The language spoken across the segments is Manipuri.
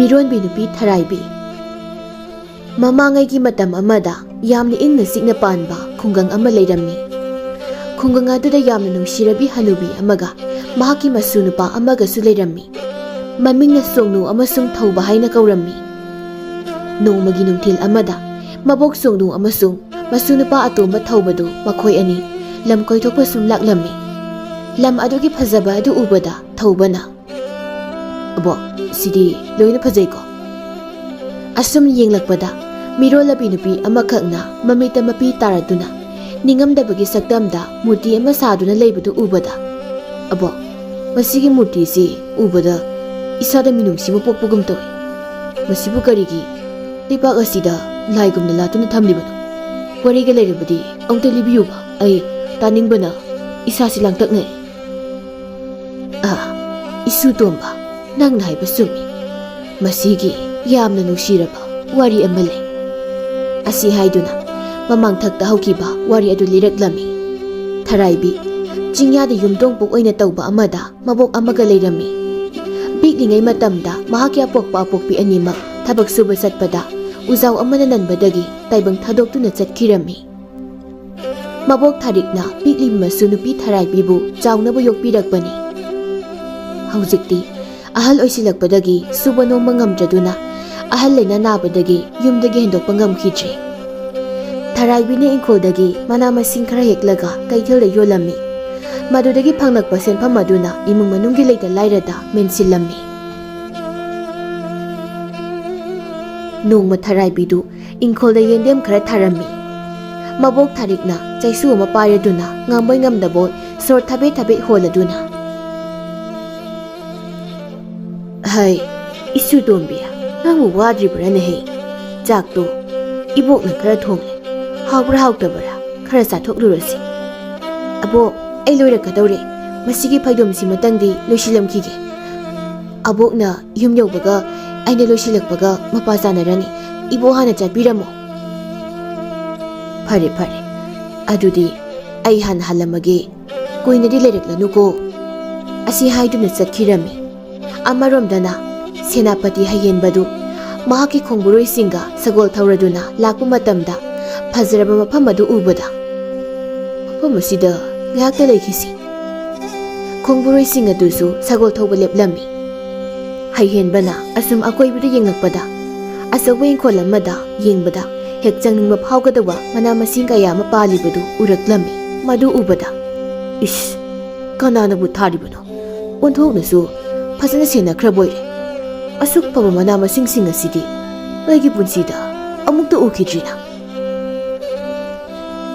ꯃꯤꯔꯣꯟꯕꯤ ꯅꯨꯄꯤ ꯊꯔꯥꯏꯕꯤ ꯃꯃꯥꯡꯉꯩꯒꯤ ꯃꯇꯝ ꯑꯃꯗ ꯌꯥꯝꯅ ꯏꯪꯅ ꯆꯤꯛꯅ ꯄꯥꯟꯕ ꯈꯨꯡꯒꯪ ꯑꯃ ꯂꯩꯔꯝꯃꯤ꯫ ꯈꯨꯡꯒꯪ ꯑꯗꯨꯗ ꯌꯥꯝꯅ ꯅꯨꯡꯁꯤꯔꯕꯤ ꯍꯅꯨꯕꯤ ꯑꯃꯒ ꯃꯍꯥꯛꯀꯤ ꯃꯁꯨ ꯅꯨꯄꯥ ꯑꯃꯒꯁꯨ ꯂꯩꯔꯝꯃꯤ꯫ ꯃꯃꯤꯡꯅ ꯁꯣꯡꯅꯨ ꯑꯃꯁꯨꯡ ꯊꯧꯕ ꯍꯥꯏꯅ ꯀꯧꯔꯝꯃꯤ꯫ ꯅꯣꯡꯃꯒꯤ ꯅꯨꯡꯊꯤꯜ ꯑꯃꯗ ꯃꯕꯣꯛ ꯁꯣꯡꯅꯨ ꯑꯃꯁꯨꯡ ꯃꯁꯨ ꯅꯨꯄꯥ ꯑꯇꯣꯝꯕ ꯊꯧꯕꯗꯨ ꯃꯈꯣꯏ ꯑꯅꯤ ꯂꯝ ꯀꯣꯏꯊꯣꯛꯄ ꯁꯨꯝ ꯂꯥꯛꯂꯝꯃꯤ꯫ ꯂꯝ ꯑꯗꯨꯒꯤ ꯐꯖꯕ ꯑꯗꯨ ꯎꯕꯗ ꯊꯧꯕꯅ "ꯑꯕꯣ, ꯁꯤꯗꯤ ꯂꯣꯏꯅ ꯐꯖꯩꯀꯣ?" ꯑꯁꯨꯝ ꯌꯦꯡꯂꯛꯄꯗ ꯃꯤꯔꯣꯜꯂꯕꯤ ꯅꯨꯄꯤ ꯑꯃꯈꯛꯅ ꯃꯃꯤꯠꯇ ꯃꯄꯤ ꯇꯥꯔꯗꯨꯅ ꯅꯤꯡꯉꯝꯗꯕꯒꯤ ꯁꯛꯇꯝꯗ ꯃꯨꯔꯇꯤ ꯑꯃ ꯁꯥꯗꯨꯅ ꯂꯩꯕꯗꯨ ꯎꯕꯗ "ꯑꯕꯣ, ꯃꯁꯤꯒꯤ ꯃꯨꯔꯇꯤꯁꯤ ꯎꯕꯗ ꯏꯁꯥꯗ ꯃꯤꯅꯨꯡꯁꯤ ꯑꯃ ꯄꯣꯛꯄꯒꯨꯝ ꯇꯧꯏ꯫ ꯃꯁꯤꯕꯨ ꯀꯔꯤꯒꯤ ꯂꯩꯕꯥꯛ ꯑꯁꯤꯗ ꯂꯥꯏꯒꯨꯝꯅ ꯂꯥꯠꯇꯨꯅ ꯊꯝꯂꯤꯕꯅꯣ? ꯋꯥꯔꯤꯒ ꯂꯩꯔꯕꯗꯤ ꯑꯃꯨꯛꯇ ꯂꯤꯕꯤꯌꯨꯕ, ꯑꯩ ꯇꯥꯅꯤꯡꯕꯅ ꯏꯁꯥꯁꯤ ꯂꯥꯡꯇꯛꯅꯩ." "ꯏꯁꯨ ꯇꯣꯝꯕ, ꯅꯪꯅ ꯍꯥꯏꯕ ꯆꯨꯝꯃꯤ. ꯃꯁꯤꯒꯤ ꯌꯥꯝꯅ ꯅꯨꯡꯁꯤꯔꯕ ꯋꯥꯔꯤ ꯑꯃ ꯂꯩ." ꯑꯁꯤ ꯍꯥꯏꯗꯨꯅ ꯃꯃꯥꯡꯊꯛꯇ ꯍꯧꯈꯤꯕ ꯋꯥꯔꯤ ꯑꯗꯨ ꯂꯤꯔꯛꯂꯝꯃꯤ꯫ ꯊꯔꯥꯏꯕꯤ ꯆꯤꯡꯌꯥꯗ ꯌꯨꯝꯊꯣꯡꯄꯣꯛ ꯑꯣꯏꯅ ꯇꯧꯕ ꯑꯃꯗ ꯃꯕꯣꯛ ꯑꯃꯒ ꯂꯩꯔꯝꯃꯤ꯫ ꯄꯤꯛꯂꯤꯉꯩ ꯃꯇꯝꯗ ꯃꯍꯥꯛꯀꯤ ꯑꯄꯣꯛꯄ ꯑꯄꯣꯛꯄꯤ ꯑꯅꯤꯃꯛ ꯊꯕꯛ ꯁꯨꯕ ꯆꯠꯄꯗ ꯎꯖꯥꯎ ꯑꯃꯅ ꯅꯟꯕꯗꯒꯤ ꯇꯥꯏꯕꯪ ꯊꯥꯗꯣꯛꯇꯨꯅ ꯆꯠꯈꯤꯔꯝꯃꯤ꯫ ꯃꯕꯣꯛ ꯊꯥꯔꯤꯛꯅ ꯄꯤꯛꯂꯤꯕ ꯃꯁꯨ ꯅꯨꯄꯤ ꯊꯔꯥꯏꯕꯤꯕꯨ ꯆꯥꯎꯅꯕ ꯌꯣꯛꯄꯤꯔꯛꯄꯅꯤ꯫ ꯍꯧꯖꯤꯛꯇꯤ ꯑꯍꯜ ꯑꯣꯏꯁꯤꯜꯂꯛꯄꯗꯒꯤ ꯁꯨꯕ ꯅꯣꯝꯕ ꯉꯝꯗ꯭ꯔꯗꯨꯅ ꯑꯍꯜ ꯂꯩꯅ ꯅꯥꯕꯗꯒꯤ ꯌꯨꯝꯗꯒꯤ ꯍꯦꯟꯗꯣꯛꯄ ꯉꯝꯈꯤꯗ꯭ꯔꯦ꯫ ꯊꯔꯥꯏꯕꯤꯅ ꯏꯪꯈꯣꯜꯗꯒꯤ ꯃꯅꯥ ꯃꯁꯤꯡ ꯈꯔ ꯍꯦꯛꯂꯒ ꯀꯩꯊꯦꯜꯗ ꯌꯣꯜꯂꯝꯃꯤ꯫ ꯃꯗꯨꯗꯒꯤ ꯐꯪꯂꯛꯄ ꯁꯦꯟꯐꯝ ꯑꯗꯨꯅ ꯏꯃꯨꯡ ꯃꯅꯨꯡꯒꯤ ꯂꯩꯇ ꯂꯥꯏꯔꯗ ꯃꯦꯟꯁꯤꯜꯂꯝꯃꯤ꯫ ꯅꯣꯡꯃ ꯊꯔꯥꯏꯕꯤꯗꯨ ꯏꯪꯈꯣꯜꯗ ꯌꯦꯟꯗꯦꯝ ꯈꯔ ꯊꯥꯔꯝꯃꯤ꯫ ꯃꯕꯣꯛ ꯊꯥꯔꯤꯛꯅ ꯆꯩꯁꯨ ꯑꯃ ꯄꯥꯏꯔꯗꯨꯅ ꯉꯝꯕꯣꯏ ꯉꯝꯗꯕꯣꯏ ꯁꯣꯔ ꯊꯕꯦꯠ ꯊꯕꯦꯠ ꯍꯣꯜꯂꯗꯨꯅ "ꯍꯩ, ꯏꯁꯨ ꯇꯣꯝꯕꯤ, ꯅꯪꯕꯨ ꯋꯥꯗ꯭ꯔꯤꯕ꯭ꯔꯥꯅꯦꯍꯦ? ꯆꯥꯛꯇꯣ ꯏꯕꯣꯛꯅ ꯈꯔ ꯊꯣꯡꯂꯦ. ꯍꯥꯎꯕ꯭ꯔꯥ ꯍꯥꯎꯇꯕ꯭ꯔꯥ ꯈꯔ ꯆꯥꯊꯣꯛꯂꯨꯔꯁꯤ." "ꯑꯕꯣꯛ, ꯑꯩ ꯂꯣꯏꯔꯛꯀꯗꯧꯔꯦ. ꯃꯁꯤꯒꯤ ꯐꯩꯗꯣꯝꯁꯤꯃꯇꯪꯗꯤ ꯂꯣꯏꯁꯤꯜꯂꯝꯈꯤꯒꯦ. ꯑꯕꯣꯛꯅ ꯌꯨꯝ ꯌꯧꯕꯒ ꯑꯩꯅ ꯂꯣꯏꯁꯤꯜꯂꯛꯄꯒ ꯃꯄꯥ ꯆꯥꯅꯔꯅꯤ. ꯏꯕꯣꯛ ꯍꯥꯟꯅ ꯆꯥꯕꯤꯔꯝꯃꯣ." "ꯐꯔꯦ ꯐꯔꯦ. ꯑꯗꯨꯗꯤ ꯑꯩ ꯍꯥꯟꯅ ꯍꯜꯂꯝꯃꯒꯦ. ꯀꯨꯏꯅꯗꯤ ꯂꯩꯔꯛꯂꯅꯨꯀꯣ." ꯑꯁꯤ ꯍꯥꯏꯗꯨꯅ ꯆꯠꯈꯤꯔꯝꯃꯤ꯫ ꯑꯃꯔꯣꯝꯗꯅ ꯁꯦꯅꯥꯄꯇꯤ ꯍꯩꯍꯦꯟꯕꯗꯨ ꯃꯍꯥꯛꯀꯤ ꯈꯣꯡꯕꯨꯔꯣꯏꯁꯤꯡꯒ ꯁꯒꯣꯜ ꯊꯧꯔꯗꯨꯅ ꯂꯥꯛꯄ ꯃꯇꯝꯗ ꯐꯖꯔꯕ ꯃꯐꯝ ꯑꯗꯨ ꯎꯕꯗ "ꯃꯐꯝ ꯑꯁꯤꯗ ꯉꯥꯏꯍꯥꯛꯇ ꯂꯩꯈꯤꯁꯤ." ꯈꯣꯡꯕꯨꯔꯣꯏꯁꯤꯡ ꯑꯗꯨꯁꯨ ꯁꯒꯣꯜ ꯊꯧꯕ ꯂꯦꯞꯂꯝꯃꯤ꯫ ꯍꯩꯍꯦꯟꯕꯅ ꯑꯁꯨꯝ ꯑꯀꯣꯏꯕꯗ ꯌꯦꯡꯂꯛꯄꯗ ꯑꯆꯧꯕ ꯏꯪꯈꯣꯜ ꯑꯃꯗ ꯌꯦꯡꯕꯗ ꯍꯦꯛ ꯆꯪꯅꯤꯡꯕ ꯐꯥꯎꯒꯗꯕ ꯃꯅꯥ ꯃꯁꯤꯡ ꯀꯌꯥ ꯑꯃ ꯄꯥꯜꯂꯤꯕꯗꯨ ꯎꯔꯛꯂꯝꯃꯤ꯫ ꯃꯗꯨ ꯎꯕꯗ "ꯏꯁ, ꯀꯅꯥꯅꯕꯨ ꯊꯥꯔꯤꯕꯅꯣ? ꯑꯣꯟꯊꯣꯛꯅꯁꯨ ꯐꯖꯅ ꯁꯦꯟꯅꯈ꯭ꯔꯕꯣꯏꯔꯦ. ꯑꯁꯨꯛ ꯐꯕ ꯃꯅꯥ ꯃꯁꯤꯡꯁꯤꯡ ꯑꯁꯤꯗꯤ ꯑꯩꯒꯤ ꯄꯨꯟꯁꯤꯗ ꯑꯃꯨꯛꯇ ꯎꯈꯤꯗ꯭ꯔꯤꯅ."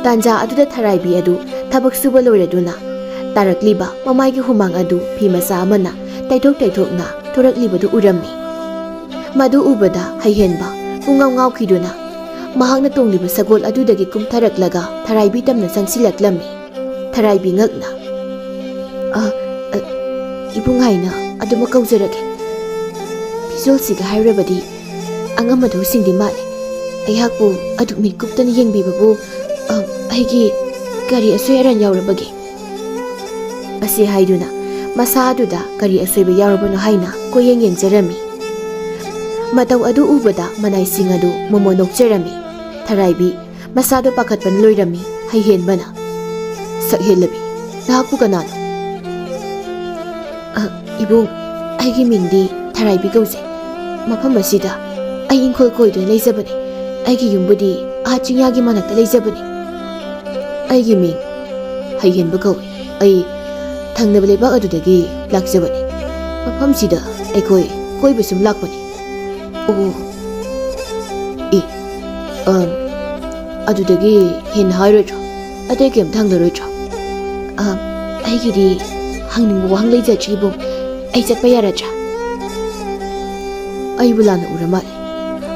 ꯇꯥꯟꯖꯥ ꯑꯗꯨꯗ ꯊꯔꯥꯏꯕꯤ ꯑꯗꯨ ꯊꯕꯛ ꯁꯨꯕ ꯂꯣꯏꯔꯗꯨꯅ ꯇꯥꯔꯛꯂꯤꯕ ꯃꯃꯥꯏꯒꯤ ꯍꯨꯃꯥꯡ ꯑꯗꯨ ꯐꯤ ꯃꯆꯥ ꯑꯃꯅ ꯇꯩꯊꯣꯛ ꯇꯩꯊꯣꯛꯅ ꯊꯣꯔꯛꯂꯤꯕꯗꯨ ꯎꯔꯝꯃꯤ꯫ ꯃꯗꯨ ꯎꯕꯗ ꯍꯩꯍꯦꯟꯕ ꯄꯨꯡꯉꯥꯎ ꯉꯥꯎꯈꯤꯗꯨꯅ ꯃꯍꯥꯛꯅ ꯇꯣꯡꯂꯤꯕ ꯁꯒꯣꯜ ꯑꯗꯨꯗꯒꯤ ꯀꯨꯝꯊꯔꯛꯂꯒ ꯊꯔꯥꯏꯕꯤ ꯇꯝꯅ ꯆꯪꯁꯤꯜꯂꯛꯂꯝꯃꯤ꯫ ꯊꯔꯥꯏꯕꯤ ꯉꯛꯅ "ꯏꯕꯨꯡ ꯍꯥꯏꯅ ꯑꯗꯨꯃꯛ ꯀꯧꯖꯔꯒꯦ. ꯐꯤꯖꯣꯜꯁꯤꯒ ꯍꯥꯏꯔꯕꯗꯤ ꯑꯉꯝ ꯑꯊꯧꯁꯤꯡꯗꯤ ꯃꯥꯜꯂꯦ. ꯑꯩꯍꯥꯛꯄꯨ ꯑꯗꯨꯛ ꯃꯤꯠ ꯀꯨꯞꯇꯅ ꯌꯦꯡꯕꯤꯕꯕꯨ ꯑꯩꯒꯤ ꯀꯔꯤ ꯑꯁꯣꯏ ꯑꯔꯥꯟ ꯌꯥꯎꯔꯕꯒꯦ?" ꯑꯁꯤ ꯍꯥꯏꯗꯨꯅ ꯃꯁꯥ ꯑꯗꯨꯗ ꯀꯔꯤ ꯑꯁꯣꯏꯕ ꯌꯥꯎꯔꯕꯅꯣ ꯍꯥꯏꯅ ꯀꯣꯌꯦꯡ ꯌꯦꯡꯖꯔꯝꯃꯤ꯫ ꯃꯇꯧ ꯑꯗꯨ ꯎꯕꯗ ꯃꯅꯥꯏꯁꯤꯡ ꯑꯗꯨ ꯃꯣꯃꯣ ꯅꯣꯛꯆꯔꯝꯃꯤ꯫ ꯊꯔꯥꯏꯕꯤ ꯃꯁꯥꯗꯣ ꯄꯥꯈꯠꯄꯅ ꯂꯣꯏꯔꯝꯃꯤ꯫ ꯍꯩꯍꯦꯟꯕꯅ "ꯁꯛꯍꯦꯜꯂꯕꯤ, ꯅꯍꯥꯛꯄꯨ ꯀꯅꯥꯅꯣ?" "ꯏꯕꯨꯡ, ꯑꯩꯒꯤ ꯃꯤꯡꯗꯤ ꯊꯔꯥꯏꯕꯤ ꯀꯧꯖꯩ. ꯃꯐꯝ ꯑꯁꯤꯗ ꯑꯩ ꯏꯪꯈꯣꯜ ꯀꯣꯏꯗꯨꯅ ꯂꯩꯖꯕꯅꯤ. ꯑꯩꯒꯤ ꯌꯨꯝꯕꯨꯗꯤ ꯆꯤꯡꯌꯥꯒꯤ ꯃꯅꯥꯛꯇ ꯂꯩꯖꯕꯅꯤ." "ꯑꯩꯒꯤ ꯃꯤꯡ ꯍꯩꯍꯦꯟꯕ ꯀꯧꯏ. ꯑꯩ ꯊꯪꯅꯕ ꯂꯩꯕꯥꯛ ꯑꯗꯨꯗꯒꯤ ꯂꯥꯛꯆꯕꯅꯤ. ꯃꯐꯝꯁꯤꯗ ꯑꯩꯈꯣꯏ ꯀꯣꯏꯕ ꯁꯨꯝ ꯂꯥꯛꯄꯅꯤ." "ꯑꯣ, ꯑꯗꯨꯗꯒꯤ ꯍꯦꯟꯅ ꯍꯥꯏꯔꯣꯏꯗ꯭ꯔꯣ? ꯑꯇꯩ ꯀꯩꯝꯇ ꯍꯪꯂꯔꯣꯏꯗ꯭ꯔꯣ?" "ꯑꯩꯒꯤꯗꯤ ꯍꯪꯅꯤꯡꯕ ꯋꯥꯍꯪ ꯂꯩꯖꯗ꯭ꯔꯤ ꯏꯕꯨꯡ. ꯑꯩ ꯆꯠꯄ ꯌꯥꯔꯗ꯭ꯔꯥ?" "ꯑꯩꯕꯨ ꯂꯥꯟꯅ ꯎꯔ ꯃꯥꯜꯂꯦ.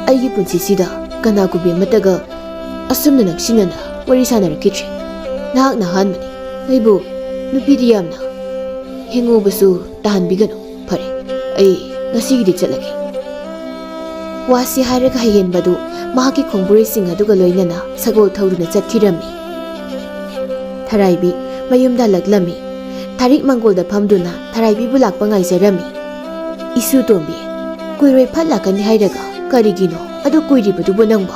ꯑꯩꯒꯤ ꯄꯨꯟꯁꯤꯁꯤꯗ ꯀꯅꯥꯒꯨꯝꯕꯤ ꯑꯃꯠꯇꯒ ꯑꯁꯨꯝꯅ ꯅꯛꯁꯤꯟꯅꯅ ꯋꯥꯔꯤ ꯁꯥꯟꯅꯔꯛꯈꯤꯗ꯭ꯔꯤ. ꯅꯍꯥꯛꯅ ꯑꯍꯥꯟꯕꯅꯤ. ꯑꯩꯕꯨ ꯅꯨꯄꯤꯗꯤ ꯌꯥꯝꯅ ꯍꯦꯡꯉꯨꯕꯁꯨ ꯇꯥꯍꯟꯕꯤꯒꯅꯨ. ꯐꯔꯦ, ꯑꯩ ꯉꯁꯤꯒꯤꯗꯤ ꯆꯠꯂꯒꯦ." ꯋꯥꯁꯤ ꯍꯥꯏꯔꯒ ꯍꯩꯍꯦꯟꯕꯗꯨ ꯃꯍꯥꯛꯀꯤ ꯈꯣꯡꯕꯨꯔꯩꯁꯤꯡ ꯑꯗꯨꯒ ꯂꯣꯏꯅꯅ ꯁꯒꯣꯜ ꯊꯧꯗꯨꯅ ꯆꯠꯈꯤꯔꯝꯃꯤ꯫ ꯊꯔꯥꯏꯕꯤ ꯃꯌꯨꯝꯗ ꯍꯜꯂꯛꯂꯝꯃꯤ꯫ ꯊꯥꯔꯤꯛ ꯃꯪꯒꯣꯜꯗ ꯐꯝꯗꯨꯅ ꯊꯔꯥꯏꯕꯤꯕꯨ ꯂꯥꯛꯄ ꯉꯥꯏꯖꯔꯝꯃꯤ꯫ "ꯏꯁꯨ ꯇꯣꯝꯕꯤ, kuiroi phat lakani hairaga karigino adu kuiribadubu nangbo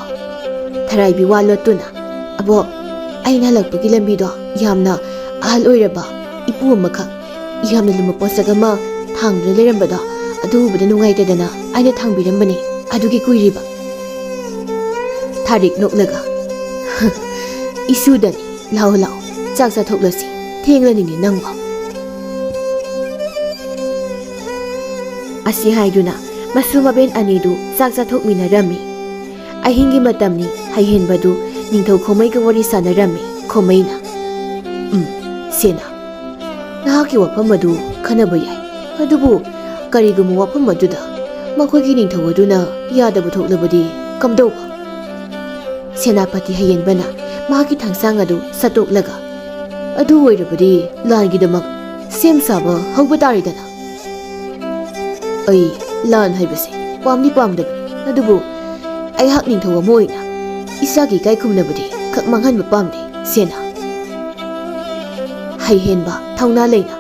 tharaibi wa lotuna abo aina halakpagi lambido yamna ahal oiraba ipu amakha yamna luma posagama thangduna lerambado adubada nungaitadana aina thangbirambani adugi kuiriba Tharik noklaga isudani lao lao chak sa thoklasi thenglani ni nangbo asi haiduna masuma ben anidu chak sa thokminarami ahingi matamni haihenbadu ningthau khomai ga wari sanarami khomaina sena nahaki wafam adu khanaba yai adubu karigumu wafam aduda makhogi ningthau aduna yadabu thoklabadi kamdauba Senapati hayenbana mahaki thangsang adu satoklaga adu oirabadi langi damak sem saba hauba taridana ai lan haibase pamni pamdabani adubu ai hak ningthau amoina isagi kai khumnabadi khak manghanba pamde sena haihenba thauna leina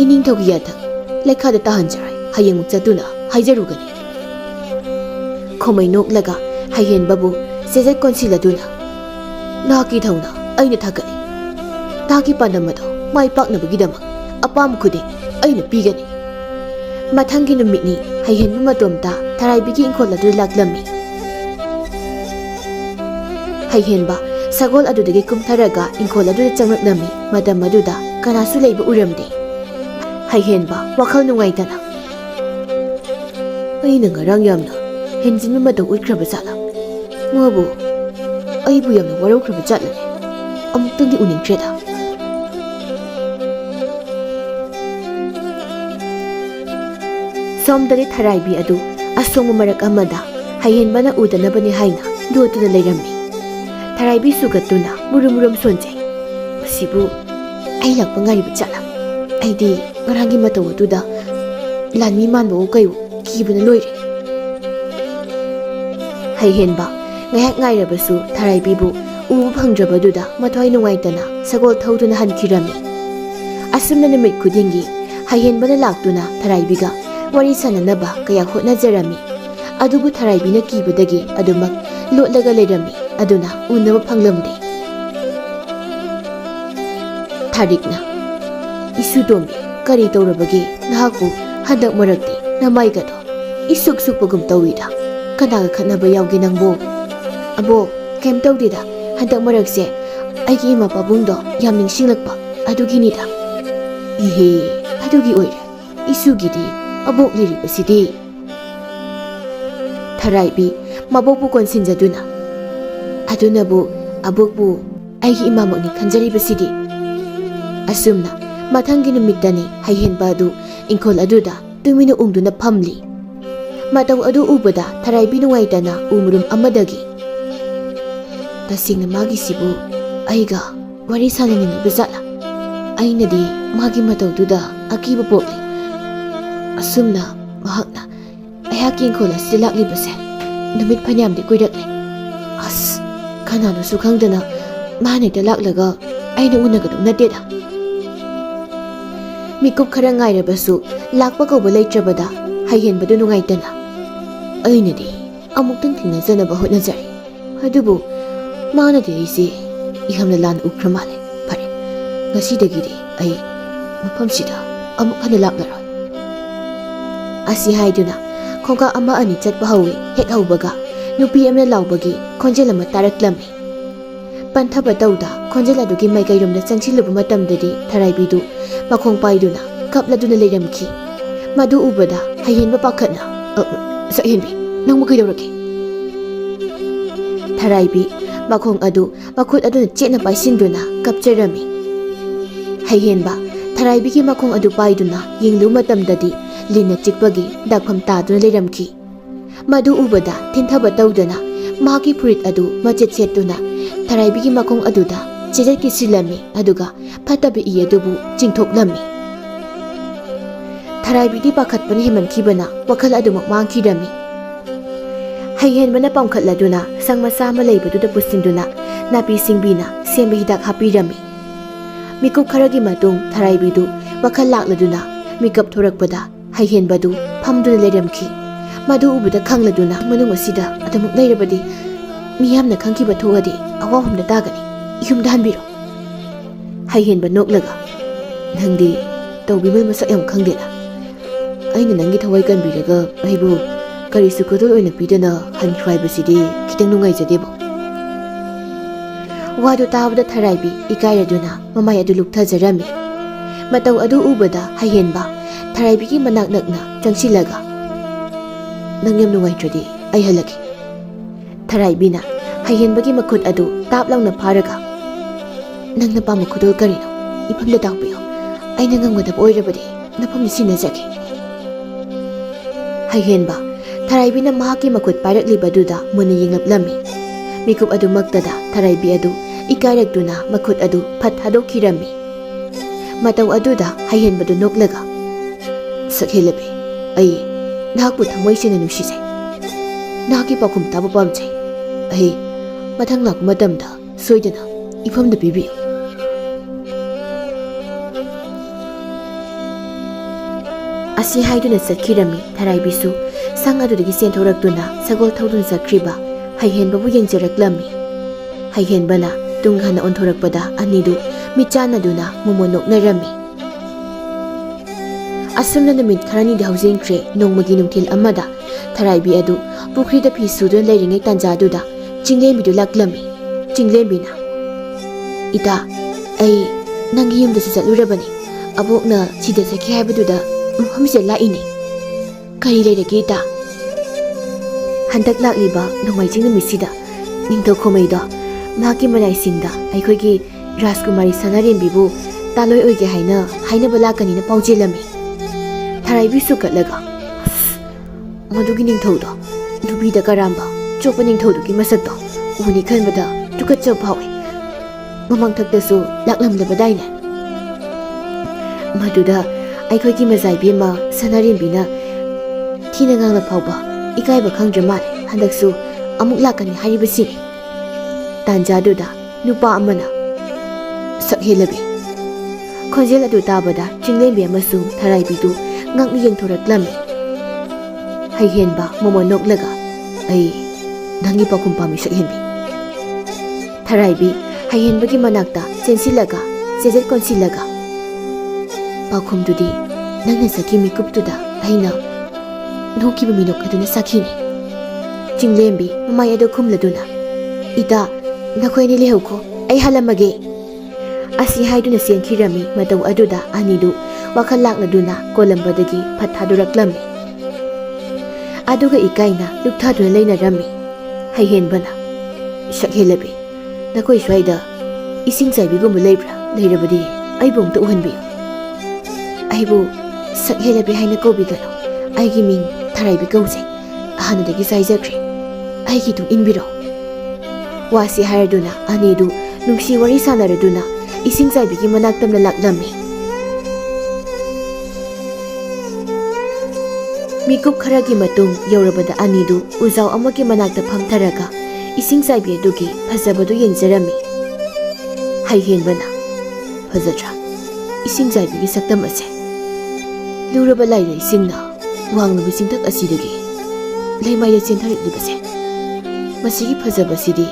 ining thogi yata lekhada tahanjarai hayeng mukchatuna haijarugani khomai noklaga haihenbabu Sejat konsiladuna Naki thauna aina thakani Taki pandamado mai paknabagidama apam khuding aina pigani Mathangi numitni haihenba matomta tharaibigi inkoladu laklammi Haihenba sagol adudagi kumtharaga inkoladu changlaklammi madam maduda kanasu leiba uramde Haihenba wakhal nungaitana Aina ngarang yamna henjinma madong utkraba sala Mabu, aibu yamna waraukraba chatlane amuktangi uningtreda somdari tharaibi adu asongmu marak amada haihenbana udanabani haina dotuna leirammi tharaibi sugatuna murumuram sonjai masibu ai lakpa ngariba chatla aidi ngarangi mataw aduda lanmi manba kayu kibana loire haihenba ngayak ngairabasu tharaibibu ubu phangdrabaduda mathoi nungaitana sagol thauduna hankirami asumna nimit khudingi haihenbana laktuna tharaibiga wari sananaba kaya hotnajarami adubu tharaibina kibadagi adumak lotlaga leirami aduna unaba phanglamde Tharikna isudombi kari tawrabagi nahaku handak marakti namaigado isuk sukpagum tawida kanaga khanaba yawgi nangbo abo kem tawdida handak marakse aigi ima pabungdo yam ningsinglakpa aduginida ihe adugi oire isugidi abok liribasidi Tharaibi mabokbu konsinjaduna adunabu abokbu aigi imamakni khanjaribasidi asumna mathangi numitani haihenba adu ingkhol aduda tumina ungduna phamli mataw adu ubada Tharaibi nungaitana umurum amadagi tasingna magi sibu aiga wari sanani bazala ainadi magi matawduda akiba pokli asumna mahakna ayaki ingkhol asida laklibase numit phanyamdi kuirakle as kanano su khangdana manekta laklaga aina unagadum nateda Mikup khara ngairabasu lakpa kauba leitrabada haihenbadu nungaitana ainadi amuktang thingnajana hotnajari adubu manadi aise ihamna lan ukramale pare ngasidagidi ai mafamsida amuk hana laklaroi asi haiduna khongka ama ani chatpa hawi hek haubaga nupi amna laubagi khonjel ama taraklammi panthaba tawda khonjel adugi maikairumda changsiluba matamdadi Tharaibidu makhong paiduna kapladuna leiramki madu ubada haihenba pakhatna sahenbi nangmu kaidorake Tharaibi makhong adu makhut aduna chena paisinduna kapcherami haihenba Tharaibi ki makhong adu paiduna yinglu matamdadi lina chikpagi dakpham taduna leiramki madu ubada thinthaba tawdana magi furit adu machet setuna Tharaibi ki makhong aduda chejai ki silami aduga phatabi iyadubu chingthoklammi Tharaibi di pakhatpani himankibana wakhal adumak mangkhidami haihenbana pamkhatladuna sangmasa ma leibaduda pusinduna napi singbina semba hidak hapirami mikup kharagi matung Tharaibidu wakhal lakladuna mikap thorakpada haihenbadu phamduna leiramki ꯃꯗꯨ ꯎꯕꯗ ꯈꯪꯂꯗꯨꯅ ꯃꯅꯨꯡ ꯑꯁꯤꯗ ꯑꯗꯨꯃꯛ ꯂꯩꯔꯕꯗꯤ ꯃꯤꯌꯥꯝꯅ ꯈꯪꯈꯤꯕ ꯊꯣꯛꯑꯗꯤ ꯑꯋꯥꯐꯝꯗ ꯇꯥꯒꯅꯤ ꯌꯨꯝꯗ ꯍꯟꯕꯤꯔꯣ ꯍꯩꯍꯦꯟꯕ ꯅꯣꯛꯂꯒ ꯅꯪꯗꯤ ꯇꯧꯕꯤꯃꯜ ꯃꯁꯛ ꯌꯥꯝ ꯈꯪꯗꯦꯅ ꯑꯩꯅ ꯅꯪꯒꯤ ꯊꯋꯥꯏ ꯀꯟꯕꯤꯔꯒ ꯑꯩꯕꯨ ꯀꯔꯤꯁꯨ ꯈꯨꯗꯣꯜ ꯑꯣꯏꯅ ꯄꯤꯗꯅ ꯍꯟꯈꯤꯕ ꯍꯥꯏꯕꯁꯤꯗꯤ ꯈꯤꯇꯪ ꯅꯨꯡꯉꯥꯏꯖꯗꯦꯕꯣ ꯋꯥꯗꯨ ꯇꯥꯕꯗ ꯊꯔꯥꯏꯕꯤ ꯏꯀꯥꯏꯔꯗꯨꯅ ꯃꯃꯥꯏ ꯑꯗꯨ ꯂꯨꯛꯊꯖꯔꯝꯃꯤ ꯃꯇꯧ ꯑꯗꯨ ꯎꯕꯗ ꯍꯩꯍꯦꯟꯕ ꯊꯔꯥꯏꯕꯤꯒꯤ ꯃꯅꯥꯛ ꯅꯛꯅ ꯆꯪꯁꯤꯜꯂꯒ ꯅꯪ ꯌꯥꯝ ꯅꯨꯡꯉꯥꯏꯇ꯭ꯔꯗꯤ ꯑꯩ ꯍꯜꯂꯒꯦ ꯊꯔꯥꯏꯕꯤꯅ ꯍꯩꯍꯦꯟꯕꯒꯤ ꯃꯈꯨꯠ ꯑꯗꯨ ꯇꯥꯞ ꯂꯥꯎꯅ ꯐꯥꯔꯒ ꯅꯪꯅ ꯄꯥꯝꯕ ꯈꯨꯗꯣꯜ ꯀꯔꯤꯅꯣ ꯏꯐꯝꯗ ꯇꯥꯛꯄꯤꯌꯨ ꯑꯩꯅ ꯉꯝꯒꯗꯕ ꯑꯣꯏꯔꯕꯗꯤ ꯅꯐꯝꯗ ꯁꯤꯟꯅꯖꯒꯦ ꯍꯩꯍꯦꯟꯕ ꯊꯔꯥꯏꯕꯤꯅ ꯃꯍꯥꯛꯀꯤ ꯃꯈꯨꯠ ꯄꯥꯏꯔꯛꯂꯤꯕꯗꯨꯗ ꯃꯨꯟꯅ ꯌꯦꯡꯂꯛꯂꯝꯃꯤ ꯃꯤꯀꯨꯞ ꯑꯗꯨꯃꯛꯇꯗ ꯊꯔꯥꯏꯕꯤ ꯑꯗꯨ ꯏꯀꯥꯏꯔꯛꯇꯨꯅ ꯃꯈꯨꯠ ꯑꯗꯨ ꯐꯠ ꯊꯥꯗꯣꯛꯈꯤꯔꯝꯃꯤ ꯃꯇꯧ ꯑꯗꯨꯗ ꯍꯩꯍꯦꯟꯕꯗꯨ ꯅꯣꯛꯂꯒ ꯁꯛꯍꯦꯜꯂꯕꯤ ꯑꯩ ꯅꯍꯥꯛꯄꯨ ꯊꯃꯣꯏ ꯁꯦꯡꯅ ꯅꯨꯡꯁꯤꯖꯩ ꯅꯍꯥꯛꯀꯤ ꯄꯥꯎꯈꯨꯝ ꯇꯥꯕ ꯄꯥꯝꯖꯩ ꯑꯩ ꯃꯊꯪ ꯂꯥꯛꯄ ꯃꯇꯝꯗ ꯁꯣꯏꯗꯅ ꯏꯐꯝꯗ ꯄꯤꯕꯤꯌꯨ ꯑꯁꯤ ꯍꯥꯏꯗꯨꯅ ꯆꯠꯈꯤꯔꯝꯃꯤ ꯊꯔꯥꯏꯕꯤꯁꯨ ꯁꯪ ꯑꯗꯨꯗꯒꯤ ꯆꯦꯟꯊꯣꯔꯛꯇꯨꯅ ꯁꯒꯣꯜ ꯊꯧꯗꯨꯅ ꯆꯠꯈ꯭ꯔꯤꯕ ꯍꯩꯍꯦꯟꯕꯕꯨ ꯌꯦꯡꯖꯔꯛꯂꯝꯃꯤ ꯍꯩꯍꯦꯟꯕꯅ ꯇꯨꯡ ꯍꯟꯅ ꯑꯣꯟꯊꯣꯔꯛꯄꯗ ꯑꯅꯤꯗꯨ ꯃꯤꯠꯆꯥꯟꯅꯗꯨꯅ ꯃꯣꯃꯣꯟ ꯅꯣꯛꯅꯔꯝꯃꯤ ꯑꯁꯨꯝꯅ ꯅꯨꯃꯤꯠ ꯈꯔꯅꯤꯗꯤ ꯍꯧꯖꯤꯟꯈ꯭ꯔꯦ ꯅꯣꯡꯃꯒꯤ ꯅꯨꯡꯊꯤꯜ ꯑꯃꯗ ꯊꯔꯥꯏꯕꯤ ꯑꯗꯨ ꯄꯨꯈ꯭ꯔꯤꯗ ꯐꯤ ꯁꯨꯗꯨꯅ ꯂꯩꯔꯤꯉꯩ ꯇꯥꯟꯖꯥꯗꯨꯗ ꯆꯤꯡꯂꯦꯝꯕꯤꯗꯨ ꯂꯥꯛꯂꯝꯃꯤ ꯆꯤꯡꯂꯦꯝꯕꯤꯅ ꯏꯇꯥ ꯑꯩ ꯅꯪꯒꯤ ꯌꯨꯝꯗꯁꯨ ꯆꯠꯂꯨꯔꯕꯅꯤ ꯑꯕꯣꯛꯅ ꯁꯤꯗ ꯆꯠꯈꯤ ꯍꯥꯏꯕꯗꯨꯗ ꯃꯐꯝꯁꯤꯗ ꯂꯥꯛꯏꯅꯤ ꯀꯔꯤ ꯂꯩꯔꯒꯦ ꯏꯇꯥ ꯍꯟꯗꯛ ꯂꯥꯛꯂꯤꯕ ꯅꯣꯡꯃꯥꯏꯖꯤꯡ ꯅꯨꯃꯤꯠꯁꯤꯗ ꯅꯤꯡꯊꯧ ꯈꯣꯃꯩꯗꯣ ꯃꯍꯥꯛꯀꯤ ꯃꯅꯥꯏꯁꯤꯡꯗ ꯑꯩꯈꯣꯏꯒꯤ ꯔꯥꯖꯀꯨꯃꯥꯔꯤ ꯁꯅꯥꯔꯦꯝꯕꯤꯕꯨ ꯇꯥꯂꯣꯏ ꯑꯣꯏꯒꯦ ꯍꯥꯏꯅ ꯍꯥꯏꯅꯕ ꯂꯥꯛꯀꯅꯤꯅ ꯄꯥꯎꯖꯦꯜꯂꯝꯃꯤ ꯊꯔꯥꯏꯕꯤ ꯁꯨꯀꯠꯂꯒ ꯃꯗꯨꯒꯤ ꯅꯤꯡꯊꯧꯗꯣ ꯅꯨꯄꯤꯗ ꯀꯔꯥꯝꯕ ꯆꯣꯞꯄ ꯅꯤꯡꯊꯧꯗꯨꯒꯤ ꯃꯁꯛꯇꯣ ꯎꯅꯤ ꯈꯟꯕꯗ ꯇꯨꯀꯠꯆꯕ ꯐꯥꯎꯏ ꯃꯃꯥꯡꯊꯛꯇꯁꯨ ꯂꯥꯛꯂꯝꯂꯕꯗꯥꯏꯅꯦ ꯃꯗꯨꯗ ꯑꯩꯈꯣꯏꯒꯤ ꯃꯖꯥꯏꯕꯦꯝꯃ ꯁꯅꯥꯔꯦꯝꯕꯤꯅ ꯊꯤꯅ ꯉꯥꯡꯅ ꯐꯥꯎꯕ ꯏꯀꯥꯏꯕ ꯈꯪꯗ꯭ꯔ ꯃꯥꯜꯂꯦ ꯍꯟꯗꯛꯁꯨ ꯑꯃꯨꯛ ꯂꯥꯛꯀꯅꯤ ꯍꯥꯏꯔꯤꯕꯁꯤꯅꯤ ꯇꯥꯟꯖꯥꯗꯨꯗ ꯅꯨꯄꯥ ꯑꯃꯅ ꯁꯛꯍꯦꯜꯂꯕꯤ ꯈꯣꯟꯖꯦꯜ ꯑꯗꯨ ꯇꯥꯕꯗ ꯆꯤꯡꯂꯦꯝꯕꯤ ꯑꯃꯁꯨꯡ ꯊꯔꯥꯏꯕꯤꯗꯨ ꯉꯛꯅ ꯌꯦꯡꯊꯣꯔꯛꯂꯝꯃꯤ ꯍꯩꯍꯦꯟꯕ ꯃꯣꯃꯣꯟ ꯅꯣꯛꯂꯒ ꯑꯩ ꯅꯪꯒꯤ ꯄꯥꯎꯈꯨꯝ ꯄꯥꯝꯃꯤ ꯁꯛꯍꯦꯟꯕꯤ ꯊꯔꯥꯏꯕꯤ ꯍꯩꯍꯦꯟꯕꯒꯤ ꯃꯅꯥꯛꯇ ꯆꯦꯟꯁꯤꯜꯂꯒ ꯆꯦꯖꯦꯠ ꯀꯣꯟꯁꯤꯜꯂꯒ ꯄꯥꯎꯈꯨꯝꯗꯨꯗꯤ ꯅꯪꯅ ꯆꯠꯈꯤ ꯃꯤꯀꯨꯞꯇꯨꯗ ꯑꯩꯅ ꯅꯣꯛꯈꯤꯕ ꯃꯤꯅꯣꯛ ꯑꯗꯨꯅ ꯁꯥꯈꯤꯅꯤ ꯆꯤꯡꯂꯦꯝꯕꯤ ꯃꯃꯥꯏ ꯑꯗꯨ ꯈꯨꯝꯂꯗꯨꯅ ꯏꯇꯥ ꯅꯈꯣꯏꯅꯤ ꯂꯩꯍꯧꯈꯣ ꯑꯩ ꯍꯜꯂꯝꯃꯒꯦ ꯑꯁꯤ ꯍꯥꯏꯗꯨꯅ ꯆꯦꯟꯈꯤꯔꯝꯃꯤ ꯃꯇꯧ ꯑꯗꯨꯗ ꯑꯅꯤꯗꯨ ꯋꯥꯈꯜ ꯂꯥꯛꯂꯗꯨꯅ ꯀꯣꯂꯝꯕꯗꯒꯤ ꯐꯠ ꯊꯥꯗꯣꯔꯛꯂꯝꯃꯤ ꯑꯗꯨꯒ ꯏꯀꯥꯏꯅ ꯂꯨꯛꯊꯗꯨꯅ ꯂꯩꯅꯔꯝꯃꯤ ꯍꯩꯍꯦꯟꯕꯅ ꯁꯛꯍꯦꯜꯂꯕꯤ ꯅꯈꯣꯏ ꯁ꯭ꯋꯥꯏꯗ ꯏꯁꯤꯡ ꯆꯥꯏꯕꯤꯒꯨꯝꯕ ꯂꯩꯕ꯭ꯔꯥ ꯂꯩꯔꯕꯗꯤ ꯑꯩꯕꯨ ꯑꯝꯇ ꯎꯍꯟꯕꯤꯌꯨ ꯑꯩꯕꯨ ꯁꯛꯍꯦꯜꯂꯕꯤ ꯍꯥꯏꯅ ꯀꯧꯕꯤꯒꯅꯨ ꯑꯩꯒꯤ ꯃꯤꯡ ꯊꯔꯥꯏꯕꯤ ꯀꯧꯖꯩ ꯍꯥꯟꯅꯗꯒꯤ ꯆꯥꯏꯖꯈ꯭ꯔꯦ ꯑꯩꯒꯤꯗꯨ ꯏꯟꯕꯤꯔꯣ ꯋꯥꯁꯤ ꯍꯥꯏꯔꯗꯨꯅ ꯑꯅꯤꯗꯨ ꯅꯨꯡꯁꯤ ꯋꯥꯔꯤ ꯁꯥꯟꯅꯔꯗꯨꯅ ꯏꯁꯤꯡ ꯆꯥꯏꯕꯤꯒꯤ ꯃꯅꯥꯛ ꯇꯝꯅ ꯂꯥꯛꯂꯝꯃꯤ ꯃꯤꯀꯨꯞ ꯈꯔꯒꯤ ꯃꯇꯨꯡ ꯌꯧꯔꯕꯗ ꯑꯅꯤꯗꯨ ꯎꯖꯥꯎ ꯑꯃꯒꯤ ꯃꯅꯥꯛꯇ ꯐꯝꯊꯔꯒ ꯏꯁꯤꯡ ꯆꯥꯏꯕꯤ ꯑꯗꯨꯒꯤ ꯐꯖꯕꯗꯨ ꯌꯦꯡꯖꯔꯝꯃꯤ ꯍꯩꯍꯦꯟꯕꯅ ꯐꯖꯗ꯭ꯔꯥ ꯏꯁꯤꯡ ꯆꯥꯏꯕꯤꯒꯤ ꯁꯛꯇꯝ ꯑꯁꯦ ꯂꯨꯔꯕ ꯂꯥꯏꯔꯩꯁꯤꯡꯅ ꯋꯥꯡꯂꯕ ꯆꯤꯡꯊꯛ ꯑꯁꯤꯗꯒꯤ ꯂꯩꯃꯥꯏꯗ ꯆꯦꯟꯊꯔꯛꯂꯤꯕꯁꯦ ꯃꯁꯤꯒꯤ ꯐꯖꯕꯁꯤꯗꯤ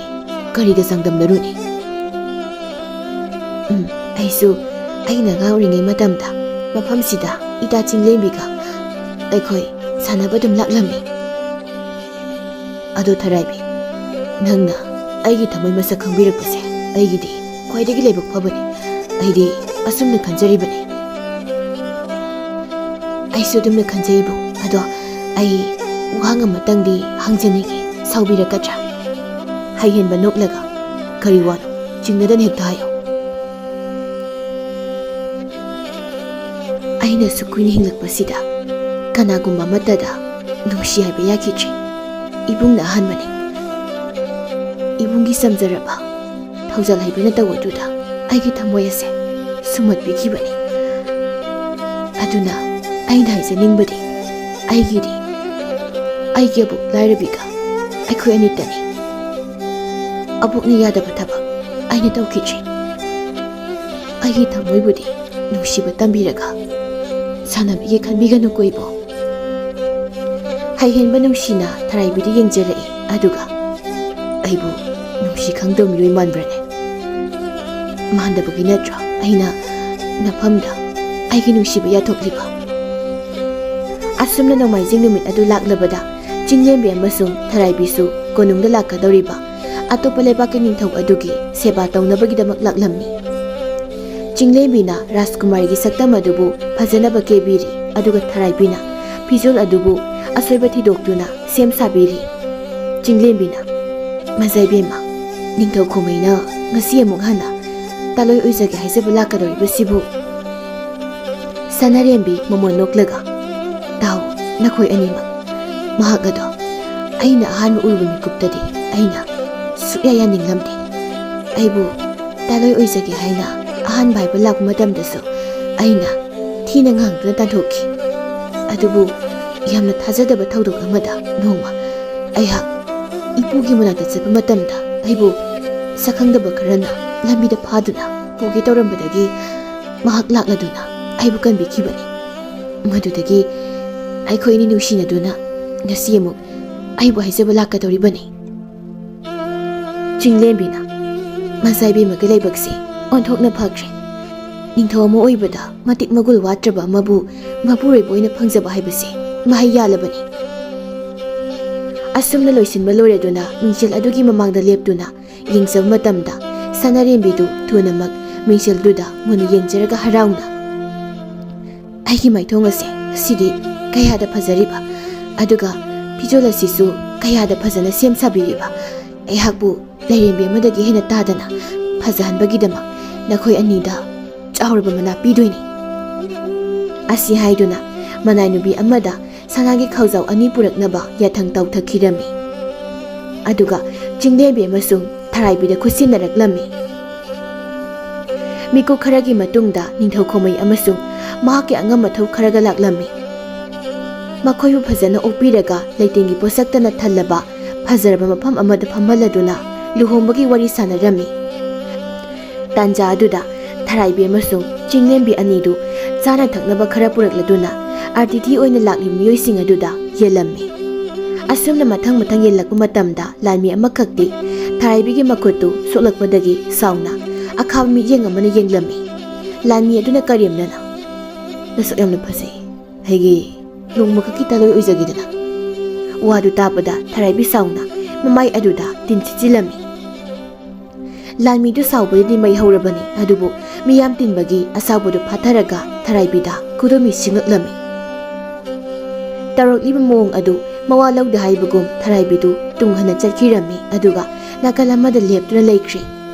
ꯀꯔꯤꯒ ꯆꯥꯡꯗꯝꯅꯔꯨꯅꯤ ꯑꯩꯁꯨ ꯑꯩꯅ ꯑꯉꯥꯡ ꯑꯣꯏꯔꯤꯉꯩ ꯃꯇꯝꯗ ꯃꯐꯝꯁꯤꯗ ꯏꯇꯥ ꯆꯤꯡꯂꯦꯝꯕꯤꯒ ꯑꯩꯈꯣꯏ ꯁꯥꯟꯅꯕ ꯑꯗꯨꯝ ꯂꯥꯛꯂꯝꯃꯤ ꯑꯗꯣ ꯊꯔꯥꯏꯕꯤ ꯅꯪꯅ ꯑꯩꯒꯤ ꯊꯃꯣꯏ ꯃꯁꯛ ꯈꯪꯕꯤꯔꯛꯄꯁꯦ ꯑꯩꯒꯤꯗꯤ ꯈ꯭ꯋꯥꯏꯗꯒꯤ ꯂꯥꯏꯕꯛ ꯐꯕꯅꯤ ꯑꯩꯗꯤ ꯑꯁꯨꯝꯅ ꯈꯟꯖꯔꯤꯕꯅꯤ ꯑꯩꯁꯨ ꯑꯗꯨꯝꯅ ꯈꯟꯖꯩꯕꯨ ꯑꯗꯣ ꯑꯩ ꯋꯥꯍꯪ ꯑꯃꯇꯪꯗꯤ ꯍꯪꯖꯅꯤꯡꯉꯤ ꯁꯥꯎꯕꯤꯔꯛꯀꯗ꯭ꯔꯥ ꯍꯩꯍꯦꯟꯕ ꯅꯣꯛꯂꯒ ꯀꯔꯤ ꯋꯥꯅꯣ ꯆꯤꯡꯅꯗꯅ ꯍꯦꯛꯇ ꯍꯥꯏꯌꯣ ꯑꯩꯅ ꯁꯨꯛ ꯀꯨꯏꯅ ꯍꯤꯡꯂꯛꯄꯁꯤꯗ ꯀꯅꯥꯒꯨꯝꯕ ꯑꯃꯠꯇꯗ ꯅꯨꯡꯁꯤ ꯍꯥꯏꯕ ꯌꯥꯈꯤꯗ꯭ꯔꯤ ꯏꯕꯨꯡꯅ ꯑꯍꯥꯟꯕꯅꯤ ꯏꯕꯨꯡꯒꯤ ꯆꯝꯖꯔꯕ ꯊꯧꯖꯥꯜ ꯍꯩꯕꯅ ꯇꯧꯕꯗꯨꯗ ꯑꯩꯒꯤ ꯊꯃꯣꯏ ꯑꯁꯦ ꯁꯨꯝꯍꯠꯄꯤꯈꯤꯕꯅꯤ ꯑꯗꯨꯅ ꯑꯩꯅ ꯍꯥꯏꯖꯅꯤꯡꯕꯗꯤ ꯑꯩꯒꯤ ꯑꯕꯣꯛ ꯂꯥꯏꯔꯕꯤꯒ ꯑꯩꯈꯣꯏ ꯑꯅꯤꯇꯅꯤ ꯑꯕꯣꯛꯅ ꯌꯥꯗꯕ ꯊꯕꯛ ꯑꯩꯅ ꯇꯧꯈꯤꯗ꯭ꯔꯤ ꯑꯩꯒꯤ ꯊꯃꯣꯏꯕꯨꯗꯤ ꯅꯨꯡꯁꯤꯕ ꯇꯝꯕꯤꯔꯒ ꯁꯥꯟꯅꯕꯤꯒꯦ ꯈꯟꯕꯤꯒꯅꯨ ꯀꯣꯏꯕꯣ ꯍꯩꯍꯦꯟꯕ ꯅꯨꯡꯁꯤꯅ ꯊꯔꯥꯏꯕꯤꯗ ꯌꯦꯡꯖꯔꯛꯏ ꯑꯗꯨꯒ ꯑꯩꯕꯨ ꯅꯨꯡꯁꯤ ꯈꯪꯗꯕ ꯃꯤꯑꯣꯏ ꯃꯥꯟꯕ꯭ꯔꯅꯦ? ꯃꯥꯟꯗꯕꯒꯤ ꯅꯠꯇ꯭ꯔꯣ ꯑꯩꯅ ꯅꯐꯝꯗ ꯑꯩꯒꯤ ꯅꯨꯡꯁꯤꯕ ꯌꯥꯊꯣꯛꯂꯤꯕ? ꯑꯁꯨꯝꯅ ꯅꯣꯡꯃꯥꯏꯖꯤꯡ ꯅꯨꯃꯤꯠ ꯑꯗꯨ ꯂꯥꯛꯂꯕꯗ ꯆꯤꯡꯂꯦꯝꯕꯤ ꯑꯃꯁꯨꯡ ꯊꯔꯥꯏꯕꯤꯁꯨ ꯀꯣꯅꯨꯡꯗ ꯂꯥꯛꯀꯗꯧꯔꯤꯕ ꯑꯇꯣꯞꯄ ꯂꯩꯕꯥꯛꯀꯤ ꯅꯤꯡꯊꯧ ꯑꯗꯨꯒꯤ ꯁꯦꯕꯥ ꯇꯧꯅꯕꯒꯤꯗꯃꯛ ꯂꯥꯛꯂꯝꯃꯤ꯫ ꯆꯤꯡꯂꯦꯝꯕꯤꯅ ꯔꯥꯖꯀꯨꯃꯥꯔꯤꯒꯤ ꯁꯛꯇꯝ ꯑꯗꯨꯕꯨ ꯐꯖꯅꯕ ꯀꯦꯕꯤꯔꯤ ꯑꯗꯨꯒ ꯊꯔꯥꯏꯕꯤꯅ ꯐꯤꯖꯣꯜ ꯑꯗꯨꯕꯨ ꯑꯁꯣꯏꯕ ꯊꯤꯗꯣꯛꯇꯨꯅ ꯁꯦꯝ ꯁꯥꯕꯤꯔꯤ꯫ ꯆꯤꯡꯂꯦꯝꯕꯤꯅ ꯃꯖꯥꯏꯕꯦꯝꯃ, ꯅꯤꯡꯊꯧ ꯈꯣꯡꯃꯩꯅ ꯉꯁꯤ ꯑꯃꯨꯛ ꯍꯟꯅ ꯇꯥꯂꯣꯏ ꯑꯣꯏꯖꯒꯦ ꯍꯥꯏꯖꯕ ꯂꯥꯛꯀꯗꯧꯔꯤꯕꯁꯤꯕꯨ? ꯁꯅꯥꯔꯦꯝꯕꯤ ꯃꯃꯣꯟ ꯅꯣꯛꯂꯒ ꯇꯥꯎ ꯅꯈꯣꯏ ꯑꯅꯤꯃꯛ, ꯃꯍꯥꯛ ꯑꯗꯣ ꯑꯩꯅ ꯑꯍꯥꯟꯕ ꯎꯔꯨꯕ ꯃꯤꯀꯨꯞꯇꯗꯤ ꯑꯩꯅ ꯁꯨꯛꯌꯥ ꯌꯥꯅꯤꯡꯂꯝꯗꯦ꯫ ꯑꯩꯕꯨ ꯇꯥꯂꯣꯏ ꯑꯣꯏꯖꯒꯦ ꯍꯥꯏꯅ ꯑꯍꯥꯟꯕ ꯍꯥꯏꯕ ꯂꯥꯛꯄ ꯃꯇꯝꯗꯁꯨ ꯑꯩꯅ ꯊꯤꯅ ꯉꯥꯡꯗꯨꯅ ꯇꯥꯟꯊꯣꯛꯈꯤ꯫ ꯑꯗꯨꯕꯨ ꯌꯥꯝꯅ ꯊꯥꯖꯗꯕ ꯊꯧꯗꯣꯛ ꯑꯃꯗ ꯅꯣꯡꯃ ꯑꯩꯍꯥꯛ ꯏꯄꯨꯒꯤ ꯃꯅꯥꯛꯇ ꯆꯠꯄ ꯃꯇꯝꯗ ꯑꯩꯕꯨ ꯁꯛꯈꯪꯗꯕ ꯈꯔꯅ ꯂꯝꯕꯤꯗ ꯐꯥꯗꯨꯅ ꯄꯨꯒꯦ ꯇꯧꯔꯝꯕꯗꯒꯤ ꯃꯍꯥꯛ ꯂꯥꯛꯂꯗꯨꯅ ꯑꯩꯕꯨ ꯀꯟꯕꯤꯈꯤꯕꯅꯤ꯫ ꯃꯗꯨꯗꯒꯤ ꯑꯩꯈꯣꯏ ꯑꯅꯤ ꯅꯨꯡꯁꯤꯅꯗꯨꯅ ꯉꯁꯤ ꯑꯃꯨꯛ ꯑꯩꯕꯨ ꯍꯥꯏꯖꯕ ꯂꯥꯛꯀꯗꯧꯔꯤꯕꯅꯤ꯫ ꯆꯤꯡꯂꯦꯝꯕꯤꯅ ꯃꯖꯥꯏꯕꯦꯝꯃꯒꯤ ꯂꯥꯏꯕꯛꯁꯤ ꯑꯣꯟꯊꯣꯛꯅ ꯐꯈ꯭ꯔꯦ꯫ ꯅꯤꯡꯊꯧ ꯑꯃ ꯑꯣꯏꯕꯗ ꯃꯇꯤꯛ ꯃꯒꯨꯟ ꯋꯥꯠꯇ꯭ꯔꯕ ꯑꯃꯕꯨ ꯃꯄꯨꯔꯣꯏꯕ ꯑꯣꯏꯅ ꯐꯪꯖꯕ ꯍꯥꯏꯕꯁꯤ ꯃꯍꯩ ꯌꯥꯜꯂꯕꯅꯤ꯫ ꯑꯁꯨꯝꯅ ꯂꯣꯏꯁꯤꯟꯕ ꯂꯣꯏꯔꯗꯨꯅ ꯃꯤꯡꯁꯦꯜ ꯑꯗꯨꯒꯤ ꯃꯃꯥꯡꯗ ꯂꯦꯞꯇꯨꯅ ꯌꯦꯡꯖꯕ ꯃꯇꯝꯗ ꯁꯅꯥꯔꯦꯝꯕꯤꯗꯨ ꯊꯨꯅꯃꯛ ꯃꯤꯡꯁꯦꯜꯗꯨꯗ ꯃꯨꯟꯅ ꯌꯦꯡꯖꯔꯒ ꯍꯔꯥꯎꯅ ꯑꯩꯒꯤ ꯃꯥꯏꯊꯣꯡ ꯑꯁꯦ ꯉꯁꯤꯗꯤ ꯀꯌꯥꯗ ꯐꯖꯔꯤꯕ, ꯑꯗꯨꯒ ꯐꯤꯖꯣꯜ ꯑꯁꯤꯁꯨ ꯀꯌꯥꯗ ꯐꯖꯅ ꯁꯦꯝ ꯁꯥꯕꯤꯔꯤꯕ, ꯑꯩꯍꯥꯛꯄꯨ ꯂꯩꯔꯦꯝꯕꯤ ꯑꯃꯗꯒꯤ ꯍꯦꯟꯅ ꯇꯥꯗꯅ ꯐꯖꯍꯟꯕꯒꯤꯗꯃꯛ ꯅꯈꯣꯏ ꯑꯅꯤꯗ ꯆꯥꯎꯔꯕ ꯃꯅꯥ ꯄꯤꯗꯣꯏꯅꯤ꯫ ꯑꯁꯤ ꯍꯥꯏꯗꯨꯅ ꯃꯅꯥꯏꯅꯨꯕꯤ ꯑꯃꯗ ꯁꯅꯥꯒꯤ ꯈꯥꯎꯖꯥꯎ 2 ꯄꯨꯔꯛꯅꯕ ꯌꯥꯊꯪ ꯇꯧꯊꯈꯤꯔꯝꯃꯤ꯫ ꯑꯗꯨꯒ ꯆꯤꯡꯂꯦꯝꯕꯤ ꯑꯃꯁꯨꯡ ꯊꯔꯥꯏꯕꯤꯗ ꯈꯨꯠꯁꯤꯟꯅꯔꯛꯂꯝꯃꯤ꯫ ꯃꯤꯀꯨꯞ ꯈꯔꯒꯤ ꯃꯇꯨꯡꯗ ꯅꯤꯡꯊꯧ ꯈꯣꯡꯃꯩ ꯑꯃꯁꯨꯡ ꯃꯍꯥꯛꯀꯤ ꯑꯉꯝ ꯃꯊꯧ ꯈꯔꯒ ꯂꯥꯛꯂꯝꯃꯤ꯫ ꯃꯈꯣꯏꯕꯨ ꯐꯖꯅ ꯑꯣꯛꯄꯤꯔꯒ ꯂꯩꯇꯦꯡꯒꯤ ꯄꯣꯠꯁꯛꯇꯅ ꯊꯜꯂꯕ ꯐꯖꯔꯕ ꯃꯐꯝ ꯑꯃꯗ ꯐꯝꯍꯜꯂꯗꯨꯅ ꯂꯨꯍꯣꯡꯕꯒꯤ ꯋꯥꯔꯤ ꯁꯥꯟꯅꯔꯝꯃꯤ꯫ ꯇꯥꯟꯖꯥ ꯑꯗꯨꯗ ꯊꯔꯥꯏꯕꯤ ꯑꯃꯁꯨꯡ ꯆꯤꯡꯂꯦꯝꯕꯤ ꯑꯅꯤꯗꯨ ꯆꯥꯅ ꯊꯛꯅꯕ ꯈꯔ ꯄꯨꯔꯛꯂꯗꯨꯅ ꯑतिꯊꯤ ꯑꯣꯏꯅ ꯂꯥꯛꯂꯤꯕ ꯃꯤꯑꯣꯏꯁꯤꯡ ꯑꯗꯨꯗ ꯌꯦꯜꯂꯝꯃꯤ꯫ ꯑꯁꯨꯝꯅ ꯃꯊꯪ ꯃꯊꯪ ꯌꯦꯜꯂꯛꯄ ꯃꯇꯝꯗ ꯂꯥꯟꯃꯤ ꯑꯃꯈꯛꯇꯤ ꯊꯔꯥꯏꯕꯤꯒꯤ ꯃꯈꯨꯠꯇꯨ ꯁꯣꯛꯂꯛꯄꯗꯒꯤ ꯁꯥꯎꯅ ꯑꯈꯥꯕ ꯃꯤꯠꯌꯦꯡ ꯑꯃꯅ ꯌꯦꯡꯂꯝꯃꯤ꯫ ꯂꯥꯟꯃꯤ ꯑꯗꯨꯅ ꯀꯔꯦꯝꯅꯅ ꯅꯁꯛ ꯌꯥꯝꯅ ꯐꯖꯩ, ꯑꯩꯒꯤ ꯅꯣꯡꯃꯈꯛꯀꯤ ꯇꯥꯂꯣꯏ ꯑꯣꯏꯖꯒꯦꯗꯅ꯫ ꯋꯥꯗꯨ ꯇꯥꯕꯗ ꯊꯔꯥꯏꯕꯤ ꯁꯥꯎꯅ ꯃꯃꯥꯏ ꯑꯗꯨꯗ ꯇꯤꯟ ꯁꯤꯠꯆꯤꯜꯂꯝꯃꯤ꯫ ꯂꯥꯟꯃꯤꯗꯨ ꯁꯥꯎꯕꯗꯗꯤ ꯃꯩ ꯍꯧꯔꯕꯅꯤ, ꯑꯗꯨꯕꯨ ꯃꯤꯌꯥꯝ ꯇꯤꯟꯕꯒꯤ ꯑꯁꯥꯎꯕꯗꯨ ꯐꯥꯊꯔꯒ ꯊꯔꯥꯏꯕꯤꯗ ꯈꯨꯗꯣꯝꯕꯤ ꯁꯤꯡꯉꯛꯂꯝꯃꯤ꯫ ꯇꯧꯔꯛꯂꯤꯕ ꯃꯑꯣꯡ ꯑꯗꯨ ꯃꯋꯥ ꯂꯧꯗꯦ ꯍꯥꯏꯕꯒꯨꯝ ꯊꯔꯥꯏꯕꯤꯗꯨ ꯇꯨꯡ ꯍꯟꯅ ꯆꯠꯈꯤꯔꯝꯃꯤ, ꯑꯗꯨꯒ ꯅꯥꯀꯜ ꯑꯃꯗ ꯂꯦꯞꯇꯨꯅ ꯂꯩꯈ꯭ꯔꯦ꯫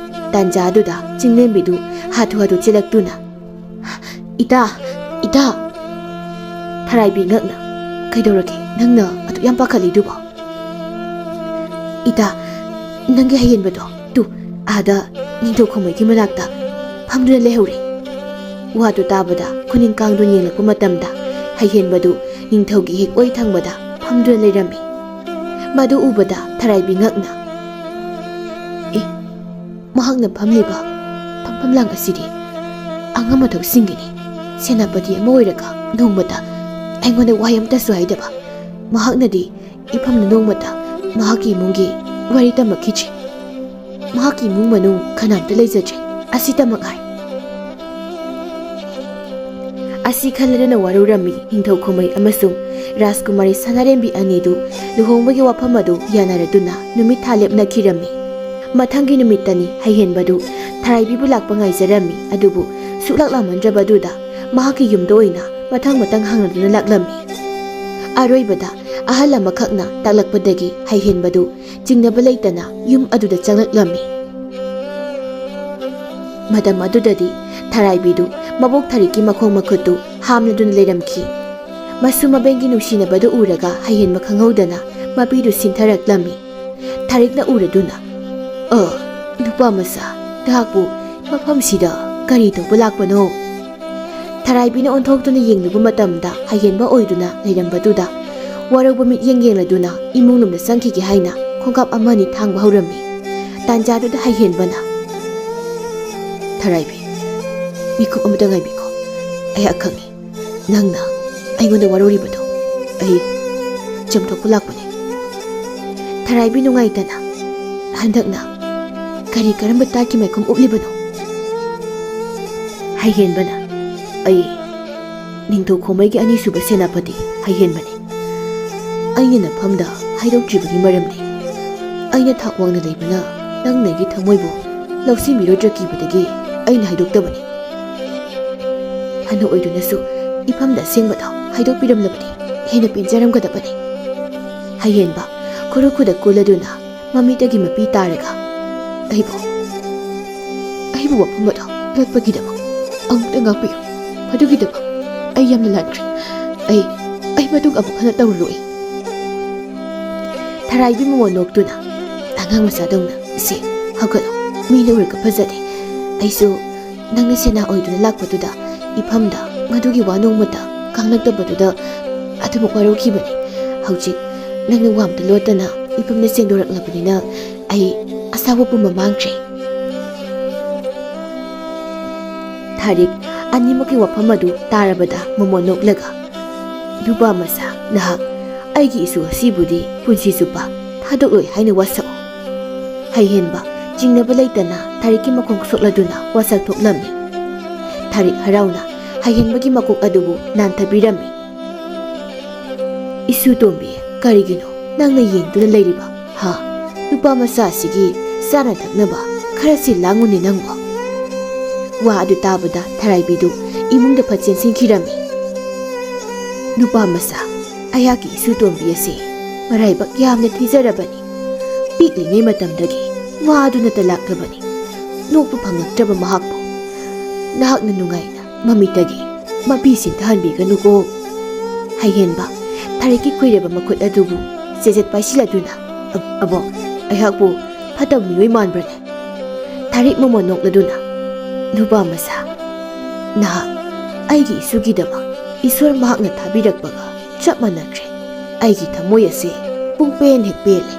ꯇꯥꯟꯖꯥ ꯑꯗꯨꯗ ꯆꯤꯡꯂꯦꯝꯕꯤꯗꯨ ꯍꯥꯊꯨ ꯍꯥꯊꯨ ꯆꯦꯜꯂꯛꯇꯨꯅ ꯏꯇꯥ, ꯏꯇꯥ! ꯊꯔꯥꯏꯕꯤ ꯉꯛꯅ ꯀꯩꯗꯧꯔꯒꯦ ꯅꯪꯅ ꯑꯗꯨꯛ ꯌꯥꯝ ꯄꯥꯈꯠꯂꯤꯗꯨꯕꯣ? ꯏꯇꯥ, ꯅꯪꯒꯤ ꯍꯩꯍꯦꯟꯕꯗꯣ ꯇꯨ ꯑꯥꯗ ꯅꯤꯡꯊꯧ ꯈꯣꯡꯃꯩꯒꯤ ꯃꯅꯥꯛꯇ ꯐꯝꯗꯨꯅ ꯂꯩꯍꯧꯔꯦ꯫ ꯋꯥꯗꯨ ꯇꯥꯕꯗ ꯈꯨꯅꯤꯡ ꯀꯥꯡꯗꯨꯅ ꯌꯦꯡꯂꯛꯄ ꯃꯇꯝꯗ ꯍꯩꯍꯦꯟꯕꯗꯨ ꯅꯤꯡꯊꯧꯒꯤ ꯍꯦꯛ ꯑꯣꯏ ꯊꯪꯕꯗ ꯐꯝꯗꯨꯅ ꯂꯩꯔꯝꯃꯤ꯫ ꯃꯗꯨ ꯎꯕꯗ ꯊꯔꯥꯏꯕꯤ ꯉꯛꯅ ꯃꯍꯥꯛꯅ ꯐꯝꯂꯤꯕ ꯐꯝꯐꯝꯂꯥꯡ ꯑꯁꯤꯗꯤ ꯑꯉꯝ ꯃꯊꯧꯁꯤꯡꯒꯤꯅꯤ꯫ ꯁꯦꯅꯥꯄꯇꯤ ꯑꯃ ꯑꯣꯏꯔꯒ ꯅꯣꯡꯃꯇ ꯑꯩꯉꯣꯟꯗ ꯋꯥꯍꯩ ꯑꯃꯇꯁꯨ ꯍꯥꯏꯗꯕ ꯃꯍꯥꯛꯅꯗꯤ ꯏꯐꯝꯗ ꯅꯣꯡꯃꯇ ꯃꯍꯥꯛꯀꯤ ꯏꯃꯨꯡꯒꯤ ꯋꯥꯔꯤ ꯇꯝꯃꯛꯈꯤꯗ꯭ꯔꯤ꯫ ꯃꯍꯥꯛꯀꯤ ꯏꯃꯨꯡ ꯃꯅꯨꯡ ꯀꯅꯥꯝꯇ ꯂꯩꯖꯗ꯭ꯔꯦ, ꯑꯁꯤꯇꯃꯛ ꯉꯥꯏ꯫ ꯑꯁꯤ ꯈꯜꯂꯗꯨꯅ ꯋꯥꯔꯧꯔꯝꯃꯤ ꯅꯤꯡꯊꯧ ꯈꯣꯡꯃꯩ ꯑꯃꯁꯨꯡ ꯔꯥꯖꯀꯨꯃꯥꯔꯤ ꯁꯅꯥꯔꯦꯝꯕꯤ ꯑꯅꯤꯗꯨ ꯂꯨꯍꯣꯡꯕꯒꯤ ꯋꯥꯐꯝ ꯑꯗꯨ ꯌꯥꯅꯔꯗꯨꯅ ꯅꯨꯃꯤꯠ ꯊꯥ ꯂꯦꯞꯅꯈꯤꯔꯝꯃꯤ꯫ ꯃꯊꯪꯒꯤ ꯅꯨꯃꯤꯠꯇꯅꯤ ꯍꯩꯍꯦꯟꯕꯗꯨ ꯊꯔꯥꯏꯕꯤꯕꯨ ꯂꯥꯛꯄ ꯉꯥꯏꯖꯔꯝꯃꯤ, ꯑꯗꯨꯕꯨ ꯁꯨꯛꯂꯥꯛ ꯂꯥꯛꯃꯟꯗ꯭ꯔꯕꯗꯨꯗ ꯃꯍꯥꯛꯀꯤ ꯌꯨꯝꯗ ꯑꯣꯏꯅ ꯃꯊꯪ ꯃꯊꯪ ꯍꯪꯂꯗꯨꯅ ꯂꯥꯛꯂꯝꯃꯤ꯫ ꯑꯔꯣꯏꯕꯗ ꯑꯍꯜ ꯑꯃꯈꯛꯅ ꯇꯥꯛꯂꯛꯄꯗꯒꯤ ꯍꯩꯍꯦꯟꯕꯗꯨ ꯆꯤꯡꯅꯕ ꯂꯩꯇꯅ ꯌꯨꯝ ꯑꯗꯨꯗ ꯆꯪꯂꯛꯂꯝꯃꯤ꯫ ꯃꯇꯝ ꯑꯗꯨꯗꯗꯤ ꯊꯔꯥꯏꯕꯤꯗꯨ ꯃꯕꯣꯛ ꯊꯔꯤꯛꯀꯤ ꯃꯈꯣꯡ ꯃꯈꯨꯠꯇꯨ ꯍꯥꯝꯂꯗꯨꯅ ꯂꯩꯔꯝꯈꯤ꯫ ꯃꯁꯨ ꯃꯕꯦꯡꯒꯤ ꯅꯨꯡꯁꯤꯅꯕꯗꯨ ꯎꯔꯒ ꯍꯩꯍꯦꯟꯕ ꯈꯪꯍꯧꯗꯅ ꯃꯄꯤꯗꯨ ꯁꯤꯟꯊꯔꯛꯂꯝꯃꯤ꯫ ꯊꯔꯤꯛꯅ ꯎꯔꯗꯨꯅ ꯅꯨꯄꯥ ꯃꯆꯥ, ꯅꯍꯥꯛꯄꯨ ꯃꯐꯝꯁꯤꯗ ꯀꯔꯤ ꯇꯧꯕ ꯂꯥꯛꯄꯅꯣ? ꯊꯔꯥꯏꯕꯤꯅ ꯑꯣꯟꯊꯣꯛꯇꯨꯅ ꯌꯦꯡꯂꯨꯕ ꯃꯇꯝꯗ ꯍꯩꯍꯦꯟꯕ ꯑꯣꯏꯗꯨꯅ ꯂꯩꯔꯝꯕꯗꯨꯗ ꯋꯥꯔꯧꯕ ꯃꯤꯠꯌꯦꯡ ꯌꯦꯡꯂꯗꯨꯅ ꯏꯃꯨꯡꯂꯣꯝꯗ ꯆꯪꯈꯤꯒꯦ ꯍꯥꯏꯅ ꯈꯣꯡꯀꯥꯞ ꯑꯃꯅꯤ ꯊꯥꯡꯕ ꯍꯧꯔꯝꯃꯤ꯫ ꯇꯥꯟꯖꯥꯗꯨꯗ ꯍꯩꯍꯦꯟꯕꯅ ꯊꯔꯥꯏꯕꯤ, ꯃꯤꯀꯨꯞ ꯑꯃꯇ ꯉꯥꯏꯕꯤꯈꯣ, ꯑꯩꯍꯥꯛ ꯈꯪꯏ ꯅꯪꯅ ꯑꯩꯉꯣꯟꯗ ꯋꯥꯔꯧꯔꯤꯕꯗꯣ ꯆꯝꯊꯣꯛꯄ ꯂꯥꯛꯄꯅꯤ ꯊꯔꯥꯏꯕꯤ ꯅꯨꯡꯉꯥꯏꯇꯅ ꯍꯟꯗꯛꯅ ꯀꯔꯤ ꯀꯔꯝꯕ ꯇꯥꯠꯀꯤ ꯃꯥꯏꯈꯨꯝ ꯎꯞꯂꯤꯕꯅꯣ ꯍꯩꯍꯦꯟꯕꯅ ꯑꯩ ꯅꯤꯡꯊꯧ ꯈꯣꯡꯃꯩꯒꯤ ꯑꯅꯤꯁꯨꯕ ꯁꯦꯅꯥꯄꯇꯤ ꯍꯩꯍꯦꯟꯕꯅꯤ ꯑꯩꯅ ꯅꯐꯝꯗ ꯍꯥꯏꯗꯣꯛꯇ꯭ꯔꯤꯕꯒꯤ ꯃꯔꯝꯗꯤ ꯑꯩꯅ ꯊꯥꯛ ꯋꯥꯡꯅ ꯂꯩꯕꯅ ꯅꯪꯅ ꯑꯩꯒꯤ ꯊꯃꯣꯏꯕꯨ ꯂꯧꯁꯤꯟꯕꯤꯔꯣꯏꯗ꯭ꯔ ꯀꯤꯕꯗꯒꯤ ꯑꯩꯅ ꯍꯥꯏꯗꯣꯛꯇꯕꯅꯤ ꯍꯟꯅ ꯑꯣꯏꯗꯨꯅꯁꯨ ꯏꯐꯝꯗ ꯑꯁꯦꯡꯕꯗ ꯍꯥꯏꯗꯣꯛꯄꯤꯔꯝꯂꯕꯗꯤ ꯍꯦꯟꯅ ꯄꯦꯟꯖꯔꯝꯒꯗꯕꯅꯤ ꯍꯩꯍꯦꯟꯕ ꯈꯨꯔꯨ ꯀꯨꯜꯂꯗꯨꯅ ꯃꯃꯤꯠꯇꯒꯤ ꯃꯄꯤ ꯇꯥꯔꯒ ꯑꯩꯕꯨ ꯋꯥꯐꯝ ꯑꯗꯣ ꯂꯣꯠꯄꯒꯤꯗꯃꯛ ꯑꯃꯨꯛꯇ ꯉꯥꯛꯄꯤꯌꯨ ꯃꯗꯨꯒꯤꯗꯃꯛ ꯑꯩ ꯌꯥꯝꯅ ꯂꯥꯟꯈ꯭ꯔꯦ ꯑꯩ ꯃꯇꯨꯡ ꯑꯃꯨꯛ ꯍꯟꯅ ꯇꯧꯔꯔꯣꯏ ꯊꯔꯥꯏꯕꯤ ꯃꯃꯣꯟ ꯅꯣꯛꯇꯨꯅ ꯑꯉꯥꯡ ꯃꯆꯥꯗꯧꯅ ꯏꯆꯦ ꯍꯧꯒꯠꯂꯣ ꯃꯤꯅ ꯎꯔꯒ ꯐꯖꯗꯦ ꯑꯩꯁꯨ ꯅꯪꯅ ꯁꯦꯅꯥ ꯑꯣꯏꯗꯨꯅ ꯂꯥꯛꯄꯗꯨꯗ ꯏꯐꯝꯗ ꯃꯗꯨꯒꯤ ꯋꯥ ꯅꯣꯡꯃꯇ ꯉꯥꯡꯂꯛꯇꯕꯗꯨꯗ ꯑꯗꯨꯃꯛ ꯋꯥꯔꯧꯈꯤꯕꯅꯤ ꯍꯧꯖꯤꯛ ꯅꯪꯅ ꯋꯥꯝꯇ ꯂꯣꯠꯇꯅ ꯏꯐꯝꯗ ꯁꯦꯡꯗꯣꯔꯛꯂꯕꯅꯤꯅ ꯑꯩ ꯑꯁꯥꯕ ꯄꯨꯝꯕ ꯃꯥꯡꯈ꯭ꯔꯦ ꯊꯥꯔꯤꯛ ꯑꯅꯤꯃꯛꯀꯤ ꯋꯥꯐꯝ ꯑꯗꯨ ꯇꯥꯔꯕꯗ ꯃꯃꯣꯟ ꯅꯣꯛꯂꯒ ꯅꯨꯄꯥ ꯃꯆꯥ ꯅꯍꯥꯛ ꯑꯩꯒꯤ ꯏꯁꯨ ꯑꯁꯤꯕꯨꯗꯤ ꯄꯨꯟꯁꯤ ꯆꯨꯞꯄ ꯊꯥꯗꯣꯛꯂꯣꯏ ꯍꯥꯏꯅ ꯋꯥꯁꯛꯎ ꯍꯩꯍꯦꯟꯕ ꯆꯤꯡꯅꯕ ꯂꯩꯇꯅ ꯊꯥꯔꯤꯛꯀꯤ ꯃꯈꯣꯡ ꯁꯣꯛꯂꯗꯨꯅ ꯋꯥꯁꯛ ꯊꯣꯛꯂꯝꯃꯤ ꯊꯥꯔꯤꯛ ꯍꯔꯥꯎꯅ ꯍꯩꯍꯦꯟꯕꯒꯤ ꯃꯀꯣꯛ ꯑꯗꯨꯕꯨ ꯅꯥꯟꯊꯕꯤꯔꯝꯃꯤ ꯏꯁꯨ ꯇꯣꯝꯕꯤ ꯀꯔꯤꯒꯤꯅꯣ ꯅꯪꯅ ꯌꯦꯡꯗꯨꯅ ꯂꯩꯔꯤꯕ ꯍꯥ ꯅꯨꯄꯥ ꯃꯆꯥ ꯑꯁꯤꯒꯤ ꯆꯥꯅ ꯊꯛꯅꯕ ꯈꯔꯁꯤ ꯂꯥꯡꯉꯨꯅꯦ ꯅꯪꯕꯣ ꯋꯥ ꯑꯗꯨ ꯇꯥꯕꯗ ꯊꯔꯥꯏꯕꯤꯗꯨ ꯏꯃꯨꯡꯗ ꯐꯠ ꯆꯦꯟꯁꯤꯟꯈꯤꯔꯝꯃꯤ ꯅꯨꯄꯥ ꯃꯆꯥ ꯑꯩꯍꯥꯛꯀꯤ ꯏꯁꯨ ꯇꯣꯝꯕꯤ ꯑꯁꯤ ꯃꯔꯥꯏꯕꯛ ꯌꯥꯝꯅ ꯊꯤꯖꯔꯕꯅꯤ ꯄꯤꯛꯂꯤꯉꯩ ꯃꯇꯝꯗꯒꯤ ꯋꯥ ꯑꯗꯨꯅꯇ ꯂꯥꯛꯂꯕꯅꯤ ꯅꯣꯛꯄ ꯐꯪꯂꯛꯇ꯭ꯔꯕ ꯃꯍꯥꯛꯄꯨ ꯅꯍꯥꯛꯅ ꯅꯨꯡꯉꯥꯏꯅ ꯃꯃꯤꯠꯇꯒꯤ ꯃꯄꯤ ꯁꯤꯟꯊꯍꯟꯕꯤꯒꯅꯨꯀꯣ ꯍꯩꯍꯦꯟꯕ ꯊꯥꯔꯤꯛꯀꯤ ꯈꯨꯏꯔꯕ ꯃꯈꯨꯠ ꯑꯗꯨꯕꯨ ꯆꯦꯖꯦꯠ ꯄꯥꯏꯁꯤꯜꯂꯗꯨꯅ ꯑꯕꯣ ꯑꯩꯍꯥꯛꯄꯨ ꯐꯠꯇꯕ ꯃꯤꯑꯣꯏ ꯃꯥꯟꯕ꯭ꯔꯅꯦ ꯊꯥꯔꯤꯛ ꯃꯃꯣꯟ ꯅꯣꯛꯂꯗꯨꯅ ꯅꯨꯄꯥ ꯃꯆꯥ ꯅꯍꯥꯛ ꯑꯩꯒꯤ ꯏꯁꯨꯒꯤꯗꯃꯛ ꯏꯁꯣꯔ ꯃꯍꯥꯛꯅ ꯊꯥꯕꯤꯔꯛꯄꯒ ꯆꯞ ꯃꯥꯟꯅꯈ꯭ꯔꯦ ꯑꯩꯒꯤ ꯊꯃꯣꯏ ꯑꯁꯤ ꯄꯨꯡꯄꯦꯟ ꯍꯦꯛ ꯄꯦꯜꯂꯦ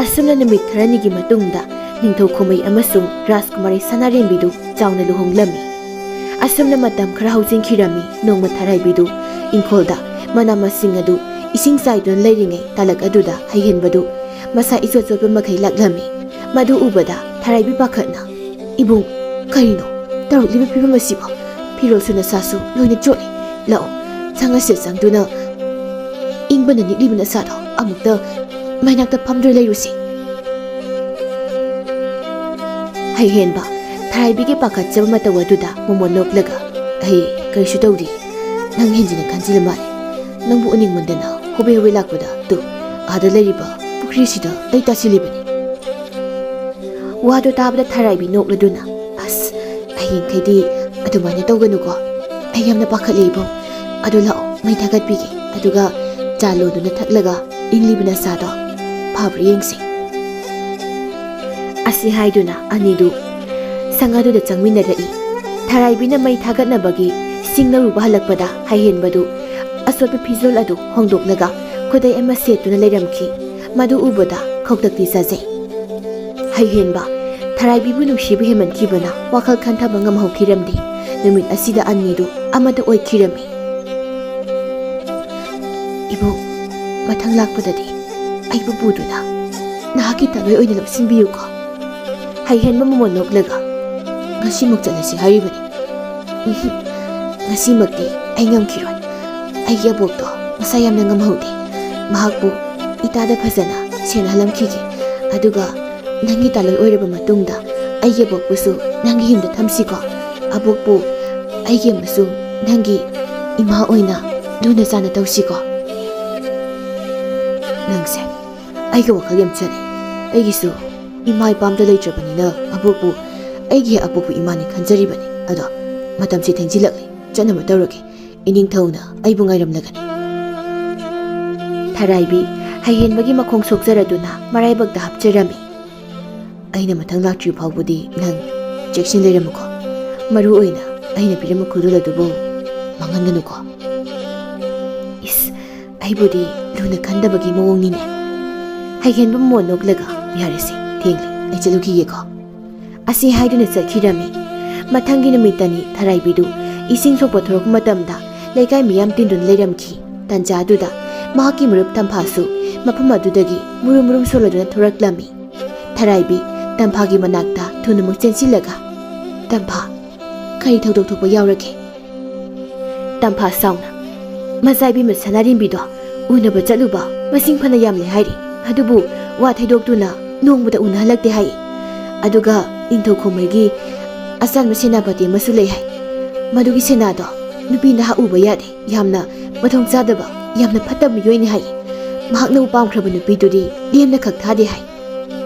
ꯑꯁꯨꯝꯅ ꯅꯨꯃꯤꯠ ꯈꯔꯅꯤꯒꯤ ꯃꯇꯨꯡꯗ ꯅꯤꯡꯊꯧ ꯈꯣꯡꯃꯩ ꯑꯃꯁꯨꯡ ꯔꯥꯖꯀꯨꯃꯥꯔꯤ ꯁꯅꯥꯔꯦꯝꯕꯤꯗꯨ ꯆꯥꯎꯅ ꯂꯨꯍꯣꯡꯂꯝꯃꯤ ꯑꯁꯨꯝꯅ ꯃꯇꯝ ꯈꯔ ꯍꯧꯖꯤꯟꯈꯤꯔꯝꯃꯤ ꯅꯣꯡꯃ ꯊꯔꯥꯏꯕꯤꯗꯨ ꯏꯪꯈꯣꯜꯗ ꯃꯅꯥ ꯃꯁꯤꯡ ꯑꯗꯨ ꯏꯁꯤꯡ ꯆꯥꯏꯗꯨꯅ ꯂꯩꯔꯤꯉꯩ ꯇꯥꯂꯛ ꯑꯗꯨꯗ ꯍꯩꯍꯦꯟꯕꯗꯨ ꯃꯁꯥ ꯏꯆꯣꯠ ꯆꯣꯠꯄ ꯃꯈꯩ ꯂꯥꯛꯂꯝꯃꯤ ꯃꯗꯨ ꯎꯕꯗ ꯊꯔꯥꯏꯕꯤ ꯄꯥꯈꯠꯅ ꯏꯕꯨꯡ ꯀꯔꯤꯅꯣ ꯇꯧꯔꯛꯂꯤꯕ ꯐꯤꯕꯝ ꯑꯁꯤꯕꯣ ꯐꯤꯔꯣꯜꯁꯨ ꯅꯁꯥꯁꯨ ꯂꯣꯏꯅ ꯆꯣꯠꯂꯤ ꯂꯥꯛꯑꯣ ꯆꯪꯉꯁꯤ ꯆꯪꯗꯨꯅ ꯏꯪꯕꯅ ꯅꯤꯛꯂꯤꯕ ꯅꯁꯥꯗꯣ ꯑꯃꯨꯛꯇ ꯃꯩꯅꯥꯛꯇ ꯐꯝꯗꯨꯅ ꯂꯩꯔꯨꯁꯤ ꯍꯩꯍꯦꯟꯕ ꯊꯔꯥꯏꯕꯤꯒꯤ ꯄꯥꯈꯠꯆꯕ ꯃꯇꯧ ꯑꯗꯨꯗ ꯃꯃꯣꯟ ꯅꯣꯛꯂꯒ ꯑꯩ ꯀꯔꯤꯁꯨ ꯇꯧꯗꯦ ꯅꯪ ꯍꯦꯟꯖꯤꯟꯅ ꯈꯟꯖꯤꯜꯂ ꯃꯥꯜꯂꯦ ꯅꯪꯕꯨ ꯎꯅꯤꯡꯃꯟꯗꯅ ꯍꯣꯕꯦ ꯍꯣꯕꯦ ꯂꯥꯛꯄꯗ ꯇꯨ ꯑꯥꯗ ꯂꯩꯔꯤꯕ ꯄꯨꯈ꯭ꯔꯤꯁꯤꯗ ꯂꯩ ꯇꯥꯁꯤꯜꯂꯤꯕꯅꯤ ꯋꯥꯗꯨ ꯇꯥꯕꯗ ꯊꯔꯥꯏꯕꯤ ꯅꯣꯛꯂꯗꯨꯅ ꯑꯁ ꯍꯌꯦꯡꯈꯩꯗꯤ ꯑꯗꯨꯃꯥꯏꯅ ꯇꯧꯒꯅꯨꯀꯣ ꯑꯩ ꯌꯥꯝꯅ ꯄꯥꯈꯠꯂꯦ ꯏꯕꯨꯡ ꯑꯗꯨ ꯂꯥꯛꯑꯣ ꯃꯩ ꯊꯥꯒꯠꯄꯤꯒꯦ ꯑꯗꯨꯒ ꯆꯥ ꯂꯣꯟꯗꯨꯅ ꯊꯛꯂꯒ ꯏꯪꯂꯤꯕ ꯅꯁꯥꯗꯣ ꯐꯕ꯭ꯔꯥ ꯌꯦꯡꯁꯤ ꯑꯁꯤ ꯍꯥꯏꯗꯨꯅ ꯑꯅꯤꯗꯨ ꯁꯪ ꯑꯗꯨꯗ ꯆꯪꯃꯤꯟꯅꯔꯛꯏ ꯊꯔꯥꯏꯕꯤꯅ ꯃꯩ ꯊꯥꯒꯠꯅꯕꯒꯤ ꯁꯤꯡꯅꯔꯨꯕ ꯍꯜꯂꯛꯄꯗ ꯍꯩꯍꯦꯟꯕꯗꯨ ꯑꯆꯣꯠꯄ ꯐꯤꯖꯣꯜ ꯑꯗꯨ ꯍꯣꯡꯗꯣꯛꯂꯒ ꯈꯨꯗꯩ ꯑꯃ ꯁꯦꯠꯇꯨꯅ ꯂꯩꯔꯝꯈꯤ ꯃꯗꯨ ꯎꯕꯗ ꯈꯧꯇꯛꯇꯤ ꯆꯥꯖꯩ ꯍꯩꯍꯦꯟꯕ ꯊꯔꯥꯏꯕꯤꯕꯨ ꯅꯨꯡꯁꯤꯕ ꯍꯦꯟꯃꯟꯈꯤꯕꯅ ꯋꯥꯈꯜ ꯈꯟꯊꯕ ꯉꯝꯍꯧꯈꯤꯔꯝꯗꯦ ꯅꯨꯃꯤꯠ ꯑꯁꯤꯗ ꯑꯅꯤꯗꯨ ꯑꯃꯠꯇ ꯑꯣꯏꯈꯤꯔꯝꯃꯤ ꯏꯕꯨꯡ ꯃꯊꯪ ꯂꯥꯛꯄꯗꯗꯤ ꯑꯩꯕꯨ ꯄꯨꯗꯨꯅ ꯅꯍꯥꯛꯀꯤ ꯇꯂꯣꯏ ꯑꯣꯏꯅ ꯂꯧꯁꯤꯟꯕꯤꯌꯨꯀꯣ ꯍꯩꯍꯦꯟꯕ ꯃꯃꯣꯟ ꯅꯣꯛꯂꯒ ꯉꯁꯤꯃꯛ ꯆꯠꯂꯁꯤ ꯍꯥꯏꯔꯤꯕꯅꯤ ꯉꯁꯤꯃꯛꯇꯤ ꯑꯩ ꯉꯝꯈꯤꯔꯣꯏ ꯑꯩꯒꯤ ꯑꯕꯣꯛꯇꯣ ꯃꯁꯥ ꯌꯥꯝꯅ ꯉꯝꯍꯧꯗꯦ ꯃꯍꯥꯛꯄꯨ ꯏꯇꯥꯗ ꯐꯖꯅ ꯁꯦꯟꯅꯍꯜꯂꯝꯈꯤꯒꯦ ꯑꯗꯨꯒ ꯅꯪꯒꯤ ꯇꯥꯂꯣꯏ ꯑꯣꯏꯔꯕ ꯃꯇꯨꯡꯗ ꯑꯩꯒꯤ ꯑꯕꯣꯛꯄꯨꯁꯨ ꯅꯪꯒꯤ ꯌꯨꯝꯗ ꯊꯝꯁꯤꯀꯣ ꯑꯕꯣꯛꯄꯨ ꯑꯩꯒꯤ ꯑꯃꯁꯨꯡ ꯅꯪꯒꯤ ꯏꯃꯥ ꯑꯣꯏꯅ ꯂꯨꯅ ꯆꯥꯅ ꯇꯧꯁꯤꯀꯣ ꯅꯪꯁꯦ ꯑꯩꯒ ꯋꯥꯈꯜ ꯌꯥꯝ ꯆꯥꯟꯅꯩ ꯑꯩꯒꯤꯁꯨ ꯏꯃꯥ ꯏꯄꯥꯝꯇ ꯂꯩꯇ꯭ꯔꯕꯅꯤꯅ ꯑꯕꯣꯛꯄꯨ ꯑꯩꯒꯤ ꯑꯄꯣꯛꯄ ꯏꯃꯥꯅꯤ ꯈꯟꯖꯔꯤꯕꯅꯤ ꯑꯗꯣ ꯃꯇꯝꯁꯤ ꯊꯦꯡꯖꯤꯜꯂꯛꯂꯤ ꯆꯠꯅꯕ ꯇꯧꯔꯒꯦ ꯏꯅꯤꯡꯊꯧꯅ ꯑꯩꯕꯨ ꯉꯥꯏꯔꯝꯂꯒꯅꯤ ꯊꯔꯥꯏꯕꯤ ꯍꯩꯍꯦꯟꯕꯒꯤ ꯃꯈꯣꯡ ꯁꯣꯛꯆꯔꯗꯨꯅ ꯃꯔꯥꯏꯕꯛꯇ ꯍꯥꯞꯆꯔꯝꯃꯤ ꯑꯩꯅ ꯃꯊꯪ ꯂꯥꯛꯇ꯭ꯔꯤ ꯐꯥꯎꯕꯗꯤ ꯅꯪ ꯆꯦꯛꯁꯤꯟ ꯂꯩꯔꯝꯃꯨꯀꯣ ꯃꯔꯨ ꯑꯣꯏꯅ ꯑꯩꯅ ꯄꯤꯔꯝꯕ ꯈꯨꯗꯣꯜ ꯑꯗꯨꯕꯨ ꯃꯥꯡꯍꯟꯒꯅꯨꯀꯣ ꯏꯁ ꯑꯩꯕꯨꯗꯤ ꯂꯨꯅ ꯈꯟꯗꯕꯒꯤ ꯃꯑꯣꯡꯅꯤꯅꯦ ꯍꯩꯍꯦꯟꯕ ꯃꯃꯣꯟ ꯅꯣꯛꯂꯒ ꯌꯥꯔꯦꯁꯤ ꯊꯦꯡꯂꯦ ꯑꯩ ꯆꯠꯂꯨꯈꯤꯒꯦꯀꯣ ꯑꯁꯤ ꯍꯥꯏꯗꯨꯅ ꯆꯠꯈꯤꯔꯝꯃꯤ ꯃꯊꯪꯒꯤ ꯅꯨꯃꯤꯠꯇꯅꯤ ꯊꯔꯥꯏꯕꯤꯗꯨ ꯏꯁꯤꯡ ꯁꯣꯛꯄ ꯊꯣꯔꯛꯄ ꯃꯇꯝꯗ ꯂꯩꯀꯥꯏ ꯃꯤꯌꯥꯝ ꯇꯤꯟꯗꯨꯅ ꯂꯩꯔꯝꯈꯤ꯫ ꯇꯥꯟꯖꯥ ꯑꯗꯨꯗ ꯃꯍꯥꯛꯀꯤ ꯃꯔꯨꯞ ꯇꯝꯐꯥꯁꯨ ꯃꯐꯝ ꯑꯗꯨꯗꯒꯤ ꯃꯨꯔꯨꯝ ꯃꯨꯔꯨꯝ ꯁꯣꯜꯂꯗꯨꯅ ꯊꯣꯔꯛꯂꯝꯃꯤ꯫ ꯊꯔꯥꯏꯕꯤ ꯇꯝꯐꯥꯒꯤ ꯃꯅꯥꯛꯇ ꯊꯨꯅꯃꯛ ꯆꯦꯟꯁꯤꯜꯂꯒ, "ꯇꯝꯐꯥ, ꯀꯔꯤ ꯊꯧꯗꯣꯛ ꯊꯣꯛꯄ ꯌꯥꯎꯔꯒꯦ?" ꯇꯝꯐꯥ ꯁꯥꯎꯅ, "ꯃꯆꯥꯏꯕꯤ ꯁꯅꯥꯔꯦꯝꯕꯤꯗꯣ ꯎꯅꯕ ꯆꯠꯂꯨꯕ ꯃꯁꯤꯡ ꯐꯅ ꯌꯥꯝꯂꯦ ꯍꯥꯏꯔꯤ, ꯑꯗꯨꯕꯨ ꯋꯥ ꯊꯩꯗꯣꯛꯇꯨꯅ ꯅꯣꯡꯃꯗ ꯎꯅꯍꯜꯂꯛꯇꯦ ꯍꯥꯏ꯫ ꯑꯗꯨꯒ ꯅꯤꯡꯊꯧꯈꯣꯡꯃꯩꯒꯤ ꯑꯆꯥꯟꯕ ꯁꯦꯅꯥꯄꯇꯤ ꯑꯃꯁꯨ ꯂꯩ ꯍꯥꯏ꯫ ꯃꯗꯨꯒꯤ ꯁꯦꯅꯥꯗꯣ ꯅꯨꯄꯤ ꯅꯍꯥ ꯎꯕ ꯌꯥꯗꯦ, ꯌꯥꯝꯅ ꯃꯊꯣꯡ ꯆꯥꯗꯕ, ꯌꯥꯝꯅ ꯐꯠꯇꯕ ꯃꯤꯑꯣꯏꯅꯤ ꯍꯥꯏ꯫ ꯃꯍꯥꯛꯅ ꯄꯥꯝꯈ꯭ꯔꯕ ꯅꯨꯄꯤꯗꯨꯗꯤ ꯂꯦꯝꯅ ꯈꯛ ꯊꯥꯗꯦ ꯍꯥꯏ꯫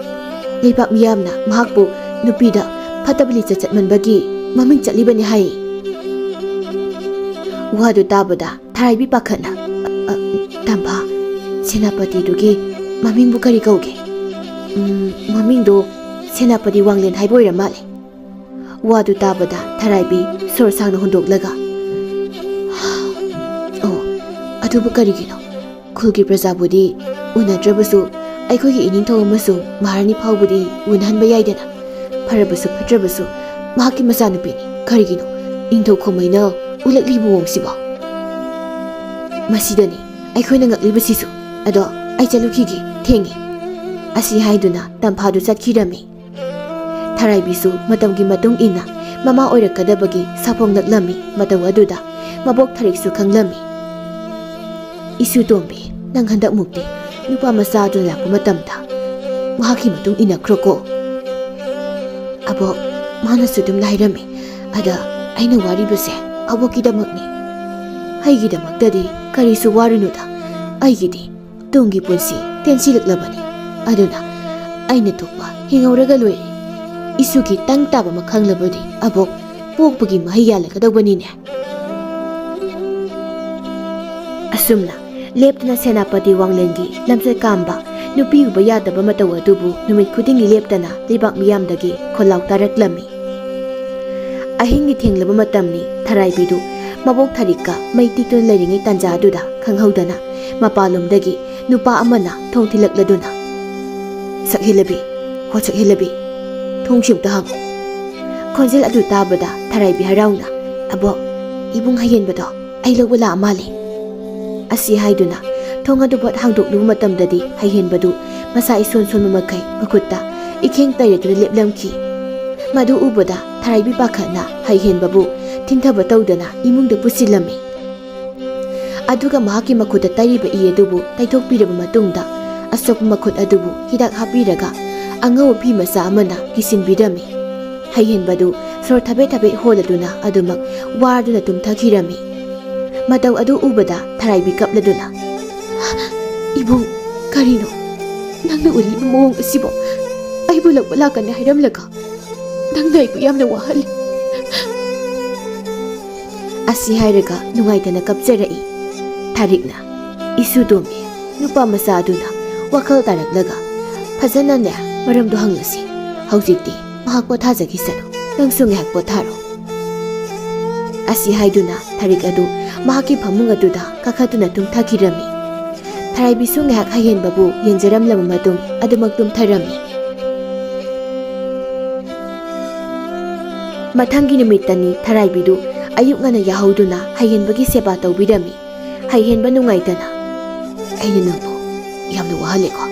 ꯂꯩꯕꯥꯛ ꯃꯤꯌꯥꯝꯅ ꯃꯍꯥꯛꯄꯨ ꯅꯨꯄꯤꯗ ꯐꯠꯇꯕ ꯂꯤꯆꯠ ꯆꯠꯃꯟꯕꯒꯤ ꯃꯃꯤꯡ ꯆꯠꯂꯤꯕꯅꯤ ꯍꯥꯏ." ꯋꯥꯗꯨ ꯇꯥꯕꯗ ꯊꯔꯥꯏꯕꯤ ꯄꯥꯈꯠꯅ, "ꯇꯝꯐꯥ, ꯁꯦꯅꯥꯄꯇꯤꯗꯨꯒꯤ ꯃꯃꯤꯡꯕꯨ ꯀꯔꯤ ꯀꯧꯒꯦ?" "ꯃꯃꯤꯡꯗꯣ ꯁꯦꯅꯥꯄꯇꯤ ꯋꯥꯡꯂꯦꯟ ꯍꯥꯏꯕ ꯑꯣꯏꯔ ꯃꯥꯜꯂꯦ." ꯋꯥꯗꯨ ꯇꯥꯕꯗ ꯊꯔꯥꯏꯕꯤ ꯁꯣꯔ ꯁꯥꯡꯅ ꯍꯣꯟꯗꯣꯛꯂꯒ, "ꯑꯣ, ꯑꯗꯨꯕꯨ ꯀꯔꯤꯒꯤꯅꯣ? ꯈꯨꯜꯒꯤ ꯄ꯭ꯔꯖꯥꯕꯨꯗꯤ ꯎꯅꯗ꯭ꯔꯕꯁꯨ ꯑꯩꯈꯣꯏꯒꯤ ꯏꯅꯤꯡꯊꯧ ꯑꯃꯁꯨꯡ ꯃꯍꯥꯔꯥꯅꯤ ꯐꯥꯎꯕꯗꯤ ꯎꯅꯍꯟꯕ ꯌꯥꯏꯗꯅ꯫ ꯐꯔꯕꯁꯨ ꯐꯠꯇ꯭ꯔꯕꯁꯨ ꯃꯍꯥꯛꯀꯤ ꯃꯆꯥꯅꯨꯄꯤꯅꯤ, ꯀꯔꯤꯒꯤꯅꯣ ꯅꯤꯡꯊꯧꯈꯣꯡꯃꯩꯅ ꯎꯠꯂꯛꯂꯤꯕ ꯃꯑꯣꯡꯁꯤꯕꯣ? ꯃꯁꯤꯗꯅꯤ ꯑꯩꯈꯣꯏꯅ ꯉꯛꯂꯤꯕꯁꯤꯁꯨ꯫ ꯑꯗꯣ ꯑꯩ ꯆꯠꯂꯨꯈꯤꯒꯦ, ꯊꯦꯡꯉꯦ." ꯑꯁꯤ ꯍꯥꯏꯗꯨꯅ ꯇꯝꯐꯥꯗꯨ ꯆꯠꯈꯤꯔꯝꯃꯤ꯫ ꯊꯔꯥꯏꯕꯤꯁꯨ ꯃꯇꯝꯒꯤ ꯃꯇꯨꯡ ꯏꯟꯅ ꯃꯃꯥ ꯑꯣꯏꯔꯛꯀꯗꯕꯒꯤ ꯁꯥꯐꯣꯡꯂꯛꯂꯝꯃꯤ꯫ ꯃꯇꯧ ꯑꯗꯨꯗ ꯃꯕꯣꯛ ꯊꯔꯤꯛꯁꯨ ꯈꯪꯂꯝꯃꯤ꯫ "ꯏꯁꯨ ꯇꯣꯝꯕꯤ, ꯅꯪ ꯍꯟꯗꯛꯃꯨꯛꯇꯤ ꯅꯨꯄꯥ ꯃꯆꯥ ꯑꯗꯨꯅ ꯂꯥꯛꯄ ꯃꯇꯝꯗ ꯃꯍꯥꯛꯀꯤ ꯃꯇꯨꯡ ꯏꯟꯅꯈ꯭ꯔꯣꯀꯣ." "ꯑꯕꯣꯛ, ꯃꯥꯅꯁꯨ ꯑꯗꯨꯝ ꯍꯥꯏꯔꯝꯃꯤ, ꯑꯗ ꯑꯩꯅ ꯋꯥꯔꯤꯕꯁꯦ ꯑꯕꯣꯛꯀꯤꯗꯃꯛꯅꯤ꯫ ꯑꯩꯒꯤꯗꯃꯛꯇꯗꯤ ꯀꯔꯤꯁꯨ ꯋꯥꯔꯨꯅꯨꯗ, ꯑꯩꯒꯤꯗꯤ ꯇꯨꯡꯒꯤ ꯄꯨꯟꯁꯤ ꯇꯦꯟꯁꯤꯜꯂꯛꯂꯕꯅꯤ꯫ ꯑꯗꯨꯅ ꯑꯩꯅ ꯊꯣꯛꯄ ꯍꯤꯡꯍꯧꯔꯒ ꯂꯣꯏꯔꯦ꯫ ꯏꯁꯨꯒꯤ ꯇꯪ ꯇꯥꯕ ꯑꯃ ꯈꯪꯂꯕꯗꯤ ꯑꯕꯣꯛ ꯄꯣꯛꯄꯒꯤ ꯃꯍꯩ ꯌꯥꯜꯂꯒꯗꯧꯕꯅꯤꯅꯦ." ꯑꯁꯨꯝꯅ ꯂꯦꯞꯇꯅ ꯁꯦꯅꯥꯄꯇꯤ ꯋꯥꯡꯂꯦꯟꯒꯤ ꯂꯝꯆꯠ ꯀꯥꯝꯕ, ꯅꯨꯄꯤ ꯎꯕ ꯌꯥꯗꯕ ꯃꯇꯧ ꯑꯗꯨꯕꯨ ꯅꯨꯃꯤꯠ ꯈꯨꯗꯤꯡꯒꯤ ꯂꯦꯞꯇꯅ ꯂꯩꯕꯥꯛ ꯃꯤꯌꯥꯝꯗꯒꯤ ꯈꯣꯜꯂꯥꯎ ꯇꯥꯔꯛꯂꯝꯃꯤ꯫ ꯑꯍꯤꯡꯒꯤ ꯊꯦꯡꯂꯕ ꯃꯇꯝꯅꯤ꯫ ꯊꯔꯥꯏꯕꯤꯗꯨ ꯃꯕꯣꯛ ꯊꯔꯤꯛꯀ ꯃꯩ ꯇꯤꯛꯇꯨꯅ ꯂꯩꯔꯤꯉꯩ ꯇꯥꯟꯖꯥ ꯑꯗꯨꯗ ꯈꯪꯍꯧꯗꯅ ꯃꯄꯥꯟꯂꯣꯝꯗꯒꯤ ꯅꯨꯄꯥ ꯑꯃꯅ ꯊꯣꯡ ꯊꯤꯜꯂꯛꯂꯗꯨꯅ, "ꯁꯛꯍꯦꯜꯂꯕꯤ, ꯍꯣ ꯁꯛꯍꯦꯜꯂꯕꯤ, ꯊꯣꯡꯁꯤ ꯑꯃꯨꯛꯇ ꯍꯥꯡꯉꯨ." ꯈꯣꯟꯖꯦꯜ ꯑꯗꯨ ꯇꯥꯕꯗ ꯊꯔꯥꯏꯕꯤ ꯍꯔꯥꯎꯅ, "ꯑꯕꯣꯛ, ꯏꯕꯨꯡ ꯍꯩꯍꯦꯟꯕꯗꯣ ꯑꯩ ꯂꯧꯕ ꯂꯥꯛꯑ ꯃꯥꯜꯂꯦ." ꯑꯁꯤ ꯍꯥꯏꯗꯨꯅ ꯊꯣꯡ ꯑꯗꯨ ꯐꯠ ꯍꯥꯡꯗꯣꯛꯂꯨꯕ ꯃꯇꯝꯗꯗꯤ ꯍꯩꯍꯦꯟꯕꯗꯨ ꯃꯁꯥ ꯏꯁꯣꯟ ꯁꯣꯟꯕ ꯃꯈꯩ ꯃꯈꯨꯠꯇ ꯏꯈꯦꯡ ꯇꯩꯔꯗꯨꯅ ꯂꯦꯞꯂꯝꯈꯤ꯫ ꯃꯗꯨ ꯎꯕꯗ ꯊꯔꯥꯏꯕꯤ ꯄꯥꯈꯠꯅ ꯍꯩꯍꯦꯟꯕꯕꯨ ꯊꯤꯟꯊꯕ ꯇꯧꯗꯅ ꯏꯃꯨꯡꯗ ꯄꯨꯁꯤꯜꯂꯝꯃꯤ꯫ ꯑꯗꯨꯒ ꯃꯍꯥꯛꯀꯤ ꯃꯈꯨꯠꯇ ꯇꯩꯔꯤꯕ ꯏ ꯑꯗꯨꯕꯨ ꯇꯩꯊꯣꯛꯄꯤꯔꯕ ꯃꯇꯨꯡꯗ ꯑꯁꯣꯛꯄ ꯃꯈꯨꯠ ꯑꯗꯨꯕꯨ ꯍꯤꯗꯥꯛ ꯍꯥꯞꯄꯤꯔꯒ ꯑꯉꯧꯕ ꯐꯤ ꯃꯆꯥ ꯑꯃꯅ ꯀꯤꯁꯤꯟꯕꯤꯔꯝꯃꯤ꯫ ꯍꯩꯍꯦꯟꯕꯗꯨ ꯁꯣꯔ ꯊꯕꯦꯠ ꯊꯕꯦꯠ ꯍꯣꯜꯂꯗꯨꯅ ꯑꯗꯨꯃꯛ ꯋꯥꯔꯗꯨꯅ ꯇꯨꯝꯊꯈꯤꯔꯝꯃꯤ꯫ ꯃꯇꯧ ꯑꯗꯨ ꯎꯕꯗ ꯊꯔꯥꯏꯕꯤ ꯀꯞꯂꯗꯨꯅ, "ꯏꯕꯨꯡ, ꯀꯔꯤꯅꯣ ꯅꯪꯅ ꯎꯠꯂꯤꯕ ꯃꯑꯣꯡ ꯑꯁꯤꯕꯣ? ꯑꯩꯕꯨ ꯂꯧꯕ ꯂꯥꯛꯀꯅꯤ ꯍꯥꯏꯔꯝꯂꯒ ꯅꯪꯅ ꯑꯩꯕꯨ ꯌꯥꯝꯅ ꯋꯥꯍꯜꯂꯤ." ꯑꯁꯤ ꯍꯥꯏꯔꯒ ꯅꯨꯡꯉꯥꯏꯇꯅ ꯀꯞꯆꯔꯛꯏ꯫ ꯊꯔꯤꯛꯅ, "ꯏꯁꯨ ꯇꯣꯝꯕꯤ, ꯅꯨꯄꯥ ꯃꯆꯥ ꯑꯗꯨꯅ ꯋꯥꯈꯜ ꯇꯥꯔꯛꯂꯒ ꯐꯖꯅꯅꯦ ꯃꯔꯝꯗꯣ ꯍꯪꯂꯁꯤ꯫ ꯍꯧꯖꯤꯛꯇꯤ ꯃꯍꯥꯛ ꯄꯣꯊꯥꯖꯈꯤꯁꯅꯨ, ꯅꯪꯁꯨ ꯉꯥꯏꯍꯥꯛ ꯄꯣꯊꯥꯔꯣ." ꯑꯁꯤ ꯍꯥꯏꯗꯨꯅ ꯊꯔꯤꯛ ꯑꯗꯨ ꯃꯍꯥꯛꯀꯤ ꯐꯃꯨꯡ ꯑꯗꯨꯗ ꯀꯥꯈꯠꯇꯨꯅ ꯇꯨꯝꯊꯈꯤꯔꯝꯃꯤ꯫ ꯊꯔꯥꯏꯕꯤꯁꯨ ꯉꯥꯏꯍꯥꯛ ꯍꯩꯍꯦꯟꯕꯕꯨ ꯌꯦꯡꯖꯔꯝꯂꯕ ꯃꯇꯨꯡ ꯑꯗꯨꯃꯛ ꯇꯨꯝꯊꯔꯝꯃꯤ꯫ ꯃꯊꯪꯒꯤ ꯅꯨꯃꯤꯠꯇꯅꯤ ꯊꯔꯥꯏꯕꯤꯗꯨ ꯑꯌꯨꯛ ꯉꯟꯅ ꯌꯥꯍꯧꯗꯨꯅ ꯍꯩꯍꯦꯟꯕꯒꯤ ꯁꯦꯕꯥ ꯇꯧꯕꯤꯔꯝꯃꯤ꯫ ꯍꯩꯍꯦꯟꯕ ꯅꯨꯡꯉꯥꯏꯇꯅ, "ꯑꯩꯅ ꯅꯪꯕꯨ ꯌꯥꯝꯅ ꯋꯥꯍꯜꯂꯦꯀꯣ?"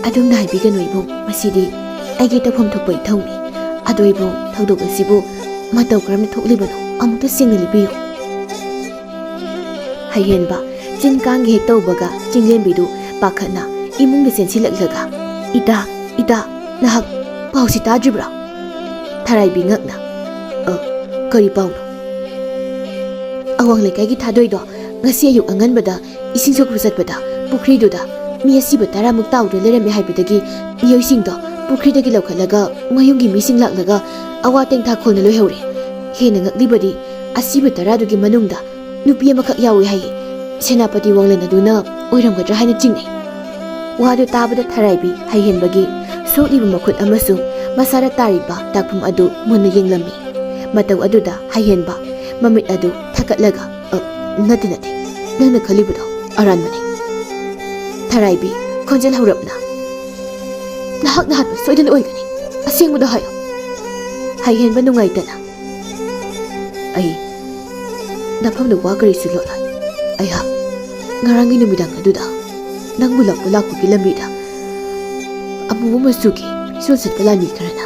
"ꯑꯗꯨꯝꯅ ꯍꯥꯏꯕꯤꯒꯅꯨ ꯏꯕꯨꯡ, ꯃꯁꯤꯗꯤ ꯑꯩꯒꯤ ꯇꯧꯐꯝ ꯊꯣꯛꯄ ꯏꯊꯧꯅꯤ꯫ ꯑꯗꯣ ꯏꯕꯨꯡ, ꯊꯧꯗꯣꯛ ꯑꯁꯤꯕꯨ ꯃꯇꯧ ꯀꯔꯝꯅ ꯊꯣꯛꯂꯤꯕꯅꯣ ꯑꯃꯨꯛꯇ ꯁꯦꯡꯅ ꯂꯤꯕꯤꯌꯨ." ꯍꯩꯍꯦꯟꯕ ꯆꯤꯟ ꯀꯥꯡꯒꯦ ꯍꯦꯛ ꯇꯧꯕꯒ ꯆꯤꯡꯂꯦꯝꯕꯤꯗꯨ ꯄꯥꯈꯠꯅ ꯏꯃꯨꯡꯗ ꯆꯦꯟꯁꯤꯜꯂꯛꯂꯒ, ꯏꯇꯥ, ꯅꯍꯥꯛ ꯄꯥꯎꯁꯤ ꯇꯥꯗ꯭ꯔꯤꯕ꯭ꯔꯥ?" ꯊꯔꯥꯏꯕꯤ ꯉꯛꯅ, "ꯀꯔꯤ ꯄꯥꯎꯅꯣ?" "ꯑꯋꯥꯡ ꯂꯩꯀꯥꯏꯒꯤ ꯊꯥꯗꯣꯏꯗꯣ ꯉꯁꯤ ꯑꯌꯨꯛ ꯑꯉꯟꯕꯗ ꯏꯁꯤꯡ ꯁꯣꯛꯄ ꯆꯠꯄꯗ ꯄꯨꯈ꯭ꯔꯤꯗꯨꯗ ꯃꯤ ꯑꯁꯤꯕ 10ꯃꯨꯛ ꯇꯥꯎꯗꯨꯅ ꯂꯩꯔꯝꯃꯦ ꯍꯥꯏꯕꯗꯒꯤ ꯃꯤꯑꯣꯏꯁꯤꯡꯗꯣ ꯄꯨꯈ꯭ꯔꯤꯗꯒꯤ ꯂꯧꯈꯠꯂꯒ ꯃꯌꯨꯝꯒꯤ ꯃꯤꯁꯤꯡ ꯂꯥꯛꯂꯒ ꯑꯋꯥ ꯇꯦꯡꯊꯥ ꯈꯣꯜꯅ ꯂꯣꯏꯍꯧꯔꯦ꯫ ꯍꯦꯟꯅ ꯉꯛꯂꯤꯕꯗꯤ ꯑꯁꯤꯕ 10ꯗꯨꯒꯤ ꯃꯅꯨꯡꯗ ꯅꯨꯄꯤ ꯑꯃꯈꯛ ꯌꯥꯎꯏ ꯍꯥꯏꯌꯦ꯫ ꯁꯦꯅꯥꯄꯇꯤ ꯋꯥꯡꯂꯦꯟ ꯑꯗꯨꯅ ꯑꯣꯏꯔꯝꯒꯗ꯭ꯔꯥ ꯍꯥꯏꯅ ꯆꯤꯡꯅꯩ." ꯋꯥꯗꯨ ꯇꯥꯕꯗ ꯊꯔꯥꯏꯕꯤ ꯍꯩꯍꯦꯟꯕꯒꯤ ꯁꯣꯛꯂꯤꯕ ꯃꯈꯨꯠ ꯑꯃꯁꯨꯡ ꯃꯁꯥꯗ ꯇꯥꯔꯤꯕ ꯗꯥꯛꯐꯝ ꯑꯗꯨ ꯃꯨꯟꯅ ꯌꯦꯡꯂꯝꯃꯤ꯫ ꯃꯇꯧ ꯑꯗꯨꯗ ꯍꯩꯍꯦꯟꯕ ꯃꯃꯤꯠ ꯑꯗꯨ ꯊꯛꯀꯠꯂꯒ, ꯅꯠꯇꯦ, ꯅꯪꯅ ꯈꯜꯂꯤꯕꯗꯣ ꯑꯔꯥꯟꯕꯅꯤ." ꯊꯔꯥꯏꯕꯤ ꯈꯣꯟꯖꯦꯜ ꯍꯧꯔꯞꯅ, "ꯅꯍꯥꯛꯅ ꯍꯥꯠꯄ ꯁꯣꯏꯗꯅ ꯑꯣꯏꯒꯅꯤ, ꯑꯁꯦꯡꯕꯗꯣ ꯍꯥꯏꯌꯣ." ꯍꯩꯍꯦꯟꯕ ꯅꯨꯡꯉꯥꯏꯇꯅ, "ꯑꯩ ꯅꯐꯝꯗ ꯋꯥ ꯀꯔꯤꯁꯨ ꯂꯣꯠꯂꯣꯏ ꯑꯩꯍꯥꯛ ꯉꯔꯥꯡꯒꯤ ꯅꯨꯃꯤꯗꯥꯡ ꯑꯗꯨꯗ ꯅꯪꯕꯨ ꯂꯧꯕ ꯂꯥꯛꯄꯒꯤ ꯂꯝꯕꯤꯗ ꯑꯃꯨꯕ ꯃꯆꯨꯒꯤ ꯐꯤꯖꯣꯜ ꯁꯦꯠꯄ ꯂꯥꯟꯃꯤ ꯈꯔꯅ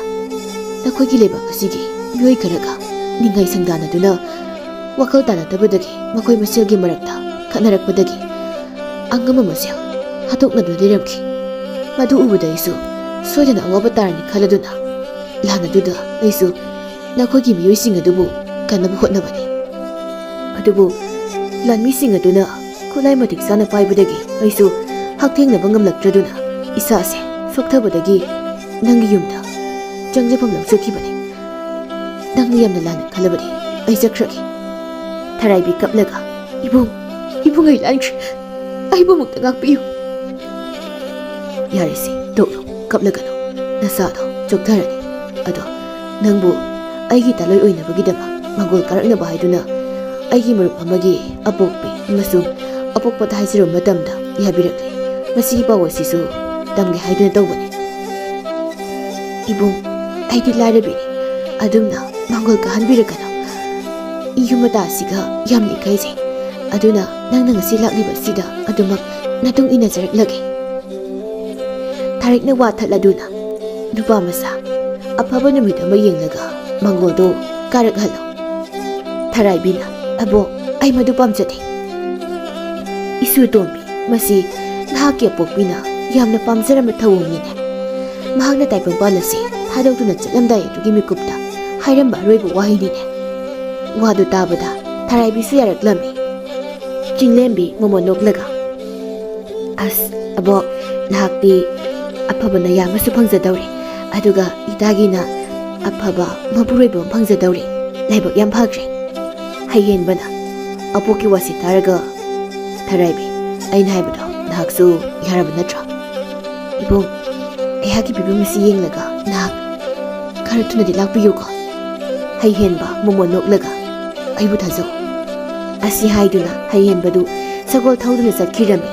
ꯅꯈꯣꯏꯒꯤ ꯂꯩꯕꯥꯛ ꯑꯁꯤꯒꯤ ꯃꯤꯑꯣꯏ ꯈꯔꯒ ꯅꯤꯡꯉꯥꯏ ꯁꯪꯗꯥꯅꯗꯨꯅ ꯋꯥꯈꯜ ꯇꯥꯅꯗꯕꯗꯒꯤ ꯃꯈꯣꯏ ꯃꯁꯦꯜꯒꯤ ꯃꯔꯛꯇ ꯈꯠꯅꯔꯛꯄꯗꯒꯤ ꯑꯉꯝꯕ ꯃꯁꯦꯜ ꯍꯥꯠꯇꯣꯛꯅꯗꯨꯅ ꯂꯩꯔꯝꯈꯤ ꯃꯗꯨ ꯎꯕꯗ ꯑꯩꯁꯨ ꯁꯣꯏꯗꯅ ꯑꯋꯥꯕ ꯇꯥꯔꯅꯤ ꯈꯜꯂꯗꯨꯅ ꯂꯥꯟ ꯑꯗꯨꯗ ꯑꯩꯁꯨ ꯅꯈꯣꯏꯒꯤ ꯃꯤꯑꯣꯏꯁꯤꯡ ꯑꯗꯨꯕꯨ ꯀꯟꯅꯕ ꯍꯣꯠꯅꯕꯅꯤ ꯑꯗꯨꯕꯨ ꯂꯥꯟꯃꯤꯁꯤꯡ ꯑꯗꯨꯅ ꯈꯨꯠꯂꯥꯏ ꯃꯇꯤꯛ ꯆꯥꯅ ꯄꯥꯏꯕꯗꯒꯤ ꯑꯩꯁꯨ ꯍꯛꯊꯦꯡꯅꯕ ꯉꯝꯂꯛꯇ꯭ꯔꯗꯨꯅ ꯏꯁꯥꯁꯦ ꯁꯣꯛꯊꯕꯗꯒꯤ ꯅꯪꯒꯤ ꯌꯨꯝꯗ ꯆꯪꯖꯐꯝ ꯂꯧꯖꯈꯤꯕꯅꯤ ꯅꯪꯅ ꯌꯥꯝꯅ ꯂꯥꯟꯅ ꯈꯜꯂꯕꯗꯤ ꯑꯩ ꯆꯠꯈ꯭ꯔꯒꯦ ꯊꯔꯥꯏꯕꯤ ꯀꯞꯂꯒ ꯏꯕꯨꯡ ꯑꯩ ꯂꯥꯟꯈ꯭ꯔꯦ ꯑꯩꯕꯨ ꯑꯃꯨꯛꯇ ꯉꯥꯛꯄꯤꯌꯨ ꯌꯥꯔꯦꯁꯤ ꯇꯣꯛꯂꯣ ꯀꯞꯂꯒꯅꯨ ꯅꯁꯥꯗꯣ ꯆꯣꯛꯊꯔꯅꯤ ꯑꯗꯣ ꯅꯪꯕꯨ ꯑꯩꯒꯤ ꯇꯥꯂꯣꯏ ꯑꯣꯏꯅꯕꯒꯤꯗꯃꯛ ꯃꯪꯒꯣꯜ ꯀꯥꯔꯛꯅꯕ ꯍꯥꯏꯗꯨꯅ ꯑꯩꯒꯤ ꯃꯔꯨꯞ ꯑꯃꯒꯤ ꯑꯄꯣꯛꯄꯤ ꯑꯃꯁꯨꯡ ꯑꯄꯣꯛꯄꯗ ꯍꯥꯏꯖꯔꯨꯕ ꯃꯇꯝꯗ ꯌꯥꯕꯤꯔꯛꯂꯦ ꯃꯁꯤꯒꯤ ꯄꯥꯎ ꯑꯁꯤꯁꯨ ꯇꯝꯒꯦ ꯍꯥꯏꯗꯨꯅ ꯇꯧꯕꯅꯤ ꯏꯕꯨꯡ ꯑꯩꯗꯤ ꯂꯥꯏꯔꯕꯤꯅꯤ ꯑꯗꯨꯝꯅ ꯃꯪꯒꯣꯜ ꯀꯥꯍꯟꯕꯤꯔꯛꯀꯅꯨ ꯌꯨꯝ ꯃꯇꯥ ꯑꯁꯤꯒ ꯌꯥꯝꯅ ꯏꯀꯥꯏꯖꯩ ꯑꯗꯨꯅ ꯅꯪꯅ ꯉꯁꯤ ꯂꯥꯛꯂꯤꯕ ꯑꯁꯤꯗ ꯑꯗꯨꯃꯛ ꯅꯇꯨꯡ ꯏꯟꯅꯖꯔꯛꯂꯒꯦ ꯊꯥꯔꯤꯛꯅ ꯋꯥ ꯊꯠꯂꯗꯨꯅ ꯅꯨꯄꯥ ꯃꯆꯥ ꯑꯐꯕ ꯅꯨꯃꯤꯠ ꯑꯃ ꯌꯦꯡꯂꯒ ꯃꯪꯒꯣꯜꯗꯣ ꯀꯥꯔꯛꯍꯜꯂꯣ ꯊꯔꯥꯏꯕꯤꯅ ꯑꯕꯣꯛ ꯑꯩ ꯃꯗꯨ ꯄꯥꯝꯖꯗꯦ ꯏꯁꯨ ꯇꯣꯝꯕꯤ ꯃꯁꯤ ꯅꯍꯥꯛꯀꯤ ꯑꯄꯣꯛꯄꯤꯅ ꯌꯥꯝꯅ ꯄꯥꯝꯖꯔꯝꯕ ꯊꯧꯑꯣꯡꯅꯤꯅꯦ ꯃꯍꯥꯛꯅ ꯇꯥꯏꯕꯪꯄꯥꯜ ꯑꯁꯤ ꯊꯥꯗꯣꯛꯇꯨꯅ ꯆꯠꯂꯝꯗꯥꯏ ꯑꯗꯨꯒꯤ ꯃꯤꯀꯨꯞꯇ ꯍꯥꯏꯔꯝꯕ ꯑꯔꯣꯏꯕ ꯋꯥꯍꯩꯅꯤꯅꯦ ꯋꯥꯗꯨ ꯇꯥꯕꯗ ꯊꯔꯥꯏꯕꯤꯁꯨ ꯌꯥꯔꯛꯂꯝꯃꯤ ꯆꯤꯡꯂꯦꯝꯕꯤ ꯃꯣꯃꯣꯟ ꯅꯣꯛꯂꯒ ꯑꯁ ꯑꯕꯣꯛ ꯅꯍꯥꯛꯇꯤ ꯑꯐꯕ ꯅꯌꯥ ꯑꯃꯁꯨ ꯐꯪꯖꯗꯧꯔꯤ ꯑꯗꯨꯒ ꯏꯇꯥꯒꯤꯅ ꯑꯐꯕ ꯃꯄꯨꯔꯣꯏꯕ ꯑꯃ ꯐꯪꯖꯗꯧꯔꯤ ꯂꯥꯏꯕꯛ ꯌꯥꯝ ꯐꯈ꯭ꯔꯦ ꯍꯩꯍꯦꯟꯕꯅ ꯑꯄꯣꯛꯀꯤ ꯋꯥꯁꯤ ꯇꯥꯔꯒ ꯊꯔꯥꯏꯕꯤ ꯑꯩꯅ ꯍꯥꯏꯕꯗꯣ ꯅꯍꯥꯛꯁꯨ ꯌꯥꯔꯕ ꯅꯠꯇ꯭ꯔꯣ ꯏꯕꯨꯡ ꯑꯩꯍꯥꯛꯀꯤ ꯐꯤꯕꯝ ꯑꯁꯤ ꯌꯦꯡꯂꯒ ꯅꯍꯥꯛ ꯈꯔ ꯊꯨꯅꯗꯤ ꯂꯥꯛꯄꯤꯌꯨꯀꯣ ꯍꯩꯍꯦꯟꯕ ꯃꯣꯃꯣꯟ ꯅꯣꯛꯂꯒ ꯑꯩꯕꯨ ꯊꯥꯖꯧ ꯑꯁꯤ ꯍꯥꯏꯗꯨꯅ ꯍꯩꯍꯦꯟꯕꯗꯨ ꯁꯒꯣꯜ ꯊꯧꯗꯨꯅ ꯆꯠꯈꯤꯔꯝꯃꯤ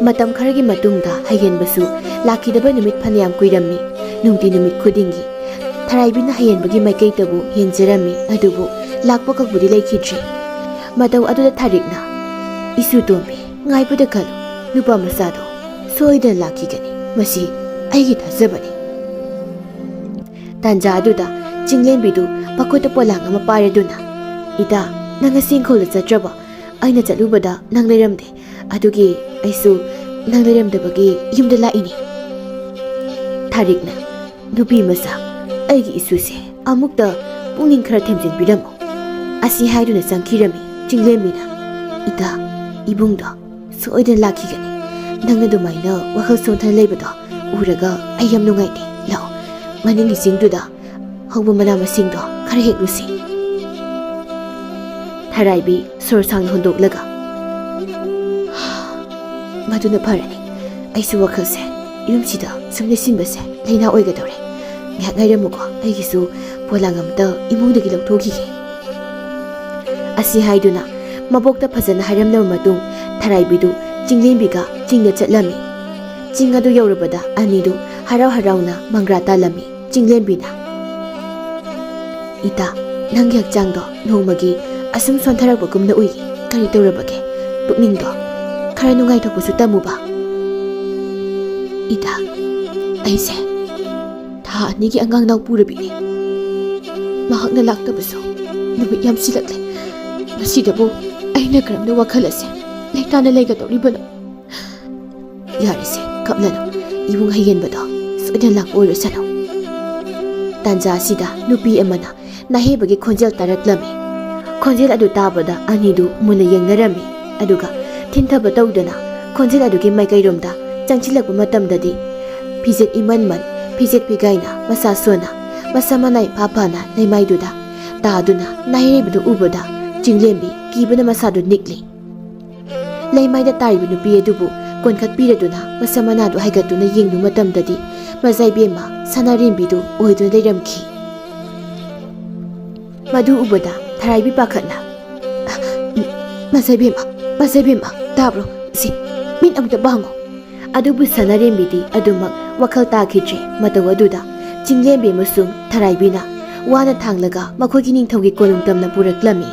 ꯃꯇꯝ ꯈꯔꯒꯤ ꯃꯇꯨꯡꯗ ꯍꯩꯍꯦꯟꯕꯁꯨ ꯂꯥꯛꯈꯤꯗꯕ ꯅꯨꯃꯤꯠ ꯐꯅꯌꯥꯝ ꯀꯨꯏꯔꯝꯃꯤ ꯅꯨꯡꯇꯤ ꯅꯨꯃꯤꯠ ꯈꯨꯗꯤꯡꯒꯤ ꯊꯔꯥꯏꯕꯤꯅ ꯍꯩꯍꯦꯟꯕꯒꯤ ꯃꯥꯏꯀꯩꯗꯕꯨ ꯌꯦꯡꯖꯔꯝꯃꯤ ꯑꯗꯨꯕꯨ ꯂꯥꯛꯄ ꯀꯛꯄꯨꯗꯤ ꯂꯩꯈꯤꯗ꯭ꯔꯤ ꯃꯇꯧ ꯑꯗꯨꯗ ꯊꯥꯔꯤꯛꯅ ꯏꯁꯨ ꯇꯣꯝꯕꯤ ꯉꯥꯏꯕꯗ ꯀꯜꯂꯨ ꯅꯨꯄꯥ ꯃꯆꯥꯗꯣ ꯁꯣꯏꯗꯅ ꯂꯥꯛꯈꯤꯒꯅꯤ ꯃꯁꯤ ꯑꯩꯒꯤ ꯊꯥꯖꯕꯅꯤ ꯇꯥꯟꯖꯥ ꯑꯗꯨꯗ ꯆꯤꯡꯂꯦꯝꯕꯤꯗꯨ ꯃꯈꯨꯠꯇ ꯄꯣꯂꯥꯡ ꯑꯃ ꯄꯥꯏꯔꯗꯨꯅ ꯏꯇꯥ ꯅꯪ ꯉꯁꯤ ꯏꯪꯈꯣꯜꯗ ꯆꯠꯇ꯭ꯔꯕꯣ ꯑꯩꯅ ꯆꯠꯂꯨꯕꯗ ꯅꯪ ꯂꯩꯔꯝꯗꯦ ꯑꯗꯨꯒꯤ ꯑꯩꯁꯨ ꯅꯪ ꯂꯩꯔꯝꯗꯕꯒꯤ ꯌꯨꯝꯗ ꯂꯥꯛꯏꯅꯤ ꯊꯥꯔꯤꯛꯅ ꯅꯨꯄꯤ ꯃꯆꯥ ꯑꯩꯒꯤ ꯏꯁꯨꯁꯦ ꯑꯃꯨꯛꯇ ꯄꯨꯛꯅꯤꯡ ꯈꯔ ꯊꯦꯝꯖꯤꯟꯕꯤꯔꯝꯃꯨ ꯑꯁꯤ ꯍꯥꯏꯗꯨꯅ ꯆꯪꯈꯤꯔꯝꯃꯤ ꯆꯤꯡꯂꯦꯝꯕꯤꯅ ꯏꯇꯥ ꯏꯕꯨꯡꯗꯣ ꯁꯣꯏꯗꯅ ꯂꯥꯛꯈꯤꯒꯅꯤ ꯅꯪꯅ ꯑꯗꯨꯃꯥꯏꯅ ꯋꯥꯈꯜ ꯁꯣꯟꯊꯅ ꯂꯩꯕꯗꯣ ꯎꯔꯒ ꯑꯩ ꯌꯥꯝ ꯅꯨꯡꯉꯥꯏꯇꯦ ꯂꯥꯛꯑꯣ ꯃꯅꯤꯡꯒꯤ ꯆꯤꯡꯗꯨꯗ ꯍꯧꯕ ꯃꯅꯥ ꯃꯁꯤꯡꯗꯣ ꯈꯔ ꯍꯦꯛꯂꯨꯁꯤ ꯊꯔꯥꯏꯕꯤ ꯁꯣꯔ ꯁꯥꯡꯅ ꯍꯣꯟꯗꯣꯛꯂꯒ ꯃꯗꯨꯅ ꯐꯔꯅꯤ ꯑꯩꯁꯨ ꯋꯥꯈꯜꯁꯦ ꯌꯨꯝꯁꯤꯗ ꯁꯨꯝ ꯂꯩꯁꯤꯟꯕꯁꯦ ꯂꯩꯅꯥ ꯑꯣꯏꯒꯗꯧꯔꯦ ꯉꯥꯏꯍꯥꯛ ꯉꯥꯏꯔꯝꯃꯨꯀꯣ ꯑꯩꯒꯤꯁꯨ ꯄꯣꯂꯥꯡ ꯑꯃꯇ ꯏꯃꯨꯡꯗꯒꯤ ꯂꯧꯊꯣꯛꯈꯤꯒꯦ ꯑꯁꯤ ꯍꯥꯏꯗꯨꯅ ꯃꯕꯣꯛꯇ ꯐꯖꯅ ꯍꯥꯏꯔꯝꯂꯕ ꯃꯇꯨꯡ ꯊꯔꯥꯏꯕꯤꯗꯨ ꯆꯤꯡꯂꯦꯝꯕꯤꯒ ꯆꯤꯡꯗ ꯆꯠꯂꯝꯃꯤ ꯆꯤꯡ ꯑꯗꯨ ꯌꯧꯔꯕꯗ ꯑꯅꯤꯗꯨ ꯍꯔꯥꯎ ꯍꯔꯥꯎꯅ ꯃꯪꯒ꯭ꯔꯥ ꯇꯥꯜꯂꯝꯃꯤ ꯆꯤꯡꯂꯦꯝꯕꯤꯅ ꯏꯇꯥ ꯅꯪꯒꯤ ꯍꯛꯆꯥꯡꯗꯣ ꯅꯣꯡꯃꯒꯤ ꯑꯁꯨꯝ ꯁꯣꯟꯊꯔꯛꯄꯒꯨꯝꯅ ꯎꯏ ꯀꯔꯤ ꯇꯧꯔꯕꯒꯦ ꯄꯨꯛꯅꯤꯡꯗꯣ ꯈꯔ ꯅꯨꯡꯉꯥꯏꯊꯣꯛꯄꯁꯨ ꯇꯝꯃꯨꯕ ꯏꯇꯥ ꯑꯩꯁꯦ ꯊꯥ 2ꯒꯤ ꯑꯉꯥꯡ ꯅꯥꯎ ꯄꯨꯔꯕꯤꯅꯤ ꯃꯍꯥꯛꯅ ꯂꯥꯛꯇꯕꯁꯨ ꯅꯨꯃꯤꯠ ꯌꯥꯝ ꯁꯤꯜꯂꯛꯂꯦ ꯃꯁꯤꯗꯕꯨ ꯑꯩꯅ ꯀꯔꯝꯅ ꯋꯥꯈꯜ ꯑꯁꯦ ꯂꯩꯇꯥꯅ ꯂꯩꯒꯗꯧꯔꯤꯕꯅꯣ ꯌꯥꯔꯤꯁꯦ ꯀꯞꯂꯅꯨ ꯏꯕꯨꯡ ꯍꯩꯍꯦꯟꯕꯗꯣ ꯁꯣꯏꯗꯅ ꯂꯥꯛꯄ ꯑꯣꯏꯔꯁꯅꯨ ꯇꯥꯟꯖꯥ ꯑꯁꯤꯗ ꯅꯨꯄꯤ ꯑꯃꯅ ꯅꯥꯍꯦꯕꯒꯤ ꯈꯣꯟꯖꯦꯜ ꯇꯥꯔꯛꯂꯝꯃꯤ ꯈꯣꯟꯖꯦꯜ ꯑꯗꯨ ꯇꯥꯕꯗ ꯑꯅꯤꯗꯨ ꯃꯨꯟꯅ ꯌꯦꯡꯅꯔꯝꯃꯤ ꯑꯗꯨꯒ ꯊꯤꯟꯊꯕ ꯇꯧꯗꯨꯅ ꯈꯣꯟꯖꯦꯜ ꯑꯗꯨꯒꯤ ꯃꯥꯏꯀꯩꯔꯣꯝꯗ ꯆꯪꯁꯤꯜꯂꯛꯄ ꯃꯇꯝꯗꯗꯤ ꯐꯤꯖꯦꯠ ꯏꯃꯟꯃꯟ ꯐꯤꯖꯦꯠ ꯐꯤꯒꯥꯏꯅ ꯃꯁꯥ ꯁꯣꯟꯅ ꯃꯁꯥ ꯃꯅꯥꯏ ꯐꯥ ꯐꯥꯅ ꯂꯩꯃꯥꯏꯗꯨꯗ ꯇꯥꯗꯨꯅ ꯅꯥꯍꯩꯔꯩꯕꯗꯨ ꯎꯕꯗ ꯆꯤꯡꯂꯦꯝꯕꯤ ꯀꯤꯕꯅ ꯃꯁꯥꯗꯨ ꯅꯤꯛꯂꯤ ꯂꯩꯃꯥꯏꯗ ꯇꯥꯔꯤꯕ ꯅꯨꯄꯤ ꯑꯗꯨꯕꯨ ꯀꯣꯟꯈꯠꯄꯤꯔꯗꯨꯅ ꯃꯁꯥ ꯃꯅꯥꯗꯨ ꯍꯥꯏꯒꯠꯇꯨꯅ ꯌꯦꯡꯂꯨ ꯃꯇꯝꯗꯗꯤ ꯃꯖꯥꯏꯕꯦꯝꯃ ꯁꯅꯥꯔꯦꯝꯕꯤꯗꯨ ꯑꯣꯏꯗꯨꯅ ꯂꯩꯔꯝꯈꯤ ꯃꯗꯨ ꯎꯕꯗ ꯊꯔꯥꯏꯕꯤ ꯄꯥꯈꯠꯅ ꯃꯖꯥꯏꯕꯦꯝꯃ ꯇꯥꯕ꯭ꯔꯣ ꯁꯤ ꯃꯤꯠ ꯑꯃꯇ ꯄꯥꯡꯉꯣ ꯑꯗꯨꯕꯨ ꯁꯅꯥꯔꯦꯝꯕꯤꯗꯤ ꯑꯗꯨꯃꯛ ꯋꯥꯈꯜ ꯇꯥꯈꯤꯗ꯭ꯔꯦ ꯃꯇꯧ ꯑꯗꯨꯗ ꯆꯤꯡꯂꯦꯝꯕꯤ ꯑꯃꯁꯨꯡ ꯊꯔꯥꯏꯕꯤꯅ ꯋꯥꯅ ꯊꯥꯡꯂꯒ ꯃꯈꯣꯏꯒꯤ ꯅꯤꯡꯊꯧꯒꯤ ꯀꯣꯅꯨꯡ ꯇꯝꯅ ꯄꯨꯔꯛꯂꯝꯃꯤ꯫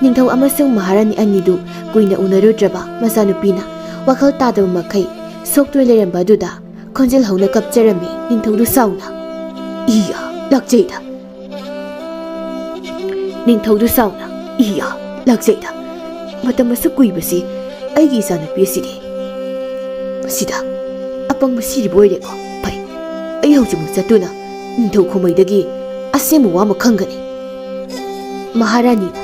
ꯅꯤꯡꯊꯧ ꯑꯃꯁꯨꯡ ꯃꯍꯥꯔꯥꯅꯤ ꯑꯅꯤꯗꯨ ꯀꯨꯏꯅ ꯎꯅꯔꯨꯗ꯭ꯔꯕ ꯃꯆꯥꯅꯨꯄꯤꯅ ꯋꯥꯈꯜ ꯇꯥꯗꯕ ꯃꯈꯩ ꯁꯣꯛꯇꯨꯅ ꯂꯩꯔꯝꯕ ꯑꯗꯨꯗ ꯈꯣꯟꯖꯦꯜ ꯍꯧꯅ ꯀꯞꯆꯔꯝꯃꯤ ꯅꯤꯡꯊꯧꯗꯨ ꯁꯥꯎꯅ꯫ ꯏꯌꯥ ꯂꯥꯛꯆꯩꯗ! ꯅꯤꯡꯊꯧꯗꯨ ꯁꯥꯎꯅ ꯏꯌꯥ ꯂꯥꯛꯆꯩꯗ! ꯃꯇꯝ ꯑꯁꯨꯛ ꯀꯨꯏꯕꯁꯤ ꯑꯩꯒꯤ ꯏꯆꯥꯅꯨꯄꯤ ꯑꯁꯤꯗꯤ ꯁꯤꯗ ꯑꯄꯪꯕ ꯁꯤꯔꯤꯕ ꯑꯣꯏꯔꯦꯀꯣ꯫ ꯐꯩ, ꯑꯩ ꯍꯧꯖꯤꯛꯃꯛ ꯆꯠꯇꯨꯅ ꯅꯤꯡꯊꯧ ꯈꯨꯃꯩꯗꯒꯤ ꯑꯁꯦꯡꯕ ꯋꯥ ꯑꯃ ꯈꯪꯒꯅꯤ꯫ ꯃꯍꯥꯔꯥꯅꯤꯅ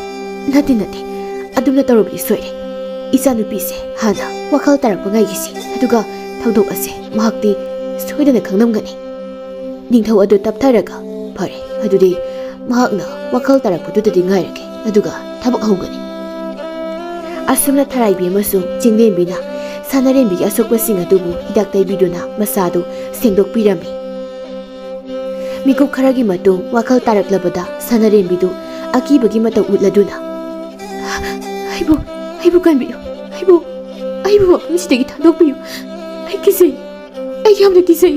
ꯅꯠꯇꯦ ꯑꯗꯨꯝꯅ ꯇꯧꯔꯕꯗꯤ ꯁꯣꯏꯔꯦ꯫ ꯏꯆꯥꯅꯨꯄꯤꯁꯦ ꯍꯥꯟꯅ ꯋꯥꯈꯜ ꯇꯥꯔꯛꯄ ꯉꯥꯏꯈꯤꯁꯤ, ꯑꯗꯨꯒ ꯊꯧꯗꯣꯛ ꯑꯁꯦ ꯃꯍꯥꯛꯇꯤ ꯁꯣꯏꯗꯅ ꯈꯪꯂꯝꯒꯅꯤ꯫ ꯅꯤꯡꯊꯧ ꯑꯗꯨ ꯇꯞꯊꯔꯒ ꯐꯔꯦ, ꯑꯗꯨꯗꯤ ꯃꯍꯥꯛꯅ ꯋꯥꯈꯜ ꯇꯥꯔꯛꯄꯗꯨꯗꯗꯤ ꯉꯥꯏꯔꯒꯦ, ꯑꯗꯨꯒ ꯊꯕꯛ ꯍꯧꯒꯅꯤ꯫ ꯑꯁꯨꯝꯅ ꯊꯔꯥꯏꯕꯤ ꯑꯃꯁꯨꯡ ꯆꯤꯡꯂꯦꯝꯕꯤꯅ ꯁꯥꯅꯔꯦꯝꯕꯤꯒꯤ ꯑꯁꯣꯛꯄꯁꯤꯡ ꯑꯗꯨꯕꯨ ꯍꯤꯗꯥꯛ ꯇꯩꯕꯤꯗꯨꯅ ꯃꯁꯥꯗꯨ ꯁꯦꯡꯗꯣꯛꯄꯤꯔꯝꯃꯤ꯫ ꯃꯤꯀꯨꯞ ꯈꯔꯒꯤ ꯃꯇꯨꯡ ꯋꯥꯈꯜ ꯇꯥꯔꯛꯂꯕꯗ ꯁꯥꯅꯔꯦꯝꯕꯤꯗꯨ ꯑꯀꯤꯕꯒꯤ ꯃꯇꯧ ꯎꯠꯂꯗꯨꯅ ꯑꯩꯕꯨ ꯀꯟꯕꯤꯌꯨ, ꯑꯩꯕꯨ ꯃꯐꯝꯁꯤꯗꯒꯤ ꯊꯥꯗꯣꯛꯄꯤꯌꯨ, ꯑꯩ ꯀꯤꯖꯩ, ꯑꯩ ꯌꯥꯝꯅ ꯀꯤꯖꯩ꯫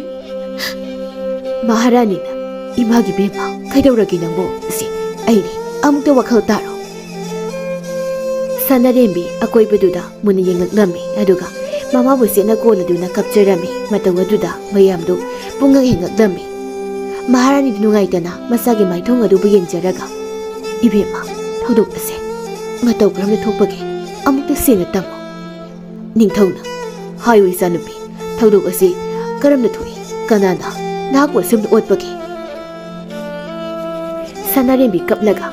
ꯃꯍꯥꯔꯥꯅꯤꯅ ꯏꯃꯥꯒꯤ ꯕꯦꯝꯃ ꯀꯩꯗꯧꯔꯒꯦ ꯅꯪꯕꯨ? ꯁꯤ ꯑꯩꯅꯤ, ꯑꯃꯨꯛꯇ ꯋꯥꯈꯜ ꯇꯥꯔꯣ꯫ ꯁꯥꯅꯔꯦꯝꯕꯤ ꯑꯀꯣꯏꯕꯗꯨꯗ ꯃꯨꯟꯅ ꯌꯦꯡꯂꯛꯂꯝꯃꯤ, ꯑꯗꯨꯒ ꯃꯃꯥꯕꯨ ꯆꯦꯠꯅ ꯀꯣꯜꯂꯗꯨꯅ ꯀꯞꯆꯔꯝꯃꯤ꯫ ꯃꯇꯧ ꯑꯗꯨꯗ ꯃꯌꯥꯝꯗꯨ ꯄꯨꯡꯉꯛ ꯍꯦꯟꯒꯠꯂꯝꯃꯤ꯫ ꯃꯍꯥꯔꯥꯅꯤꯗꯨ ꯅꯨꯡꯉꯥꯏꯇꯅ ꯃꯁꯥꯒꯤ ꯃꯥꯏꯊꯣꯡ ꯑꯗꯨꯕꯨ ꯌꯦꯡꯖꯔꯒ ꯏꯕꯦꯝꯃ, ꯊꯧꯗꯣꯛ ꯑꯁꯦ ꯃꯇꯧ ꯀꯔꯝꯅ ꯊꯣꯛꯄꯒꯦ ꯑꯃꯨꯛꯇ ꯁꯦꯡꯅ ꯇꯝꯃꯨ꯫ ꯅꯤꯡꯊꯧꯅ ꯍꯥꯏꯌꯨ ꯏꯆꯥꯅꯨꯄꯤ, ꯊꯧꯗꯣꯛ ꯑꯁꯤ ꯀꯔꯝꯅ ꯊꯣꯛꯏ? ꯀꯅꯥꯅ ꯅꯍꯥꯛꯄꯨ ꯑꯁꯨꯝꯅ ꯑꯣꯠꯄꯒꯦ? ꯁꯥꯅꯔꯦꯝꯕꯤ ꯀꯞꯂꯒ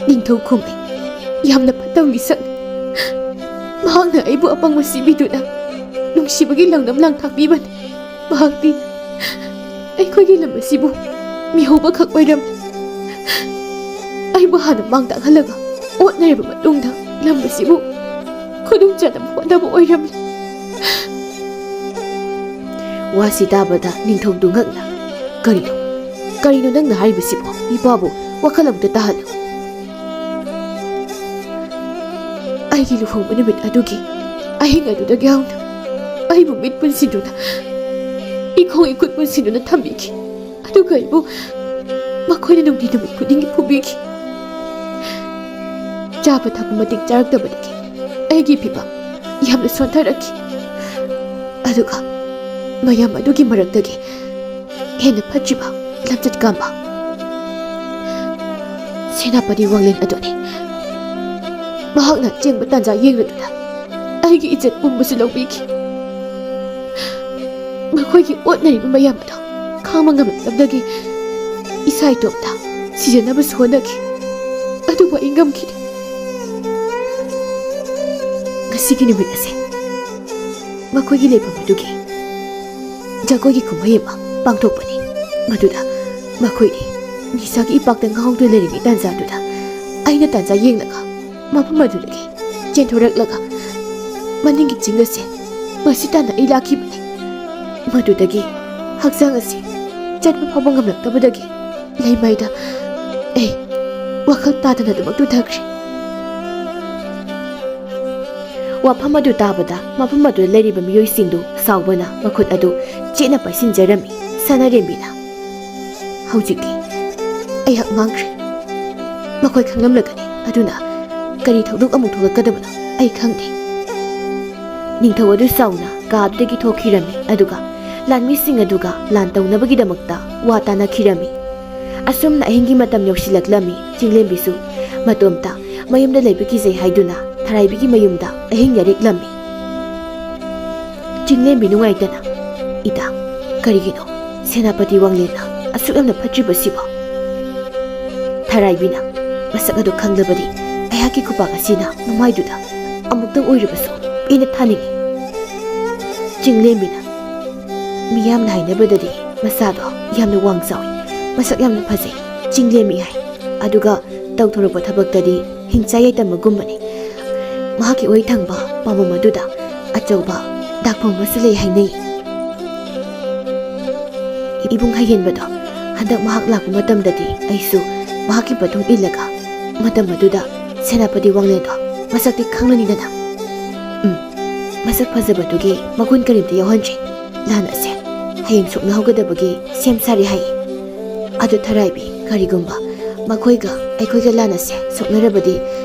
ꯅꯤꯡꯊꯧ ꯈꯨꯃꯩ ꯌꯥꯝꯅ ꯐꯠꯇꯕ ꯃꯤꯁꯛꯅꯤ꯫ ꯃꯍꯥꯛꯅ ꯑꯩꯕꯨ ꯑꯄꯪꯕ ꯁꯤꯕꯤꯗꯨꯅ ꯅꯨꯡꯁꯤꯕꯒꯤ ꯂꯪꯅꯝ ꯂꯥꯡꯊꯥꯛꯄꯤꯕꯅꯤ꯫ ꯃꯍꯥꯛꯇꯤ ꯑꯩꯈꯣꯏꯒꯤ ꯂꯝ ꯑꯁꯤꯕꯨ ꯃꯤꯍꯧꯕꯈꯛ ꯑꯣꯏꯔꯝꯃꯤ꯫ ꯑꯩꯕꯨ ꯍꯥꯟꯅ ꯃꯥꯡ ꯇꯥꯛꯍꯜꯂꯒ ꯑꯣꯠꯅꯔꯕ ꯃꯇꯨꯡꯗ ꯂꯝ ꯑꯁꯤꯕꯨ ꯈꯨꯗꯨꯝ ꯆꯟꯅꯕ ꯍꯣꯠꯅꯕ ꯑꯣꯏꯔꯝꯃꯤ꯫ ꯋꯥꯁꯤ ꯇꯥꯕꯗ ꯅꯤꯡꯊꯧꯗꯨ ꯉꯛꯅ ꯀꯔꯤꯅꯣ ꯅꯪꯅ ꯍꯥꯏꯔꯤꯕꯁꯤꯕꯣ? ꯏꯄꯥꯕꯨ ꯋꯥꯈꯜ ꯑꯃꯨꯛꯇ ꯇꯥꯍꯜꯂꯨ꯫ ꯑꯩꯒꯤ ꯂꯨꯍꯣꯡꯕ ꯅꯨꯃꯤꯠ ꯑꯗꯨꯒꯤ ꯑꯍꯤꯡ ꯑꯗꯨꯗꯒꯤ ꯍꯧꯅ ꯑꯩꯕꯨ ꯃꯤꯠ ꯄꯨꯟꯁꯤꯟꯗꯨꯅ ꯏꯈꯣꯡ ꯏꯈꯨꯠ ꯄꯨꯟꯁꯤꯟꯗꯨꯅ ꯊꯝꯕꯤꯈꯤ, ꯑꯗꯨꯒ ꯑꯩꯕꯨ ꯃꯈꯣꯏꯅ ꯅꯨꯡꯇꯤ ꯅꯨꯃꯤꯠ ꯈꯨꯗꯤꯡꯒꯤ ꯐꯨꯕꯤꯈꯤ꯫ ꯆꯥꯕ ꯊꯛꯄ ꯃꯇꯤꯛ ꯆꯥꯔꯛꯇꯕꯗꯒꯤ ꯑꯩꯒꯤ ꯐꯤꯕꯝ ꯌꯥꯝꯅ ꯁꯣꯟꯊꯔꯛꯈꯤ, ꯑꯗꯨꯒ ꯃꯌꯥꯝ ꯑꯗꯨꯒꯤ ꯃꯔꯛꯇꯒꯤ ꯍꯦꯟꯅ ꯐꯠꯇ꯭ꯔꯤꯕ ꯂꯝꯆꯠ ꯀꯥꯝꯕ ꯁꯦꯅꯥꯄꯇꯤ ꯋꯥꯡꯂꯦꯟ ꯑꯗꯨꯅꯤ꯫ ꯃꯍꯥꯛꯅ ꯆꯦꯟꯕ ꯇꯥꯟꯖꯥ ꯌꯦꯡꯂꯗꯨꯅ ꯑꯩꯒꯤ ꯏज्ꯖꯠ ꯄꯨꯝꯕꯁꯨ ꯂꯧꯕꯤꯈꯤ꯫ ꯃꯈꯣꯏꯒꯤ ꯑꯣꯠꯅꯔꯤꯕ ꯃꯌꯥꯝ ꯑꯗꯣ ꯈꯥꯡꯕ ꯉꯝꯂꯛꯇꯕꯗꯒꯤ ꯏꯁꯥ ꯏꯇꯣꯝꯇ ꯁꯤꯖꯅꯕꯁꯨ ꯍꯣꯠꯅꯈꯤ, ꯑꯗꯨꯕꯨ ꯑꯩ ꯉꯝꯈꯤꯗꯦ꯫ ꯉꯁꯤꯒꯤ ꯅꯨꯃꯤꯠ ꯑꯁꯦ ꯃꯈꯣꯏꯒꯤ ꯂꯩꯐꯝ ꯑꯗꯨꯒꯤ ꯖꯒꯣꯏꯒꯤ ꯀꯨꯝꯍꯩ ꯑꯃ ꯄꯥꯡꯊꯣꯛꯄꯅꯤ, ꯃꯗꯨꯗ ꯃꯈꯣꯏꯗꯤ ꯅꯤꯁꯥꯒꯤ ꯏꯄꯥꯛꯇ ꯉꯥꯎꯗꯨꯅ ꯂꯩꯔꯤꯉꯩ ꯇꯥꯟꯖꯥꯗꯨꯗ ꯑꯩꯅ ꯇꯥꯟꯖꯥ ꯌꯦꯡꯂꯒ ꯃꯐꯝ ꯑꯗꯨꯗꯒꯤ ꯆꯦꯟꯊꯣꯔꯛꯂꯒ ꯃꯅꯤꯡꯒꯤ ꯆꯤꯡ ꯑꯁꯦ ꯃꯁꯤ ꯇꯥꯟꯅ ꯑꯩ ꯂꯥꯛꯈꯤꯕꯅꯤ꯫ ꯃꯗꯨꯗꯒꯤ ꯍꯛꯆꯥꯡ ꯑꯁꯤ ꯆꯠꯄ ꯐꯥꯎꯕ ꯉꯝꯂꯛꯇꯕꯗꯒꯤ ꯂꯩꯃꯥꯏꯗ ꯑꯩ ꯋꯥꯈꯜ ꯇꯥꯗꯅ ꯑꯗꯨꯃꯛ ꯇꯨꯊꯈ꯭ꯔꯦ꯫ ꯋꯥꯐꯝ ꯑꯗꯨ ꯇꯥꯕꯗ ꯃꯐꯝ ꯑꯗꯨꯗ ꯂꯩꯔꯤꯕ ꯃꯤꯑꯣꯏꯁꯤꯡꯗꯨ ꯁꯥꯎꯕꯅ ꯃꯈꯨꯠ ꯑꯗꯨ ꯆꯦꯠꯅ ꯄꯥꯏꯁꯤꯟꯖꯔꯝꯃꯤ꯫ ꯁꯥꯅꯔꯦꯝꯕꯤꯅ ꯍꯧꯖꯤꯛꯇꯤ ꯑꯩꯍꯥꯛ ꯃꯥꯡꯈ꯭ꯔꯦ, ꯃꯈꯣꯏ ꯈꯪꯂꯝꯂꯒꯅꯤ, ꯑꯗꯨꯅ ꯀꯔꯤ ꯊꯧꯗꯣꯛ ꯑꯃꯨꯛ ꯊꯣꯛꯂꯛꯀꯗꯕꯅꯣ ꯑꯩ ꯈꯪꯗꯦ꯫ ꯅꯤꯡꯊꯧ ꯑꯗꯨ ꯁꯥꯎꯅ ꯀꯥ ꯑꯗꯨꯗꯒꯤ ꯊꯣꯛꯈꯤꯔꯝꯃꯤ, ꯑꯗꯨꯒ ꯂꯥꯟꯃꯤꯁꯤꯡ ꯑꯗꯨꯒ ꯂꯥꯟ ꯇꯧꯅꯕꯒꯤꯗꯃꯛꯇ ꯋꯥ ꯇꯥꯅꯈꯤꯔꯝꯃꯤ꯫ ꯑꯁꯨꯝꯅ ꯑꯍꯤꯡꯒꯤ ꯃꯇꯝ ꯌꯧꯁꯤꯜꯂꯛꯂꯝꯃꯤ꯫ ꯆꯤꯡꯂꯦꯝꯕꯤꯁꯨ ꯃꯇꯣꯝꯇ ꯃꯌꯨꯝꯗ ꯂꯩꯕ ꯀꯤꯖꯩ ꯍꯥꯏꯗꯨꯅ ꯊꯔꯥꯏꯕꯤꯒꯤ ꯃꯌꯨꯝꯗ ꯑꯍꯤꯡ ꯌꯥꯔꯦꯛꯂꯝꯃꯤ꯫ ꯆꯤꯡꯂꯦꯝꯕꯤ ꯅꯨꯡꯉꯥꯏꯇꯅ ꯏꯇꯥ, ꯀꯔꯤꯒꯤꯅꯣ ꯁꯦꯅꯥꯄꯇꯤ ꯋꯥꯡꯂꯦꯟꯅ ꯑꯁꯨꯛ ꯌꯥꯝꯅ ꯐꯠꯇ꯭ꯔꯤꯕꯁꯤꯕꯣ? ꯊꯔꯥꯏꯕꯤꯅ ꯃꯁꯛ ꯑꯗꯨ ꯈꯪꯂꯕꯗꯤ ꯑꯩꯍꯥꯛꯀꯤ ꯈꯨꯄꯥꯛ ꯑꯁꯤꯅ ꯃꯃꯥꯏꯗꯨꯗ ꯑꯃꯨꯛꯇꯪ ꯑꯣꯏꯔꯕꯁꯨ ꯄꯦꯟꯅ ꯊꯥꯅꯤꯡꯉꯤ꯫ ꯆꯤꯡꯂꯦꯝꯕꯤꯅ ꯃꯤꯌꯥꯝꯅ ꯍꯥꯏꯅꯕꯗꯗꯤ ꯃꯁꯥꯗꯣ ꯌꯥꯝꯅ ꯋꯥꯡ ꯆꯥꯎꯏ, ꯃꯁꯛ ꯌꯥꯝꯅ ꯐꯖꯩ, ꯆꯤꯡꯂꯦꯝꯕꯤ ꯍꯥꯏ, ꯑꯗꯨꯒ ꯇꯧꯊꯣꯔꯛꯄ ꯊꯕꯛꯇꯗꯤ ꯍꯤꯡꯆꯥ ꯌꯥꯏꯇꯝꯕꯒꯨꯝꯕꯅꯤ꯫ ꯃꯍꯥꯛꯀꯤ ꯑꯣꯏ ꯊꯪꯕ ꯄꯥꯝꯕꯣꯝ ꯑꯗꯨꯗ ꯑꯆꯧꯕ ꯗꯥꯛꯐꯝ ꯑꯃꯁꯨ ꯂꯩ ꯍꯥꯏꯅꯩ꯫ ꯏꯕꯨꯡ ꯍꯩꯍꯦꯟꯕꯗꯣ ꯍꯟꯗꯛ ꯃꯍꯥꯛ ꯂꯥꯛꯄ ꯃꯇꯝꯗꯗꯤ ꯑꯩꯁꯨ ꯃꯍꯥꯛꯀꯤ ꯃꯇꯨꯡ ꯏꯜꯂꯒ ꯃꯇꯝ ꯑꯗꯨꯗ ꯁꯦꯅꯥꯄꯇꯤ ꯋꯥꯡꯂꯦꯟꯗꯣ ꯃꯁꯛꯇꯤ ꯈꯪꯂꯅꯤꯗꯅ꯫ ꯃꯁꯛ ꯐꯖꯕꯗꯨꯒꯤ ꯃꯒꯨꯟ ꯀꯔꯤꯝꯇ ꯌꯥꯎꯍꯟꯗ꯭ꯔꯤ, ꯂꯥꯟ ꯑꯁꯦ ꯍꯌꯦꯡ ꯁꯣꯛꯅꯍꯧꯒꯗꯕꯒꯤ ꯁꯦꯝ ꯁꯥꯔꯤ ꯍꯥꯏꯌꯦ꯫ ꯑꯗꯨ ꯊꯔꯥꯏꯕꯤ ꯀꯔꯤꯒꯨꯝꯕ ꯃꯈꯣꯏꯒ ꯑꯩꯈꯣꯏꯒ ꯂꯥꯟꯅꯁꯦ ꯁꯣꯛꯅꯔꯕꯗꯤ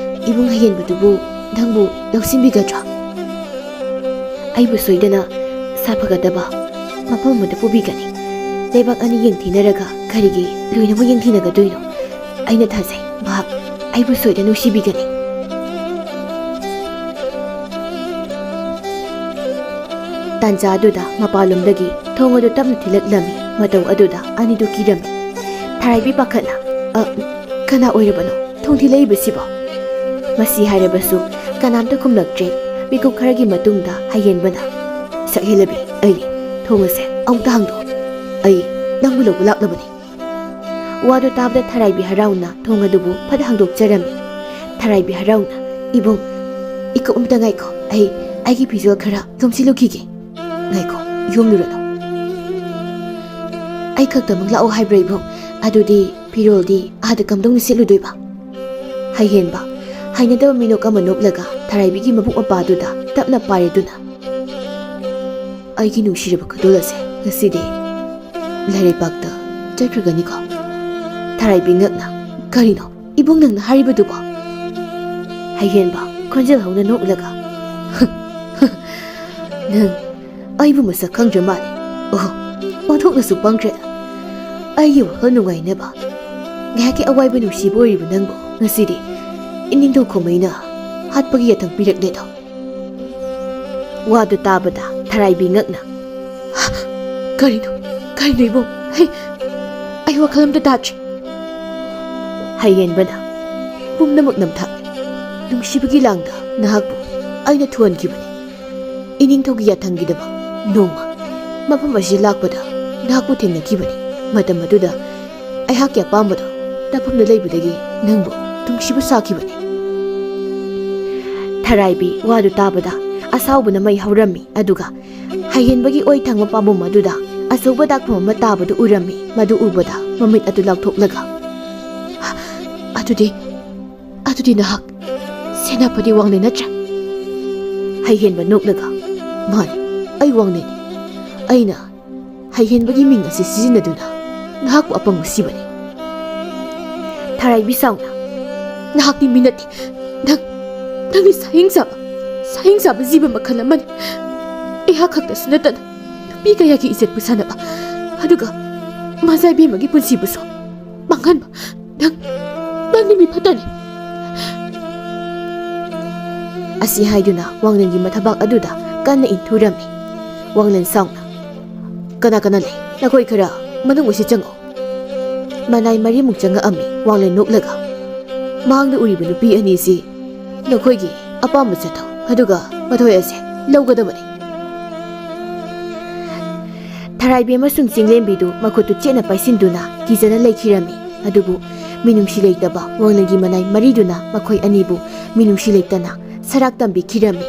ꯏꯕꯨꯡ ꯍꯌꯦꯟꯕꯗꯨꯕꯨ ꯅꯪꯕꯨ ꯂꯧꯁꯤꯟꯕꯤꯒꯗ꯭ꯔꯥ? ꯑꯩꯕꯨ ꯁꯣꯏꯗꯅ ꯁꯥꯐꯒꯗꯕ ꯃꯐꯝ ꯑꯃꯗ ꯄꯨꯕꯤꯒꯅꯤ꯫ ꯂꯩꯕꯥꯛ ꯑꯅꯤ ꯌꯦꯡꯊꯤꯅꯔꯒ ꯀꯔꯤꯒꯤ ꯂꯣꯏꯅꯃꯛ ꯌꯦꯡꯊꯤꯅꯒꯗꯣꯏꯅꯣ? ꯑꯩꯅ ꯊꯥꯖꯩ ꯃꯍꯥꯛ ꯑꯩꯕꯨ ꯁꯣꯏꯗꯅ ꯅꯨꯡꯁꯤꯕꯤꯒꯅꯤ꯫ ꯇꯥꯟꯖꯥ ꯑꯗꯨꯗ ꯃꯄꯥꯟꯂꯣꯝꯗꯒꯤ ꯊꯣꯡ ꯑꯗꯨ ꯇꯞꯅ ꯊꯤꯜꯂꯛꯂꯝꯃꯤ꯫ ꯃꯇꯧ ꯑꯗꯨꯗ ꯑꯅꯤꯗꯨ ꯀꯤꯔꯝꯃꯤ꯫ ꯊꯔꯥꯏꯕꯤ ꯄꯥꯈꯠꯅ ꯀꯅꯥ ꯑꯣꯏꯔꯕꯅꯣ ꯊꯣꯡ ꯊꯤꯜꯂꯛꯏꯕꯁꯤꯕꯣ? ꯃꯁꯤ ꯍꯥꯏꯔꯕꯁꯨ ꯀꯅꯥꯝꯇ ꯈꯨꯝꯂꯛꯇ꯭ꯔꯦ꯫ ꯃꯤꯀꯨꯞ ꯈꯔꯒꯤ ꯃꯇꯨꯡꯗ ꯍꯌꯦꯟꯕꯅ ꯁꯛꯍꯦꯜꯂꯕꯤ ꯑꯩ ꯊꯣꯡ ꯑꯁꯦ ꯑꯃꯨꯛꯇ ꯍꯥꯡꯗꯣꯛꯎ, ꯑꯩ ꯅꯪꯕꯨ ꯂꯧꯕ ꯂꯥꯛꯂꯕꯅꯤ꯫ ꯋꯥꯗꯨ ꯇꯥꯕꯗ ꯊꯔꯥꯏꯕꯤ ꯍꯔꯥꯎꯅ ꯊꯣꯡ ꯑꯗꯨꯕꯨ ꯐꯠ ꯍꯥꯡꯗꯣꯛꯆꯔꯝꯃꯤ꯫ ꯊꯔꯥꯏꯕꯤ ꯍꯔꯥꯎꯅ ꯏꯕꯨꯡ ꯏꯀꯨꯞ ꯑꯃꯇ ꯉꯥꯏꯈꯣ, ꯑꯩꯒꯤ ꯐꯤꯖꯣꯜ ꯈꯔ ꯌꯣꯝꯁꯤꯜꯂꯨꯈꯤꯒꯦ꯫ ꯉꯥꯏꯈꯣ, ꯌꯣꯝꯂꯨꯔꯅꯨ, ꯑꯩ ꯈꯛꯇꯃꯛ ꯂꯥꯛꯑꯣ ꯍꯥꯏꯕ꯭ꯔꯥ ꯏꯕꯨꯡ? ꯑꯗꯨꯗꯤ ꯐꯤꯔꯣꯜꯗꯤ ꯑꯥꯗ ꯀꯝꯗꯧꯅ ꯁꯦꯠꯂꯨꯗꯣꯏꯕ? ꯍꯩꯍꯦꯟꯕ ꯍꯩꯅꯗꯕ ꯃꯤꯅꯣꯛ ꯑꯃ ꯅꯣꯛꯂꯒ ꯊꯔꯥꯏꯕꯤꯒꯤ ꯃꯕꯨꯛ ꯃꯄꯥꯗꯨꯗ ꯇꯞꯅ ꯄꯥꯏꯔꯗꯨꯅ ꯑꯩꯒꯤ ꯅꯨꯡꯁꯤꯔꯕ ꯈꯨꯗꯣꯜ ꯑꯁꯦ ꯉꯁꯤꯗꯤ ꯂꯩꯔꯩꯕꯥꯛꯇ ꯆꯠꯈ꯭ꯔꯒꯅꯤꯀꯣ? ꯊꯔꯥꯏꯕꯤ ꯉꯛꯅ ꯀꯔꯤꯅꯣ ꯏꯕꯨꯡ ꯅꯪꯅ ꯍꯥꯏꯔꯤꯕꯗꯨꯕꯣ? ꯍꯩꯍꯦꯟꯕ ꯈꯣꯟꯖꯦꯜ ꯍꯧꯅ ꯅꯣꯛꯂꯒ ꯅꯪ ꯑꯩꯕꯨ ꯃꯁꯛ ꯈꯪꯗ꯭ꯔ ꯃꯥꯜꯂꯦ꯫ ꯑꯣꯍ, ꯑꯣꯟꯊꯣꯛꯅꯁꯨ ꯄꯪꯈ꯭ꯔꯦꯗ꯫ ꯑꯩꯒꯤ ꯋꯥꯈꯜ ꯅꯨꯡꯉꯥꯏꯅꯕ ꯉꯥꯏꯍꯥꯛꯀꯤ ꯑꯋꯥꯏꯕ ꯅꯨꯡꯁꯤꯕ ꯑꯣꯏꯔꯤꯕ ꯅꯪꯕꯨ ꯉꯁꯤꯗꯤ ꯏꯅꯤꯡꯊꯧ ꯈꯣꯝꯃꯩꯅ ꯍꯥꯠꯄꯒꯤ ꯌꯥꯊꯪ ꯄꯤꯔꯛꯂꯦꯗꯣ꯫ ꯋꯥꯗꯨ ꯇꯥꯕꯗ ꯊꯔꯥꯏꯕꯤ ꯉꯛꯅ ꯀꯔꯤꯅꯣ ꯏꯕꯨꯡ? ꯑꯩ ꯋꯥꯈꯜ ꯑꯝꯇ ꯇꯥꯗ꯭ꯔꯤ꯫ ꯍꯩꯍꯦꯟꯕꯅ ꯄꯨꯝꯅꯃꯛ ꯅꯝꯊꯥꯛꯅꯤ꯫ ꯅꯨꯡꯁꯤꯕꯒꯤ ꯂꯥꯡꯗ ꯅꯍꯥꯛꯄꯨ ꯑꯩꯅ ꯊꯨꯍꯟꯈꯤꯕꯅꯤ꯫ ꯏꯅꯤꯡꯊꯧꯒꯤ ꯌꯥꯊꯪꯒꯤꯗꯃꯛ ꯅꯣꯡꯃ ꯃꯐꯝ ꯑꯁꯤ ꯂꯥꯛꯄꯗ ꯅꯍꯥꯛꯄꯨ ꯊꯦꯡꯅꯈꯤꯕꯅꯤ꯫ ꯃꯇꯝ ꯑꯗꯨꯗ ꯑꯩꯍꯥꯛꯀꯤ ꯑꯄꯥꯝꯕꯗꯣ ꯇꯥꯐꯝꯗ ꯂꯩꯕꯗꯒꯤ ꯅꯪꯕꯨ ꯅꯨꯡꯁꯤꯕ ꯁꯥꯈꯤꯕꯅꯤ꯫ ꯊꯔꯥꯏꯕꯤ ꯋꯥꯗꯨ ꯇꯥꯕꯗ ꯑꯁꯥꯎꯕꯅ ꯃꯩ ꯍꯧꯔꯝꯃꯤ꯫ ꯑꯗꯨꯒ ꯍꯩꯍꯦꯟꯕꯒꯤ ꯑꯣꯏ ꯊꯪꯕ ꯄꯥꯝꯕꯣꯝ ꯑꯗꯨꯗ ꯑꯆꯧꯕ ꯗꯥꯛꯐꯝ ꯑꯃ ꯇꯥꯕꯗꯨ ꯎꯔꯝꯃꯤ꯫ ꯃꯗꯨ ꯎꯕꯗ ꯃꯃꯤꯠ ꯑꯗꯨ ꯂꯥꯎꯊꯣꯛꯂꯒ ꯑꯗꯨꯗꯤ ꯅꯍꯥꯛ ꯁꯦꯅꯥꯄꯇꯤ ꯋꯥꯡꯂꯦꯟ ꯅꯠꯇ꯭ꯔꯥ? ꯍꯩꯍꯦꯟꯕ ꯅꯣꯛꯂꯒ ꯃꯥꯅꯤ, ꯑꯩ ꯋꯥꯡꯂꯦꯟꯅꯤ꯫ ꯑꯩꯅ ꯍꯩꯍꯦꯟꯕꯒꯤ ꯃꯤꯡ ꯑꯁꯤ ꯁꯤꯖꯤꯟꯅꯗꯨꯅ ꯅꯍꯥꯛꯄꯨ ꯑꯄꯪꯕ ꯁꯤꯕꯅꯤ꯫ ꯊꯔꯥꯏꯕꯤ ꯁꯥꯎꯅ ꯅꯍꯥꯛꯇꯤ ꯃꯤ ꯅꯠꯇꯦ, ꯅꯪꯗꯤ ꯁꯥꯍꯤꯡꯁꯥꯕ ꯖꯤꯕ ꯃꯈꯜ ꯑꯃꯅꯤ꯫ ꯑꯩꯍꯥꯛ ꯈꯛꯇꯁꯨ ꯅꯠꯇꯅ ꯅꯨꯄꯤ ꯀꯌꯥꯒꯤ ꯏꯖꯠꯄꯨ ꯁꯥꯟꯅꯕ, ꯑꯗꯨꯒ ꯃꯆꯥꯏꯕꯦꯝꯃꯒꯤ ꯄꯨꯟꯁꯤꯕꯨꯁꯨ ꯃꯥꯡꯍꯟꯕ ꯅꯪꯗꯤ ꯃꯤ ꯐꯠꯇꯅꯤ꯫ ꯑꯁꯤ ꯍꯥꯏꯗꯨꯅ ꯋꯥꯡꯂꯦꯟꯒꯤ ꯃꯊꯕꯥꯛ ꯑꯗꯨꯗ ꯀꯟꯅ ꯏꯟꯊꯨꯔꯝꯃꯤ꯫ ꯋꯥꯡꯂꯦꯟ ꯁꯥꯎꯅ ꯀꯅꯥ ꯂꯩ? ꯅꯈꯣꯏ ꯈꯔ ꯃꯅꯨꯡ ꯑꯁꯤ ꯆꯪꯉꯛꯎ꯫ ꯃꯅꯥꯏ ꯃꯔꯤꯃꯨꯛ ꯆꯪꯉꯛꯑꯝꯃꯤ꯫ ꯋꯥꯡꯂꯦꯟ ꯅꯣꯛꯂꯒ ꯃꯍꯥꯛꯅ ꯎꯔꯤꯕ ꯅꯨꯄꯤ ꯑꯅꯤꯁꯤ ꯅꯈꯣꯏꯒꯤ ꯑꯄꯥꯝꯕ ꯆꯠꯊꯧ, ꯑꯗꯨꯒ ꯃꯊꯣꯏ ꯑꯁꯦ ꯂꯧꯒꯗꯕꯅꯤ꯫ ꯊꯔꯥꯏꯕꯤ ꯑꯃꯁꯨꯡ ꯆꯤꯡꯂꯦꯝꯕꯤꯗꯨ ꯃꯈꯨꯠꯇꯨ ꯆꯦꯠꯅ ꯄꯥꯏꯁꯤꯟꯗꯨꯅ ꯀꯤꯖꯅ ꯂꯩꯈꯤꯔꯝꯃꯤ꯫ ꯑꯗꯨꯕꯨ ꯃꯤꯅꯨꯡꯁꯤ ꯂꯩꯇꯕ ꯋꯥꯡꯂꯦꯟꯒꯤ ꯃꯅꯥꯏ ꯃꯔꯤꯗꯨꯅ ꯃꯈꯣꯏ ꯑꯅꯤꯕꯨ ꯃꯤꯅꯨꯡꯁꯤ ꯂꯩꯇꯅ ꯁꯔꯥꯛ ꯇꯝꯕꯤꯈꯤꯔꯝꯃꯤ꯫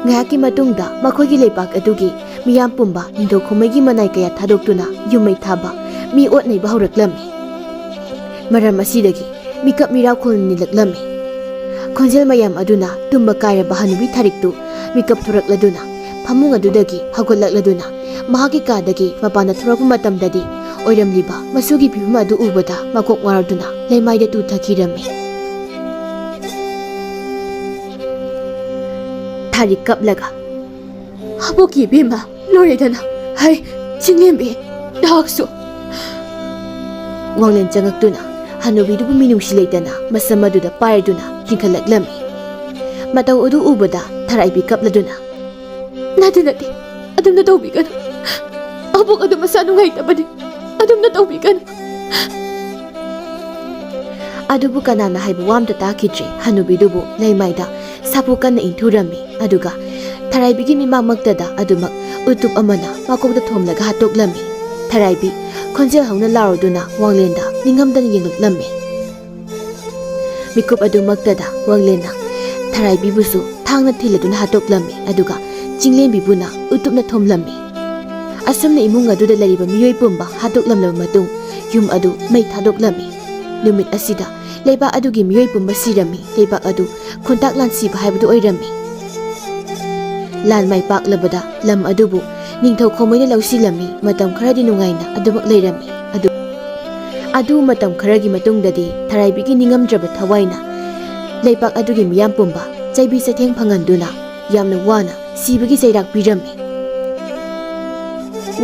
ꯉꯥꯏꯍꯥꯛꯀꯤ ꯃꯇꯨꯡꯗ ꯃꯈꯣꯏꯒꯤ ꯂꯩꯕꯥꯛ ꯑꯗꯨꯒꯤ ꯃꯤꯌꯥꯝ ꯄꯨꯝꯕ ꯅꯤꯡꯊꯧ ꯈꯣꯝꯃꯩꯒꯤ ꯃꯅꯥꯏ ꯀꯌꯥ ꯊꯥꯗꯣꯛꯇꯨꯅ ꯌꯨꯝꯃꯩ ꯊꯥꯕ, ꯃꯤ ꯑꯣꯠ ꯅꯩꯕ ꯍꯧꯔꯛꯂꯝꯃꯤ꯫ ꯃꯔꯝ ꯑꯁꯤꯗꯒꯤ ꯃꯤꯀꯞ ꯃꯤꯔꯥꯎꯈꯣꯜꯅ ꯅꯤꯜꯂꯛꯂꯝꯃꯤ꯫ ꯈꯣꯟꯖꯦꯜ ꯃꯌꯥꯝ ꯑꯗꯨꯅ ꯇꯨꯝꯕ ꯀꯥꯏꯔꯕ ꯍꯅꯨꯕꯤ ꯊꯥꯔꯤꯛꯇꯨ ꯃꯤꯀꯞ ꯊꯣꯔꯛꯂꯗꯨꯅ ꯐꯃꯨꯡ ꯑꯗꯨꯗꯒꯤ ꯍꯧꯒꯠꯂꯛꯂꯗꯨꯅ ꯃꯍꯥꯛꯀꯤ ꯀꯥꯗꯒꯤ ꯃꯄꯥꯟꯗ ꯊꯣꯔꯛꯄ ꯃꯇꯝꯗꯗꯤ ꯑꯣꯏꯔꯝꯂꯤꯕ ꯃꯁꯨꯒꯤ ꯐꯤꯕꯝ ꯑꯗꯨ ꯎꯕꯗ ꯃꯀꯣꯛ ꯉꯥꯎꯗꯨꯅ ꯂꯩꯃꯥꯏꯗ ꯇꯨꯊꯈꯤꯔꯝꯃꯤ꯫ ꯊꯥꯔꯤꯛ ꯀꯞꯂꯒ ꯑꯕꯣꯛꯀꯤ ꯏꯕꯦꯝꯃ ꯂꯣꯏꯔꯦꯗꯅ, ꯍꯩ ꯆꯤꯡꯂꯦꯝꯕꯤ ꯅꯍꯥꯛꯁꯨ꯫ ꯋꯥꯡꯂꯦꯟ ꯆꯪꯉꯛꯇꯨꯅ ꯍꯅꯨꯕꯤꯗꯨꯕꯨ ꯃꯤꯅꯨꯡꯁꯤ ꯂꯩꯇꯅ ꯃꯁꯝ ꯑꯗꯨꯗ ꯄꯥꯏꯔꯗꯨꯅ ꯆꯤꯡꯈꯠꯂꯛꯂꯝꯃꯤ꯫ ꯃꯇꯧ ꯑꯗꯨ ꯎꯕꯗ ꯊꯔꯥꯏꯕꯤ ꯀꯞꯂꯗꯨꯅ ꯅꯠꯇꯦ, ꯑꯗꯨꯝꯅ ꯇꯧꯕꯤꯒꯅꯨ, ꯑꯕꯣꯛ ꯑꯗꯨ ꯃꯁꯥ ꯅꯨꯡꯉꯥꯏꯇꯕꯅꯤ, ꯑꯗꯨꯝꯅ ꯇꯧꯕꯤꯒꯅꯨ꯫ ꯑꯗꯨꯕꯨ ꯀꯅꯥꯅ ꯍꯥꯏꯕ ꯋꯥ ꯑꯝꯇ ꯇꯥꯈꯤꯗ꯭ꯔꯦ꯫ ꯍꯅꯨꯕꯤꯗꯨꯕꯨ ꯂꯩꯃꯥꯏꯗ ꯁꯥꯄꯨ ꯀꯟꯅ ꯏꯟꯊꯨꯔꯝꯃꯤ꯫ ꯑꯗꯨꯒ ꯊꯔꯥꯏꯕꯤꯒꯤ ꯃꯤꯃꯥꯡꯃꯛꯇꯗ ꯑꯗꯨꯃꯛ ꯎꯇꯨꯞ ꯑꯃꯅ ꯃꯀꯣꯛꯇ ꯊꯣꯝꯂꯒ ꯍꯥꯠꯇꯣꯛꯂꯝꯃꯤ꯫ ꯊꯔꯥꯏꯕꯤ ꯈꯣꯟꯖꯦꯜ ꯍꯧꯅ ꯂꯥꯎꯔꯗꯨꯅ ꯋꯥꯡꯂꯦꯟꯗ ꯅꯤꯡꯉꯝꯗꯅ ꯌꯦꯡꯂꯛꯂꯝꯃꯤ꯫ ꯃꯤꯀꯨꯞ ꯑꯗꯨꯃꯛꯇꯗ ꯋꯥꯡꯂꯦꯟꯅ ꯊꯔꯥꯏꯕꯤꯕꯨꯁꯨ ꯊꯥꯡꯅ ꯊꯤꯜꯂꯗꯨꯅ ꯍꯥꯠꯇꯣꯛꯂꯝꯃꯤ꯫ ꯑꯗꯨꯒ ꯆꯤꯡꯂꯦꯝꯕꯤꯕꯨꯅ ꯎꯇꯨꯞꯅ ꯊꯣꯝꯂꯝꯃꯤ꯫ ꯑꯁꯨꯝꯅ ꯏꯃꯨꯡ ꯑꯗꯨꯗ ꯂꯩꯔꯤꯕ ꯃꯤꯑꯣꯏ ꯄꯨꯝꯕ ꯍꯥꯠꯇꯣꯛꯂꯝꯂꯕ ꯃꯇꯨꯡ ꯌꯨꯝ ꯑꯗꯨ ꯃꯩ ꯊꯥꯗꯣꯛꯂꯝꯃꯤ꯫ ꯅꯨꯃꯤꯠ ꯑꯁꯤꯗ ꯂꯩꯕꯥꯛ ꯑꯗꯨꯒꯤ ꯃꯤꯑꯣꯏ ꯄꯨꯝꯕ ꯁꯤꯔꯝꯃꯤ꯫ ꯂꯩꯕꯥꯛ ꯑꯗꯨ ꯈꯨꯟꯇꯥꯛ ꯂꯥꯟꯁꯤꯕ ꯍꯥꯏꯕꯗꯨ ꯑꯣꯏꯔꯝꯃꯤ꯫ ꯂꯥꯟ ꯃꯥꯏ ꯄꯥꯛꯂꯕꯗ ꯂꯝ ꯑꯗꯨꯕꯨ ꯅꯤꯡꯊꯧ ꯈꯣꯝꯃꯩꯅ ꯂꯧꯁꯤꯜꯂꯝꯃꯤ꯫ ꯃꯇꯝ ꯈꯔꯗꯤ ꯅꯨꯡꯉꯥꯏꯅ ꯑꯗꯨꯃꯛ ꯂꯩꯔꯝꯃꯤ꯫ ꯑꯗꯨ ꯃꯇꯝ ꯈꯔꯒꯤ ꯃꯇꯨꯡꯗꯗꯤ ꯊꯔꯥꯏꯕꯤꯒꯤ ꯅꯤꯡꯉꯝꯗ꯭ꯔꯕ ꯊꯋꯥꯏꯅ ꯂꯩꯄꯥꯛ ꯑꯗꯨꯒꯤ ꯃꯤꯌꯥꯝ ꯄꯨꯝꯕ ꯆꯩꯕꯤ ꯆꯩꯊꯦꯡ ꯐꯪꯍꯟꯗꯨꯅ ꯌꯥꯝꯅ ꯋꯥꯅ ꯁꯤꯕꯒꯤ ꯆꯩꯔꯥꯛ ꯄꯤꯔꯝꯃꯤ꯫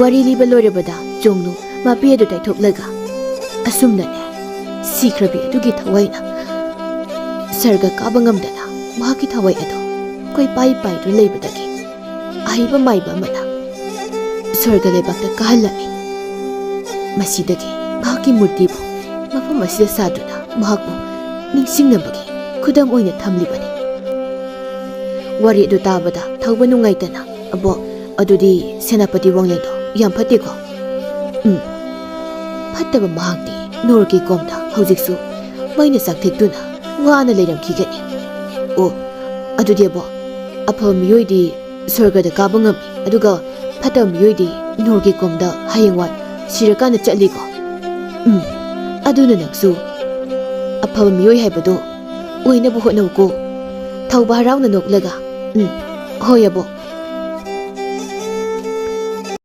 ꯋꯥꯔꯤ ꯂꯤꯕ ꯂꯣꯏꯔꯕꯗ ꯆꯣꯡꯅꯨ ꯃꯄꯤ ꯑꯗꯨ ꯇꯩꯊꯣꯛꯂꯒ ꯑꯁꯨꯝꯅꯅꯦ ꯁꯤꯈ꯭ꯔꯕꯤ ꯑꯗꯨꯒꯤ ꯊꯋꯥꯏꯅ ꯁꯔꯒ ꯀꯥꯕ ꯉꯝꯗꯅ ꯃꯍꯥꯛꯀꯤ ꯊꯋꯥꯏ ꯑꯗꯨ ꯀꯣꯏꯄꯥꯏ ꯄꯥꯏꯗꯨꯅ ꯂꯩꯕꯗꯒꯤ ꯑꯍꯩꯕ ꯃꯥꯏꯕ ꯑꯃꯅ ꯁꯔꯒ ꯂꯩꯕꯥꯛꯇ ꯀꯥꯍꯜꯂꯝꯃꯤ꯫ ꯃꯁꯤꯗꯒꯤ ꯃꯍꯥꯛꯀꯤ ꯃꯨꯔꯇꯤꯕꯨ ꯃꯐꯝ ꯑꯁꯤꯗ ꯁꯥꯗꯨꯅ ꯃꯍꯥꯛꯄꯨ ꯅꯤꯡꯁꯤꯡꯅꯕꯒꯤ ꯈꯨꯗꯝ ꯑꯣꯏꯅ ꯊꯝꯂꯤꯕꯅꯤ꯫ ꯋꯥꯔꯤ ꯑꯗꯨ ꯇꯥꯕꯗ ꯊꯧꯕ ꯅꯨꯡꯉꯥꯏꯇꯅ ꯑꯕꯣꯛ ꯑꯗꯨꯗꯤ ꯁꯦꯅꯥꯄꯇꯤ ꯋꯥꯡꯂꯦꯟꯗꯣ ꯌꯥꯝ ꯐꯠꯇꯦꯀꯣ? ꯐꯠꯇꯕ ꯃꯍꯥꯛꯇꯤ ꯅꯣꯔꯒꯤ ꯀꯣꯝꯗ ꯍꯧꯖꯤꯛꯁꯨ ꯃꯩꯅ ꯆꯥꯛꯊꯦꯛꯇꯨꯅ ꯋꯥꯅ ꯂꯩꯔꯝꯈꯤꯒꯅꯤ꯫ ꯑꯣ ꯑꯗꯨꯗꯤ ꯑꯕꯣꯛ ꯑꯐꯕ ꯃꯤꯑꯣꯏꯗꯤ ꯁ꯭ꯋꯔꯒꯗ ꯀꯥꯕ ꯉꯝꯃꯤ ꯑꯗꯨꯒ ꯐꯠꯇꯕ ꯃꯤꯑꯣꯏꯗꯤ ꯅꯣꯔꯒꯤ ꯀꯣꯝꯗ ꯍꯌꯦꯡꯋꯥꯏ ꯁꯤꯔꯀꯥꯟꯗ ꯆꯠꯂꯤꯀꯣ? ꯑꯗꯨꯅ ꯅꯪꯁꯨ ꯑꯐꯕ ꯃꯤꯑꯣꯏ ꯍꯥꯏꯕꯗꯣ ꯑꯣꯏꯅꯕ ꯍꯣꯠꯅꯧꯀꯣ꯫ ꯊꯧꯕ ꯍꯔꯥꯎꯅ ꯅꯣꯛꯂꯒ ꯍꯣꯏ ꯑꯕꯣꯛ